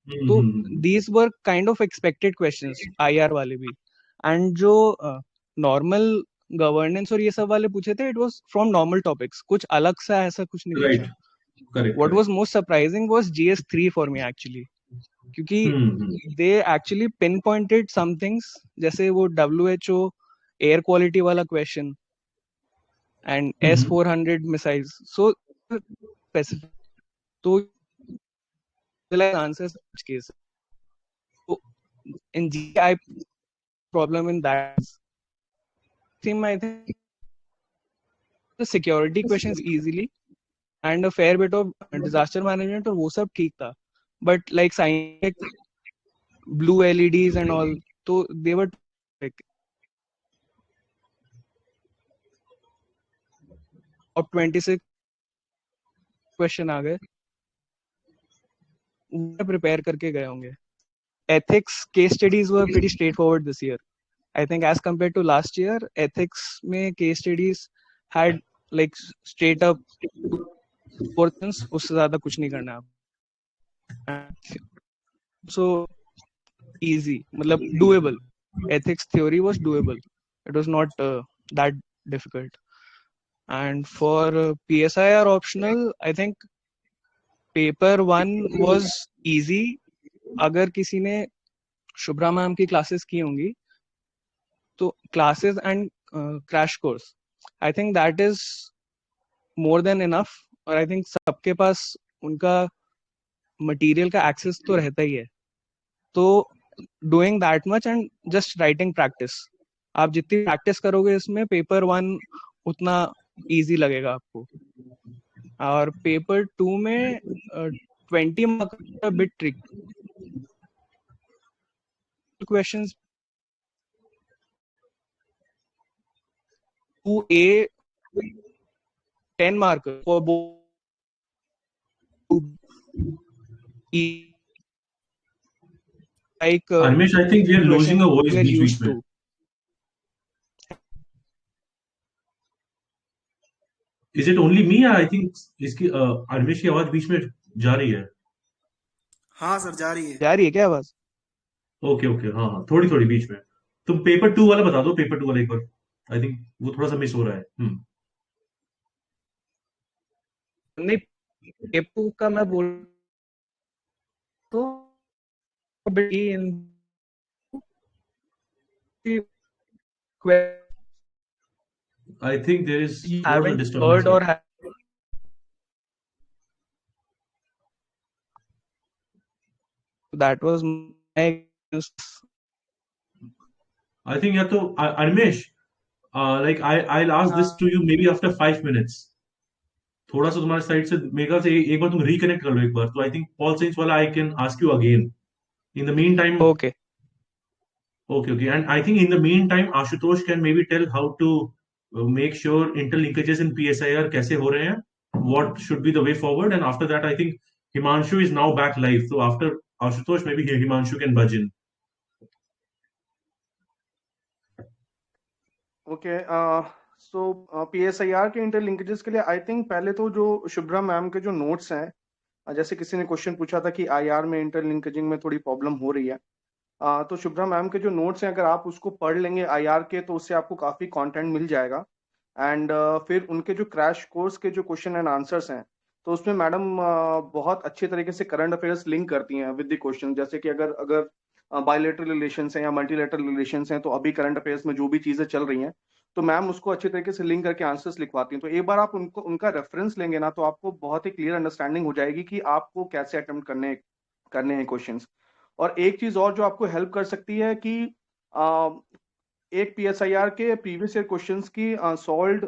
तो these were kind of expected questions IR वाले भी, and जो नॉर्मल गवर्नेंस और ये सब वाले पूछे थे, it was from normal topics, कुछ अलग सा ऐसा कुछ नहीं Right. पूछा. Correct. What correct. was most surprising was GS3 for me actually, क्योंकि they actually pinpointed some things, जैसे वो WHO air quality वाला question and S-400 missiles, so specific, तो answers such case. So in GI problem in that theme, I think the security questions easily and a fair bit of disaster management और वो सब ठीक था, but like scientific blue LEDs and all, तो they were like अब 26 question आ गए, prepare करके गए होंगे. Ethics case studies were pretty straightforward this year. I think as compared to last year, ethics में case studies had like straight up portions, उससे ज़्यादा कुछ नहीं करना आप. So easy, मतलब doable. Ethics theory was doable. It was not that difficult. And for PSIR optional, I think paper 1 was easy. अगर किसी ने शुभ्रा मैम की क्लासेस की होंगी तो classes and crash course, I think that is more than enough. और I think सबके पास उनका मटेरियल का एक्सेस तो रहता ही है, तो doing that much and just writing practice, आप जितनी प्रैक्टिस करोगे इसमें पेपर 1 उतना इजी लगेगा आपको. और पेपर 2 में 20 मार्क का bit trick questions 2A 10 mark for both like Animesh, I think we are losing a voice we are beach used बीच में. to. Is it only me? I think इसकी Animesh की आवाज बीच में जा रही है. हाँ सर जा रही है. जा रही है क्या आवाज? ओके ओके, हाँ हाँ, थोड़ी थोड़ी बीच में. तुम पेपर 2 वाला बता दो, पेपर 2 वाला एक बार. आई थिंक वो थोड़ा सा मिस हो रहा है. नहीं, पेपर का मैं बोल तो in I think there is you थोड़ा सा haven't disturbance heard or है. that was my I think या तो Animesh, like I'll ask this to you maybe after 5 minutes. थोड़ा सा तुम्हारे साइड से मेरे ख्याल से एक बार तुम रिकनेक्ट कर लो एक बार, तो आई थिंक पॉल साइंस वाला I can ask you again. In the meantime, okay. And I think in the meantime, Ashutosh can maybe tell how to make sure interlinkages in PSIR कैसे हो रहे हैं, what should be the way forward, and after that, I think Himanshu is now back live. So after Ashutosh, maybe Himanshu can budge in. Okay, so PSIR के interlinkages के लिए I think पहले तो जो शुभ्रा मैम के जो notes हैं, जैसे किसी ने क्वेश्चन पूछा था कि IR में इंटरलिंकेजिंग में थोड़ी प्रॉब्लम हो रही है, तो शुभ्रा मैम के जो नोट्स हैं अगर आप उसको पढ़ लेंगे IR के, तो उससे आपको काफ़ी कंटेंट मिल जाएगा। एंड फिर उनके जो क्रैश कोर्स के जो क्वेश्चन एंड आंसर्स हैं, तो उसमें मैडम बहुत अच्छे तरीके से करंट अफेयर्स लिंक करती हैं विद द क्वेश्चन। जैसे कि अगर अगर बायलेटरल रिलेशंस हैं या मल्टीलेटरल रिलेशंस हैं, तो अभी करंट अफेयर्स में जो भी चीज़ें चल रही हैं, तो मैम उसको अच्छे तरीके से लिंक करके आंसर्स लिखवाती हैं। तो एक बार आप उनको उनका रेफरेंस लेंगे ना, तो आपको बहुत ही क्लियर अंडरस्टैंडिंग हो जाएगी कि आपको कैसे अटेम्प्ट करने करने हैं क्वेश्चंस। और एक चीज और जो आपको हेल्प कर सकती है कि अ, एक PSIR के प्रीवियस ईयर क्वेश्चंस की सॉल्व्ड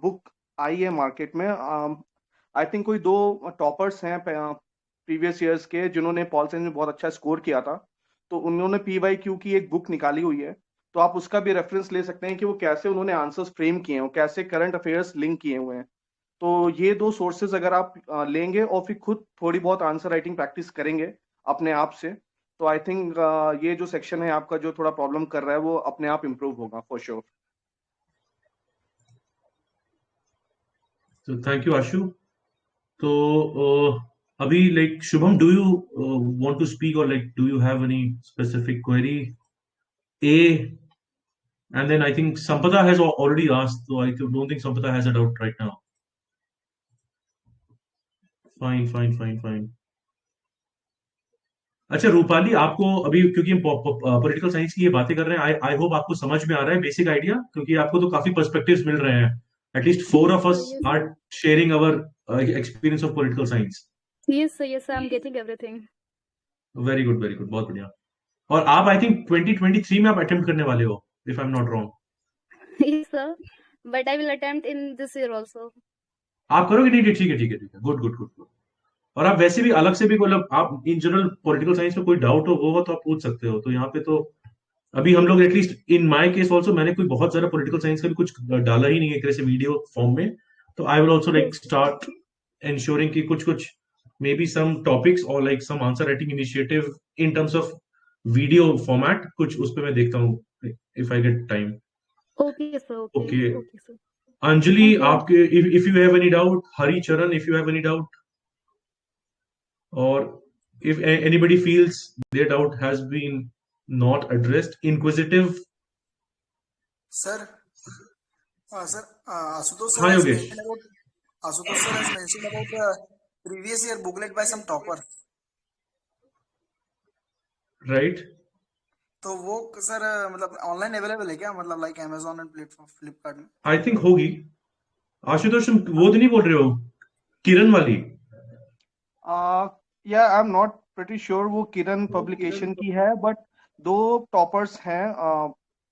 बुक आई है मार्केट में। आई थिंक कोई 2 टॉपर्स हैं प्रीवियस ईयर्स के, जिन्होंने पॉल साइंस में बहुत अच्छा स्कोर किया था, तो उन्होंने PYQ की एक बुक निकाली हुई है। तो आप उसका भी रेफरेंस ले सकते हैं कि वो कैसे उन्होंने आंसर्स फ्रेम किए हैं, वो कैसे करंट अफेयर्स लिंक किए हुए हैं। तो ये 2 सोर्सेज अगर आप लेंगे और फिर खुद थोड़ी बहुत आंसर राइटिंग प्रैक्टिस करेंगे अपने आप से, तो आई थिंक ये जो सेक्शन है आपका जो थोड़ा प्रॉब्लम कर रहा है, वो अपने आप इम्प्रूव होगा फॉर श्योर। तो थैंक यू आशु। तो अभी like Shubham, do you want to speak और like do you have any specific query? A, and then I think Sampada has already asked, so I don't think Sampada has a doubt right now. Fine. अच्छा रूपाली, आपको अभी क्योंकि हम political science की ये बातें कर रहे हैं, आई होप आपको समझ में आ रहा है बेसिक आइडिया, क्योंकि आपको तो काफी पर्सपेक्टिव्स मिल रहे हैं। At least 4 of us are sharing our experience of political science. Yes, sir, I'm getting everything. Very good, बहुत बढ़िया। और आप आई थिंक 2023 में आप अटेम्प्ट करने वाले हो, if I am not wrong. Yes, sir. But I will attempt in this year also. आप करोगे? नहीं, ठीक है, गुड। और आप वैसे भी अलग से भी मतलब आप इन जनरल पॉलिटिकल साइंस में कोई डाउट हो तो आप पूछ सकते हो। तो यहाँ पे तो अभी हम लोग at least in my case also, मैंने कोई बहुत ज्यादा पॉलिटिकल साइंस का भी कुछ डाला ही नहीं है एक तरह से वीडियो फॉर्म में। तो I will also like start ensuring कि कुछ मे बी सम टॉपिक्स और like some answer writing initiative in terms of video format, कुछ उस पर मैं देखता हूँ if I get time. Okay, sir. Okay. Okay Okay, sir. Anjali, Thank you. आपके if you have any doubt, Hari Charan if you have any doubt, or if anybody feels their doubt has been not addressed, inquisitive. Sir, Ashutosh sir Hi has Yogesh. mentioned about Ashutosh sir has mentioned about the previous year booklet by some topper. Right. तो वो sir मतलब online available है क्या, मतलब like Amazon and platform Flipkart में? I think होगी। आशुतोष, तुम वो तो नहीं बोल रहे हो किरण वाली? या I am not pretty sure वो किरण पब्लिकेशन की है, बट 2 टॉपर्स हैं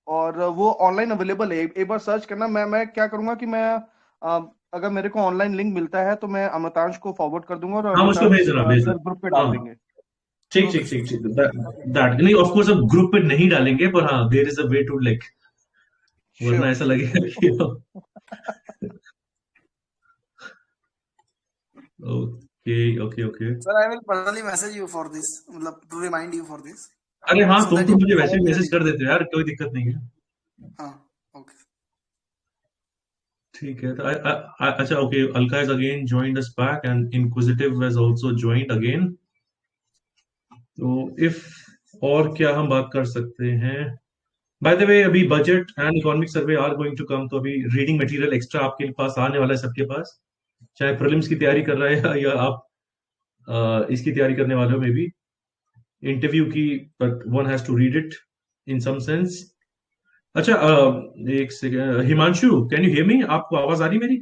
और वो ऑनलाइन अवेलेबल है। एक बार सर्च करना। मैं क्या करूंगा कि मैं अगर मेरे को ऑनलाइन लिंक मिलता है तो मैं अमृतांश को फॉरवर्ड कर दूंगा, और हाँ, मुझको भेज अमृतांश देना। ग्रुप पे डाल देंगे। ठीक। दैट नहीं, ऑफ कोर्स अब ग्रुप पे नहीं डालेंगे, पर हाँ there is a way to like, वरना ऐसा लगेगा कि okay. Sir, I will personally message you for this, मतलब to remind you for this. अरे हाँ, So तुम that तो you मुझे can वैसे भी forward मैसेज me. कर देते हो यार, कोई दिक्कत नहीं है। हाँ, okay. ठीक है। तो अच्छा, okay, Alka has again joined us back and Inquisitive has also joined again. तो if और क्या हम बात कर सकते हैं? बाय द वे, अभी budget and economic survey are going to come, तो अभी रीडिंग मटेरियल एक्स्ट्रा आपके पास आने वाला है सबके पास, चाहे प्रीलिम्स की तैयारी कर रहे हैं या आप इसकी तैयारी करने वाले हो, मे बी इंटरव्यू की, but one has to read it in some sense. अच्छा, एक second, Himanshu, can you hear me? आपको आवाज आ रही मेरी?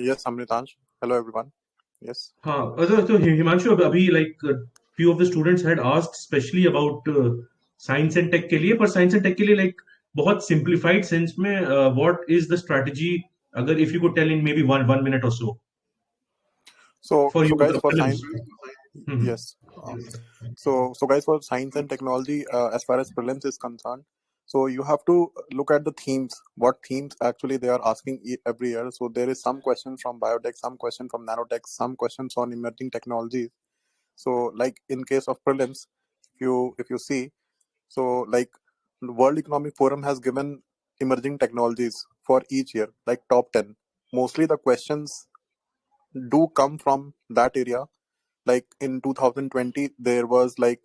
Yes, Amratansh. Hello, everyone. Yes. हाँ, तो हिमांशु, अभी like few of the students had asked specially about science and tech के लिए, पर साइंस एंड टेक के लिए लाइक बहुत सिंप्लीफाइड सेंस में व्हाट इज द स्ट्रेटजी, अगर if you could tell in maybe one minute और so So for you guys, for science, Mhm. yes. So guys, for science and technology, as far as prelims is concerned, so you have to look at the themes. What themes actually they are asking every year. So there is some questions from biotech, some question from nanotech, some questions on emerging technologies. So like in case of prelims, if you see, so like the World Economic Forum has given emerging technologies for each year, like top 10. Mostly the questions do come from that area. Like in 2020, there was like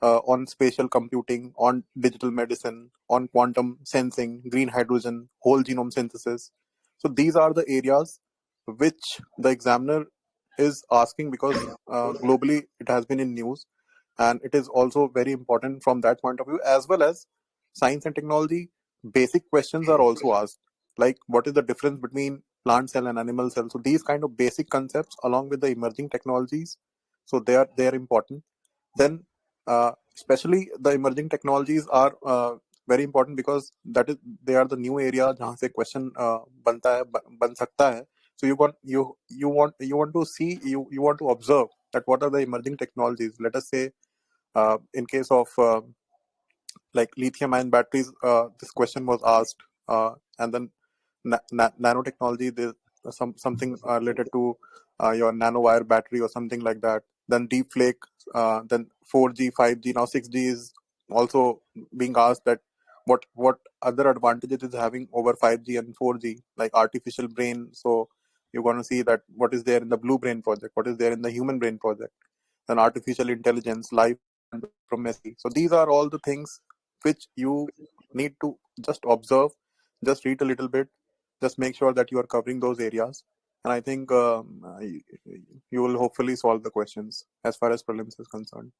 on spatial computing, on digital medicine, on quantum sensing, green hydrogen, whole genome synthesis. So these are the areas which the examiner is asking because globally it has been in news, and it is also very important from that point of view. As well as science and technology, basic questions are also asked, like what is the difference between plant cell and animal cell. So these kind of basic concepts along with the emerging technologies, so they are important. Then especially the emerging technologies are very important because that is they are the new area जहाँ से question बनता है बन सकता है. So you want to see, you want to observe that what are the emerging technologies. Let us say in case of like lithium ion batteries, this question was asked, and then nanotechnology, there's something related to your nanowire battery or something like that. Then deep flake, then 4G, 5G, now 6G is also being asked, that what other advantages is having over 5G and 4G, like artificial brain. So you're going to see that what is there in the blue brain project, what is there in the human brain project, then artificial intelligence, life diplomacy. So these are all the things which you need to just observe, just read a little bit, just make sure that you are covering those areas. And I think you will hopefully solve the questions as far as prelims is concerned.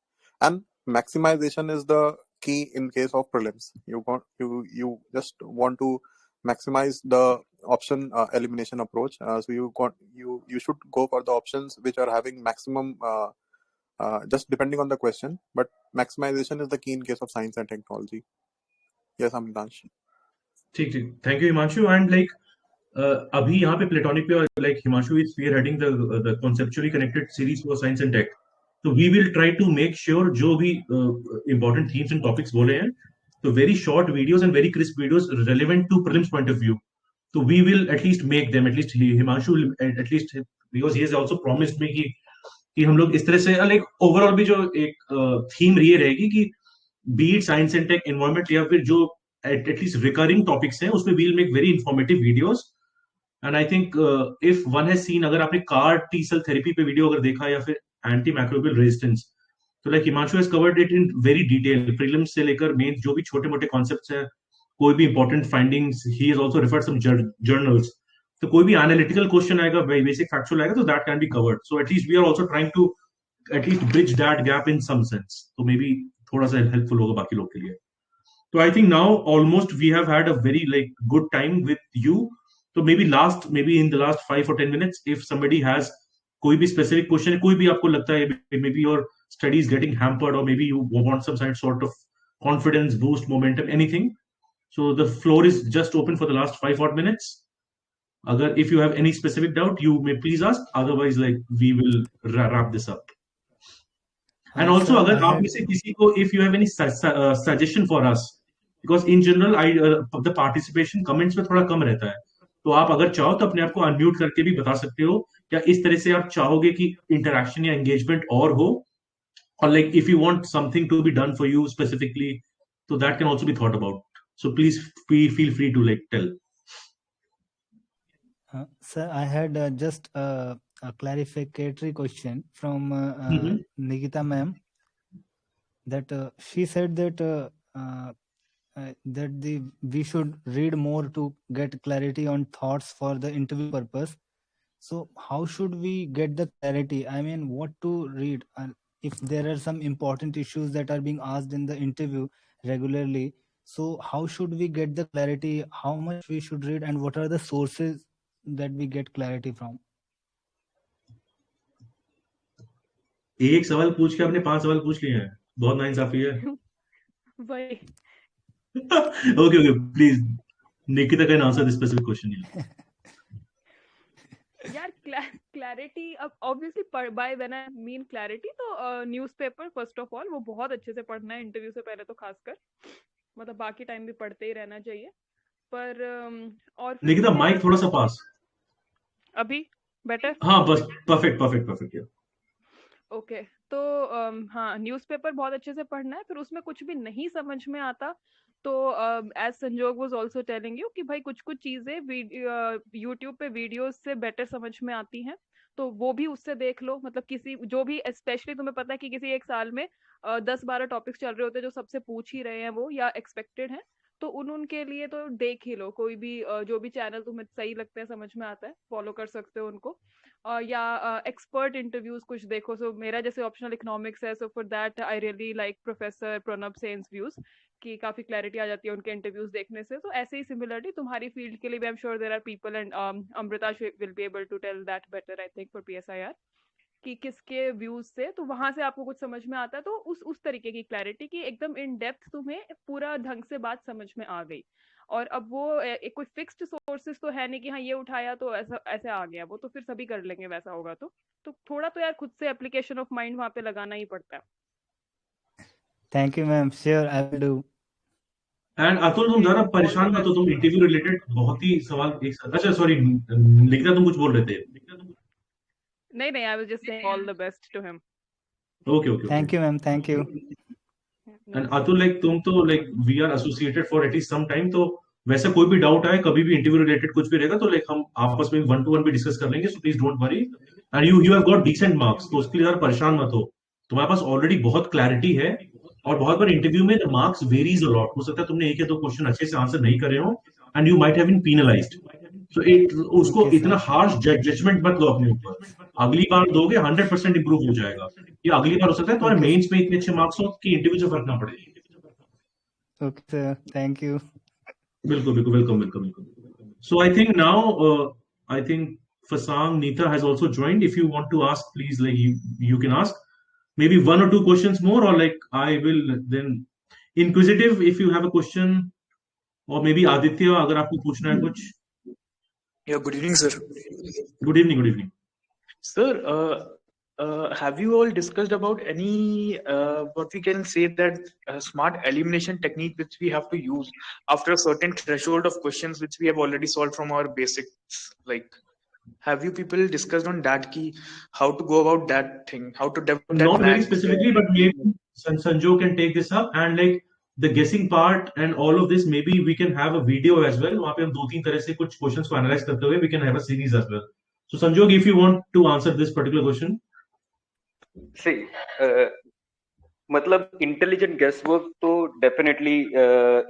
And maximization is the key in case of prelims. You just want to maximize the option elimination approach. So you should go for the options which are having maximum just depending on the question, but maximization is the key in case of science and technology. Yes, Amratansh. ठीक ठीक, thank you Himanshu. And like अभी यहाँ पे Platonic पे like Himanshu is spearheading the conceptually connected series for science and tech. तो we will try to make sure जो भी important themes and topics बोले हैं, तो very short videos and very crisp videos relevant to prelims point of view. तो we will at least make them, at least Himanshu at least because he has also promised मी कि हम लोग इस तरह से लाइक ओवरऑल भी जो एक थीम ये रहेगी कि beat science and tech environment या फिर जो एटलीस्ट रिकरिंग टॉपिक्स हैं उसमें we'll make very informative videos. And I think if one has seen, अगर आपने कार टी सेल थेरेपी पे वीडियो अगर देखा या फिर एंटी माइक्रोबियल रेजिस्टेंस, तो like Himanshu has covered it in very detail, prelims से लेकर मेन जो भी छोटे मोटे कॉन्सेप्ट्स हैं, कोई भी important findings, he has also referred some journals. तो कोई भी एनालिटिकल क्वेश्चन आएगा, बेसिक फैक्चुअल आएगा, तो that can be covered. So at least we are also trying to at least bridge that gap in some sense. तो मे बी थोड़ा सा helpful होगा बाकी लोग के लिए. So I think now almost we have had a very like good time with you. So maybe in the last 5 or 10 minutes, if somebody has कोई भी specific question, कोई भी आपको लगता है maybe your study is getting hampered, or maybe you want some sort of confidence boost, momentum, anything. So the floor is just open for the last 5 odd minutes. Agar if you have any specific doubt, you may please ask. Otherwise, like we will wrap this up. And also, Sir, अगर आप में से किसी को, if you have any suggestion for us, because in general the participation comments में थोड़ा कम रहता है, तो आप अगर चाहो तो अपने आप को अनम्यूट करके भी बता सकते हो, या इस तरह से आप चाहोगे कि इंटरेक्शन या एंगेजमेंट और हो, or like if you want something to be done for you specifically, so that can also be thought about. So please feel free to like tell. Sir, I had just a clarificatory question from Nikita ma'am, that she said that we should read more to get clarity on thoughts for the interview purpose. So how should we get the clarity? I mean, what to read? If there are some important issues that are being asked in the interview regularly, so how should we get the clarity? How much we should read, and what are the sources that we get clarity from? एक सवाल पूछ के आपने 5 सवाल पूछ लिए हैं, बहुत नाइंसाफी है. वही. Okay, please, Nikita can answer this specific question. यार क्लैरिटी, अब obviously by when I mean clarity, तो न्यूज़पेपर फर्स्ट ऑफ ऑल वो बहुत अच्छे से पढ़ना है इंटरव्यू से पहले, तो खासकर मतलब बाकी टाइम भी पढ़ते ही रहना चाहिए. पर और निकिता माइक थोड़ा सा पास. अभी बेटर? हाँ बस परफेक्ट. ओके, तो हाँ, न्यूज़पेपर बहुत अच्छे से पढ़ना है. फिर उसमें कुछ भी नहीं समझ में आता तो एज संजोग वाज आल्सो टेलिंग यू कि भाई कुछ कुछ चीजें यूट्यूब पे वीडियोस से बेटर समझ में आती हैं, तो वो भी उससे देख लो। मतलब किसी जो भी, स्पेशली तुम्हें पता है कि किसी एक साल में 10-12 टॉपिक्स चल रहे होते हैं जो सबसे पूछ ही रहे हैं वो या एक्सपेक्टेड हैं, तो उनके लिए तो देख ही लो। कोई भी जो भी चैनल तुम्हें सही लगता है, समझ में आता है, फॉलो कर सकते हो उनको। या एक्सपर्ट इंटरव्यूज कुछ देखो। सो मेरा जैसे ऑप्शनल इकोनॉमिक्स है, so for that I really like professor Pranab sense views, की काफी क्लैरिटी आ जाती है उनके इंटरव्यूज देखने से। तो ऐसे ही सिमिलरली तुम्हारी फील्ड के लिए भी I am sure there are people, and Amratansh will be able to tell that better I think for PSIR, कि किसके व्यूज से तो वहां से आपको कुछ समझ में आता है। तो उस तरीके की क्लैरिटी की एकदम इन डेप्थ तुम्हें पूरा ढंग से बात समझ में आ गई। और अब वो एक कोई फिक्स्ड सोर्सेस तो है नहीं कि हाँ ये उठाया तो ऐसा ऐसे आ गया, वो तो फिर सभी कर लेंगे वैसा होगा। तो थोड़ा तो यार खुद से एप्लीकेशन ऑफ माइंड वहां पे लगाना ही पड़ता है। Thank you ma'am, sure I will do. And Atul, तुम ज्यादा परेशान मत हो, तुम इंटरव्यू रिलेटेड बहुत ही सवाल एक साथ, अच्छा सॉरी लिखिता तुम कुछ बोल रहे थे। नहीं, I was just saying all the best to him. Okay okay, thank you ma'am, thank you. And Atul, like तुम तो like we are associated for at least some time, तो वैसे कोई भी डाउट आए कभी भी इंटरव्यू रिलेटेड कुछ भी रहेगा तो लाइक हम आपस में 1-to-1 भी डिस्कस कर लेंगे, so please don't worry. And you have got decent marks, तो उसके लिए यार परेशान मत हो, तुम्हारे पास ऑलरेडी बहुत क्लैरिटी है। और बहुत बार इंटरव्यू में मार्क्स वेरीज अ लॉट, हो सकता है तुमने एक या दो क्वेश्चन अच्छे से आंसर नहीं करे हो and you might have been penalised. So उसको इतना हार्श जजमेंट मत लो अपने ऊपर, अगली बार दोगे 100% इंप्रूव हो जाएगा। या अगली बार हो सकता है तुम्हारे मेंस में इतने अच्छे मार्क्स हो कि इंटरव्यू से फर्क ना पड़े। Okay sir, thank you. बिल्कुल बिल्कुल, welcome welcome welcome. So I think now I think Fasang Neeta has also joined. If you want to ask, please, like you can ask maybe 1 or 2 questions more, or like I will then inquisitive if you have a question, or maybe Aditya अगर आपको पूछना है कुछ। Yeah, good evening, sir. Good evening, good evening. Sir, have you all discussed about any what we can say that smart elimination technique which we have to use after a certain threshold of questions which we have already solved from our basics? Like, have you people discussed on that key, how to go about that thing, how to develop that Not very math? specifically, but maybe Sanjo can take this up, and like the guessing part and all of this, maybe we can have a video as well. वहाँ पे हम 2-3 तरह से कुछ questions को analyze करते हुए we can have a series as well. So Sanjog, if you want to answer this particular question. See, मतलब इंटेलिजेंट गेस वर्क तो डेफिनेटली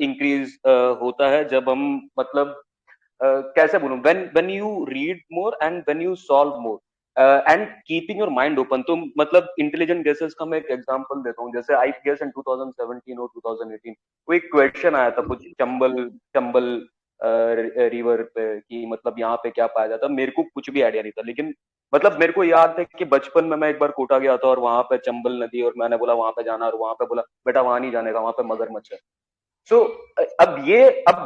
इंक्रीज होता है जब हम मतलब कैसे बोलूं, when you read more and when you solve more and keeping your mind open. तो मतलब इंटेलिजेंट गेसेस का मैं एक एग्जांपल देता हूँ। जैसे आई गेस इन 2017 और 2018 कोई क्वेश्चन आया था कुछ चंबल रिवर पे कि मतलब यहाँ पे क्या पाया जाता, मेरे को कुछ भी आइडिया नहीं था। लेकिन मतलब मेरे को याद है कि बचपन में मैं एक बार कोटा गया था और वहां पे चंबल नदी, और मैंने बोला वहां पे जाना, और वहां पे बोला बेटा वहां नहीं जाने का, वहां पे मगरमच्छ है। सो अब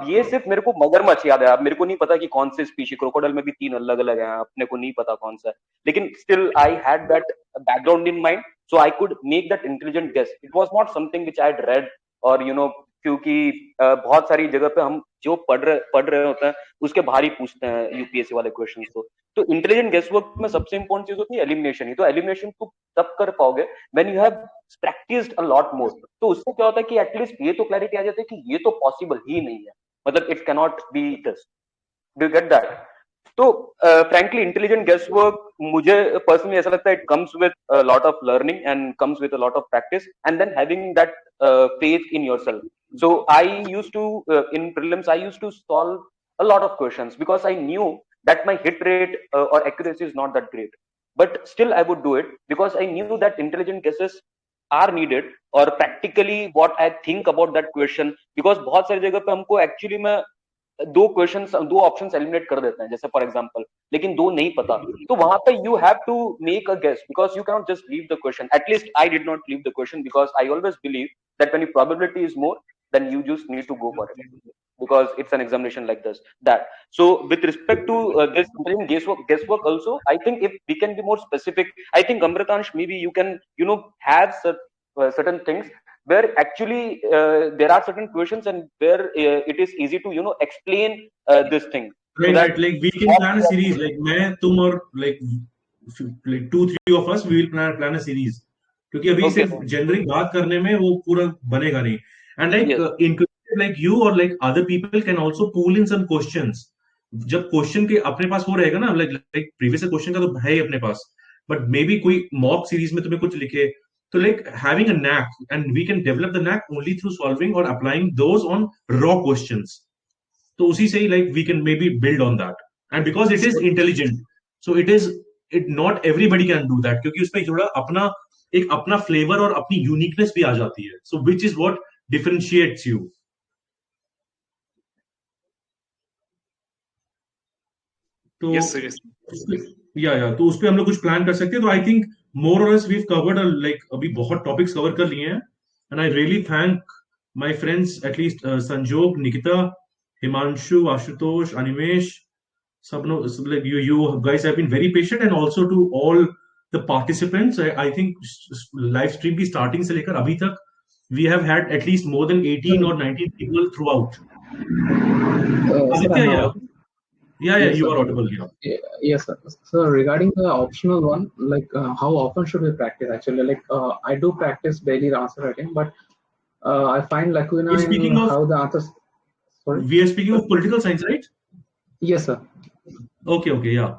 ये सिर्फ मेरे को मगरमच्छ याद है, अब मेरे को नहीं पता कि कौन से स्पीशी, क्रोकोडाइल में भी 3 अलग अलग हैं, अपने को नहीं पता कौन सा है। लेकिन still I had that background in mind, so I could make that intelligent guess. It was not something which I had read और क्योंकि बहुत सारी जगह पे हम जो पढ़ रहे होते हैं उसके बाहर ही पूछते हैं यूपीएससी वाले क्वेश्चंस को। तो इंटेलिजेंट गेस वर्क में सबसे इंपॉर्टेंट चीज होती है एलिमिनेशन ही। तो एलिमिनेशन तुम तब कर पाओगे when you have practised a lot more. तो उससे क्या होता है कि एटलीस्ट ये तो क्लैरिटी आ जाती है कि ये तो पॉसिबल ही नहीं है, मतलब it can not be this. Do you get that? तो फ्रैंकली इंटेलिजेंट गेस वर्क मुझे पर्सनली ऐसा लगता है it comes with a lot of learning and comes with a lot of practice and then having that faith in yourself. So I used to in prelims I used to solve a lot of questions because I knew that my hit rate or accuracy is not that great, but still I would do it because I knew that intelligent guesses are needed or practically what I think about that question, because बहुत सारी जगह पे हमको actually में दो options eliminate कर देते हैं, जैसे फॉर एग्जांपल, लेकिन दो नहीं पता, तो वहां पे you have to make a guess because you can not just leave the question. At least I did not leave the question because I always believe that when your probability is more than you just need to go for it because it's an examination like this that. So with respect to this guesswork also, I think if we can be more specific, I think Amratansh maybe you can have certain things where actually there are certain questions and where it is easy to explain this thing. Right, like we can plan a series, like मैं तुम और like 2-3 of us we will plan a series, क्योंकि अभी सिर्फ generic बात करने में वो पूरा बनेगा नहीं। And like like you or like other people can also pool in some questions. जब क्वेश्चन के अपने पास वो रहेगा ना, like प्रीवियस क्वेश्चन का तो है ही अपने पास, बट मे बी कोई मॉक सीरीज में तुम्हें कुछ लिखे, तो like having a knack, and we can develop the knack only through solving or applying those on raw questions. तो उसी से ही like we can maybe build on that, and because it is intelligent, so it not everybody can do that, क्योंकि उसमें थोड़ा अपना flavour और अपनी uniqueness भी आ जाती है, so which is what differentiates you. तो yes sir, yes. या तो उस पे हम लोग कुछ प्लान कर सकते हैं. तो आई थिंक मोर और less we have covered, like अभी बहुत टॉपिक्स कवर कर लिए हैं, and I really thank my friends, at least Sanjog, Nikita, Himanshu, Ashutosh, Animesh, like you guys have been very patient, and also to all the participants. I think live stream की starting से लेकर अभी तक we have had at least more than 18 or 19 people throughout. Yeah, Yes, you sir. are audible. Yes, sir. So regarding the optional one, like how often should we practice? Actually, like I do practice daily answer writing, but I find lacuna We're speaking in of- how the answers. Sorry. We are speaking of political science, right? Yes, sir. Okay, yeah.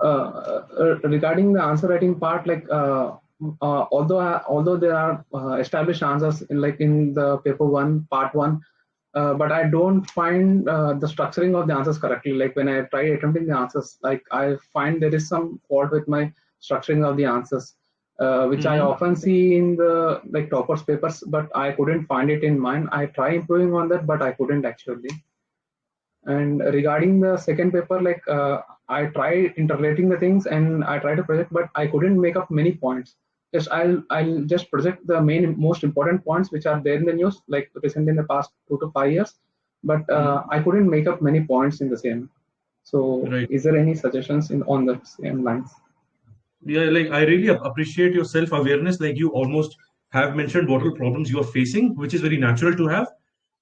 Regarding the answer writing part, like although there are established answers in the paper 1, part 1, but I don't find the structuring of the answers correctly. Like when I try attempting the answers, like I find there is some fault with my structuring of the answers, which I often see in the toppers papers, but I couldn't find it in mine. I try improving on that, but I couldn't actually. And regarding the second paper, I tried interrelating the things and I tried to project, but I couldn't make up many points. Just I'll just project the most important points which are there in the news, like recently in the past 2 to 5 years. But I couldn't make up many points in the same. So, is there any suggestions on the same lines? Yeah, like I really appreciate your self-awareness. Like you almost have mentioned what all problems you are facing, which is very natural to have.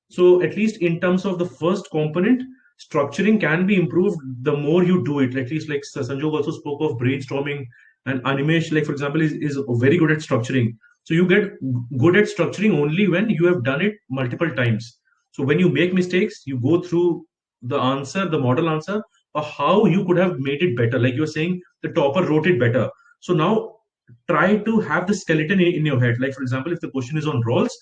So at least in terms of the first component, structuring can be improved the more you do it. At least like Sanjog also spoke of brainstorming, and Animesh, like for example, is very good at structuring. So you get good at structuring only when you have done it multiple times. So when you make mistakes, you go through the answer, the model answer, or how you could have made it better. Like you were saying, the topper wrote it better. So now try to have the skeleton in your head. Like for example, if the question is on roles,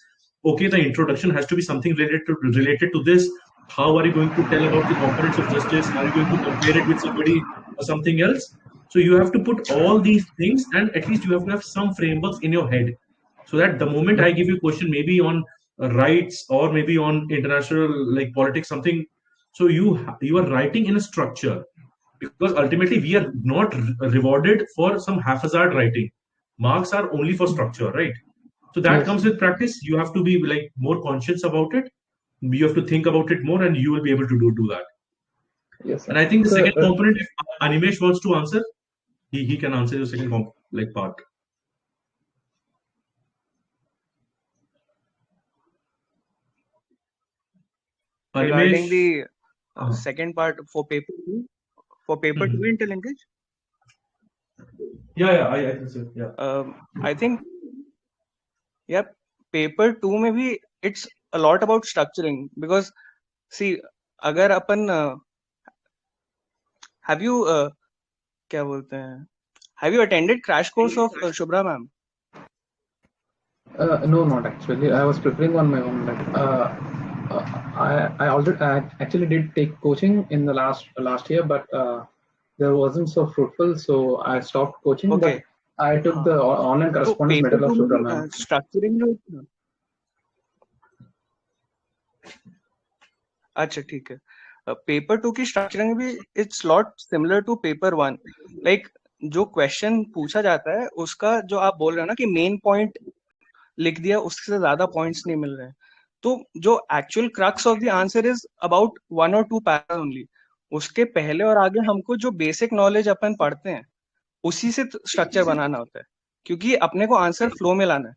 okay, the introduction has to be something related to this. How are you going to tell about the components of justice? Are you going to compare it with somebody or something else? So you have to put all these things, and at least you have to have some frameworks in your head, so that the moment I give you a question, maybe on rights or maybe on international like politics, something, so you are writing in a structure, because ultimately we are not rewarded for some haphazard writing. Marks are only for structure, right? So that comes with practice. You have to be like more conscious about it. You have to think about it more, and you will be able to do that. Yes, sir. And I think the So, second component, if Animesh wants to answer, he can answer the second part. Regarding Animesh, the second part for paper 2, interlinkage. Yeah, I think so. Yeah. I think, yep, paper 2 maybe it's a lot about structuring, because see, अगर अपन have you क्या बोलते हैं, have you attended crash course of Shubhra ma'am? No, not actually. I was preparing on my own. I actually did take coaching in the last year, but there wasn't so fruitful, so I stopped coaching. Okay. But I took the online correspondence paper medal of 2 Shubhra में, ma'am. structuring जो अच्छा ठीक है. Paper 2 की structuring भी it's lot similar to paper 1. Like जो question पूछा जाता है उसका जो आप बोल रहे हो ना कि मेन पॉइंट लिख दिया, उससे ज्यादा पॉइंट्स नहीं मिल रहे हैं, तो जो actual crux of the answer is about 1 or 2 para only. उसके पहले और आगे हमको जो बेसिक नॉलेज अपन पढ़ते हैं उसी से स्ट्रक्चर बनाना होता है, क्योंकि अपने को आंसर फ्लो में लाना है.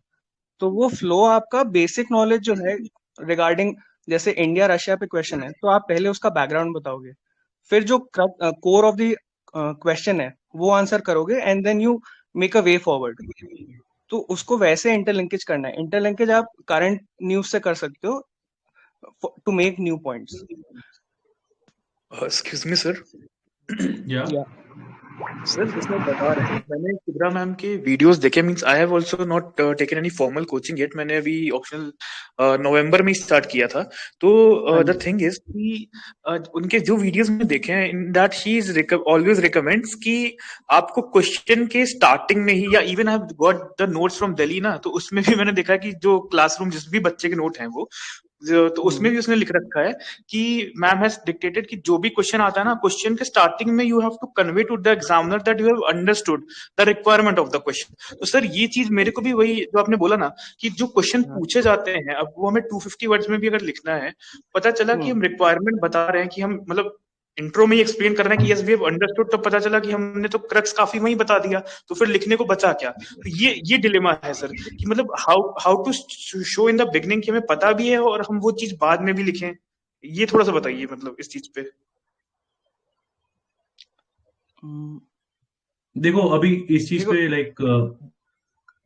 तो वो फ्लो आपका बेसिक नॉलेज जो है रिगार्डिंग, जैसे इंडिया रशिया पे क्वेश्चन है तो आप पहले उसका बैकग्राउंड बताओगे, फिर जो कोर ऑफ द क्वेश्चन है वो आंसर करोगे, and then you make a way forward. तो उसको वैसे इंटरलिंकेज करना है. इंटरलिंकेज आप करंट न्यूज से कर सकते हो, to make new points. Excuse me, sir. Yeah. Sir जैसे आप बता रहे हैं मैंने किब्रा मैम के वीडियोस देखे means I have also not taken any formal coaching yet मैंने अभी ऑप्शनल नवंबर में स्टार्ट किया था तो द थिंग इज कि उनके जो वीडियोस में देखे हैं in that he is always recommends कि आपको क्वेश्चन के स्टार्टिंग में ही या even I have got the notes from Delhi ना तो उसमें भी मैंने देखा कि जो क्लासरूम जिस भी बच्चे के नोट हैं वो तो उसमें भी उसने लिख रखा है कि मैम हैज डिक्टेटेड कि जो भी क्वेश्चन आता है ना क्वेश्चन के स्टार्टिंग में you have to convey to the examiner that you have understood the requirement of the question तो सर ये चीज मेरे को भी वही जो आपने बोला ना कि जो क्वेश्चन पूछे जाते हैं अब वो हमें 250 वर्ड्स में भी अगर लिखना है पता चला कि हम रिक्वायरमेंट बता रहे हैं कि हम मतलब इंट्रो में ही एक्सप्लेन कर रहे हैं कि यस वी हैव अंडरस्टूड तो पता चला कि हमने तो क्रक्स काफी वही बता दिया तो फिर लिखने को बचा क्या तो ये डिलेमा है सर कि मतलब how to show in the beginning कि हमें पता भी है और हम वो चीज बाद में भी लिखें ये थोड़ा सा बताइए मतलब इस चीज पे देखो अभी इस चीज पे लाइक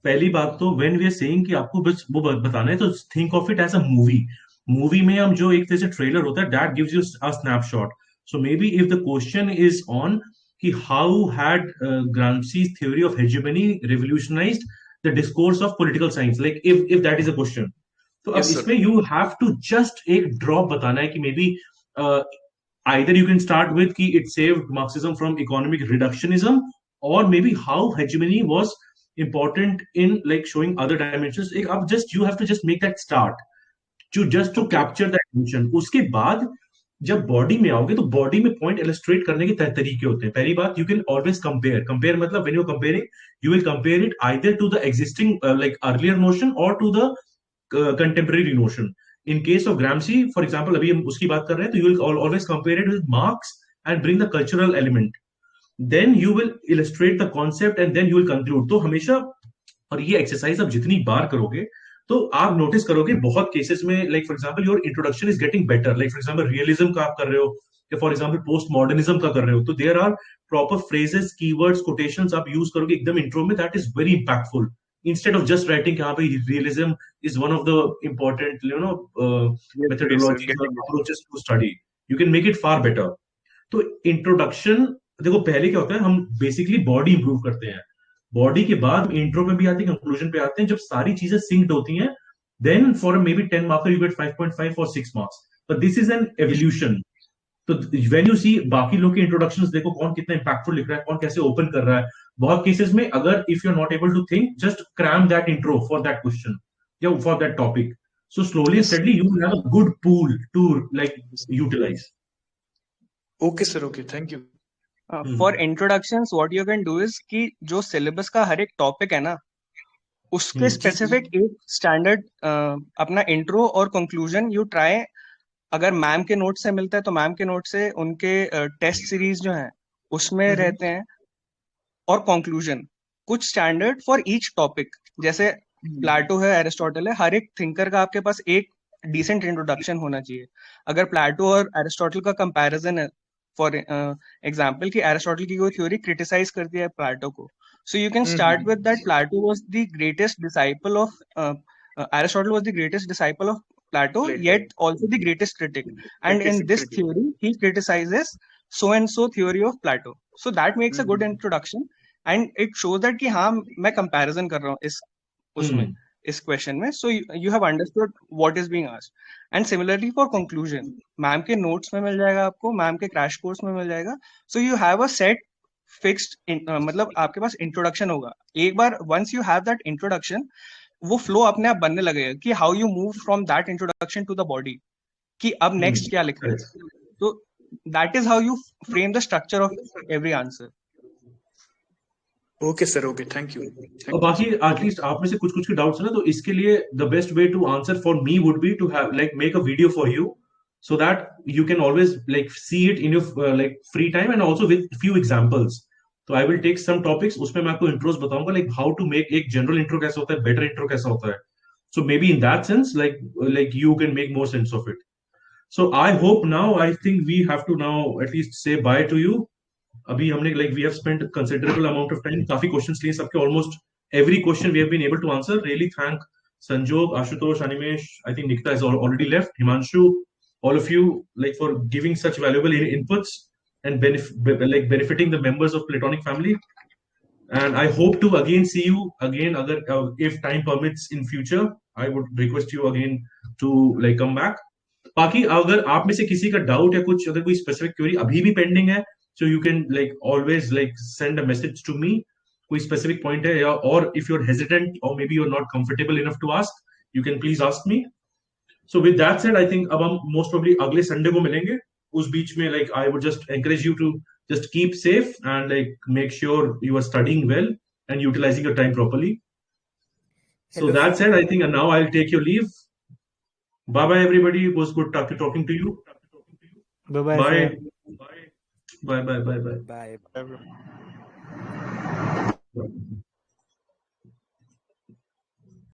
पहली बात तो व्हेन वी आर सेइंग कि आपको बस वो बताना है तो think of it as a movie में हम जो एक तरह से ट्रेलर होता है that gives you a snapshot so maybe if the question is on कि how had Gramsci's theory of hegemony revolutionized the discourse of political science like if that is a question तो अब इसमें you have to just एक drop बताना है कि may be either you can start with कि it saved Marxism from economic reductionism or maybe how hegemony was important in like showing other dimensions एक आप just you have to just make that start to capture that dimension उसके बाद जब body में आओगे तो body में point illustrate करने के तरीके होते हैं पहली बात यू कैन ऑलवेज कंपेयर मतलब when you are comparing you will compare it either to the existing like earlier notion और to the contemporary notion in case of Gramsci for example अभी हम उसकी बात कर रहे हैं तो you will always compare it with Marx and bring the cultural element then you will illustrate the concept and then you will conclude तो हमेशा और ये एक्सरसाइज आप जितनी बार करोगे तो आप नोटिस करोगे बहुत केसेस में like for example your introduction is getting better like for example realism का आप कर रहे हो या फॉर एग्जांपल पोस्ट मॉडर्निज्म का कर रहे हो तो there are proper phrases keywords quotations आप यूज करोगे एकदम इंट्रो में that is very impactful instead of just writing कि हाँ भाई realism is one of the important methodologies or approaches to study you can make it far better तो introduction देखो पहले क्या होता है हम बेसिकली बॉडी इंप्रूव करते हैं बॉडी के बाद इंट्रो में भी आते हैं कंक्लूजन पे आते हैं जब सारी चीजें सिंक्ड होती हैं then for maybe 10 marker you get 5.5 or 6 marks but this is an evolution तो when you see बाकी लोग के इंट्रोडक्शंस देखो कौन कितना इंपैक्टफुल लिख रहा है कौन कैसे ओपन कर रहा है बहुत केसेस में अगर if you are not able to think just cram that intro for that question या for that topic so slowly and steadily you will have a good pool to like utilise okay sir okay thank you for introductions what you can do is कि जो syllabus का हर एक topic है ना उसके specific एक standard अपना intro और कंक्लूजन यू ट्राई अगर मैम के नोट से मिलता है तो मैम के नोट से उनके टेस्ट सीरीज जो है उसमें रहते हैं और कंक्लूजन कुछ स्टैंडर्ड फॉर ईच टॉपिक जैसे प्लेटो है एरिस्टोटल है हर एक थिंकर का आपके पास एक डिसेंट इंट्रोडक्शन होना चाहिए अगर प्लेटो और एरिस्टोटल का कंपैरिजन है फॉर एग्जांपल कि एरिस्टोटल की कोई थ्योरी क्रिटिसाइज करती है प्लेटो को so you can start with that Plato was the greatest disciple of Aristotle was the greatest disciple of Plato, yet also the greatest critic. And in this theory, he criticizes so and so theory of Plato. So that makes a good introduction, and it shows that कि हाँ मैं comparison कर रहा हूँ इस उसमें इस question में. So you have understood what is being asked. And similarly for conclusion, ma'am के notes में मिल जाएगा आपको, मैम के crash course में मिल जाएगा. So you have a set fixed मतलब आपके पास introduction होगा. एक बार once you have that introduction, वो फ्लो अपने आप बनने लगेगा कि how you move from that introduction to the body कि अब नेक्स्ट क्या लिखना है तो that is how you frame the structure of every answer okay sir okay thank you और बाकी एटलीस्ट आप में से कुछ के डाउट्स है ना तो इसके लिए the best way to answer for me would be to have like make a video for you so that you can always like see it in your like free time and also with few examples तो I will take some topics उसमें मैं आपको intros बताऊंगा like how to make एक general intro कैसा होता है better intro कैसा होता है so maybe in that sense like you can make more sense of it so I hope now I think we have to now at least say bye to you अभी हमने like we have spent considerable amount of time काफी questions लिए सबके almost every question we have been able to answer really thank Sanjog, Ashutosh, Animesh, I think Nikita has already left, Himanshu, all of you, like, for giving such valuable inputs and benefiting the members of Playtonic family. And I hope to again see you again, if time permits in future. I would request you again to like come back. बाकी अगर आप में से किसी का doubt है कुछ, अगर कोई स्पेसिफिक क्वेरी अभी भी पेंडिंग है, so you can like always like send a message to me. कोई स्पेसिफिक पॉइंट है, या or if you're hesitant or maybe you're not comfortable enough to ask, you can please ask me. So with that said, I think अब हम most probably अगले Sunday को मिलेंगे. उस बीच में like I would just encourage you to just keep safe and like make sure you are studying well and utilizing your time properly. So Hello, that sir. said, I think now I'll take your leave. Bye bye everybody. It was good talking to you. Bye bye. Bye. Bye bye bye bye. Bye. Bye.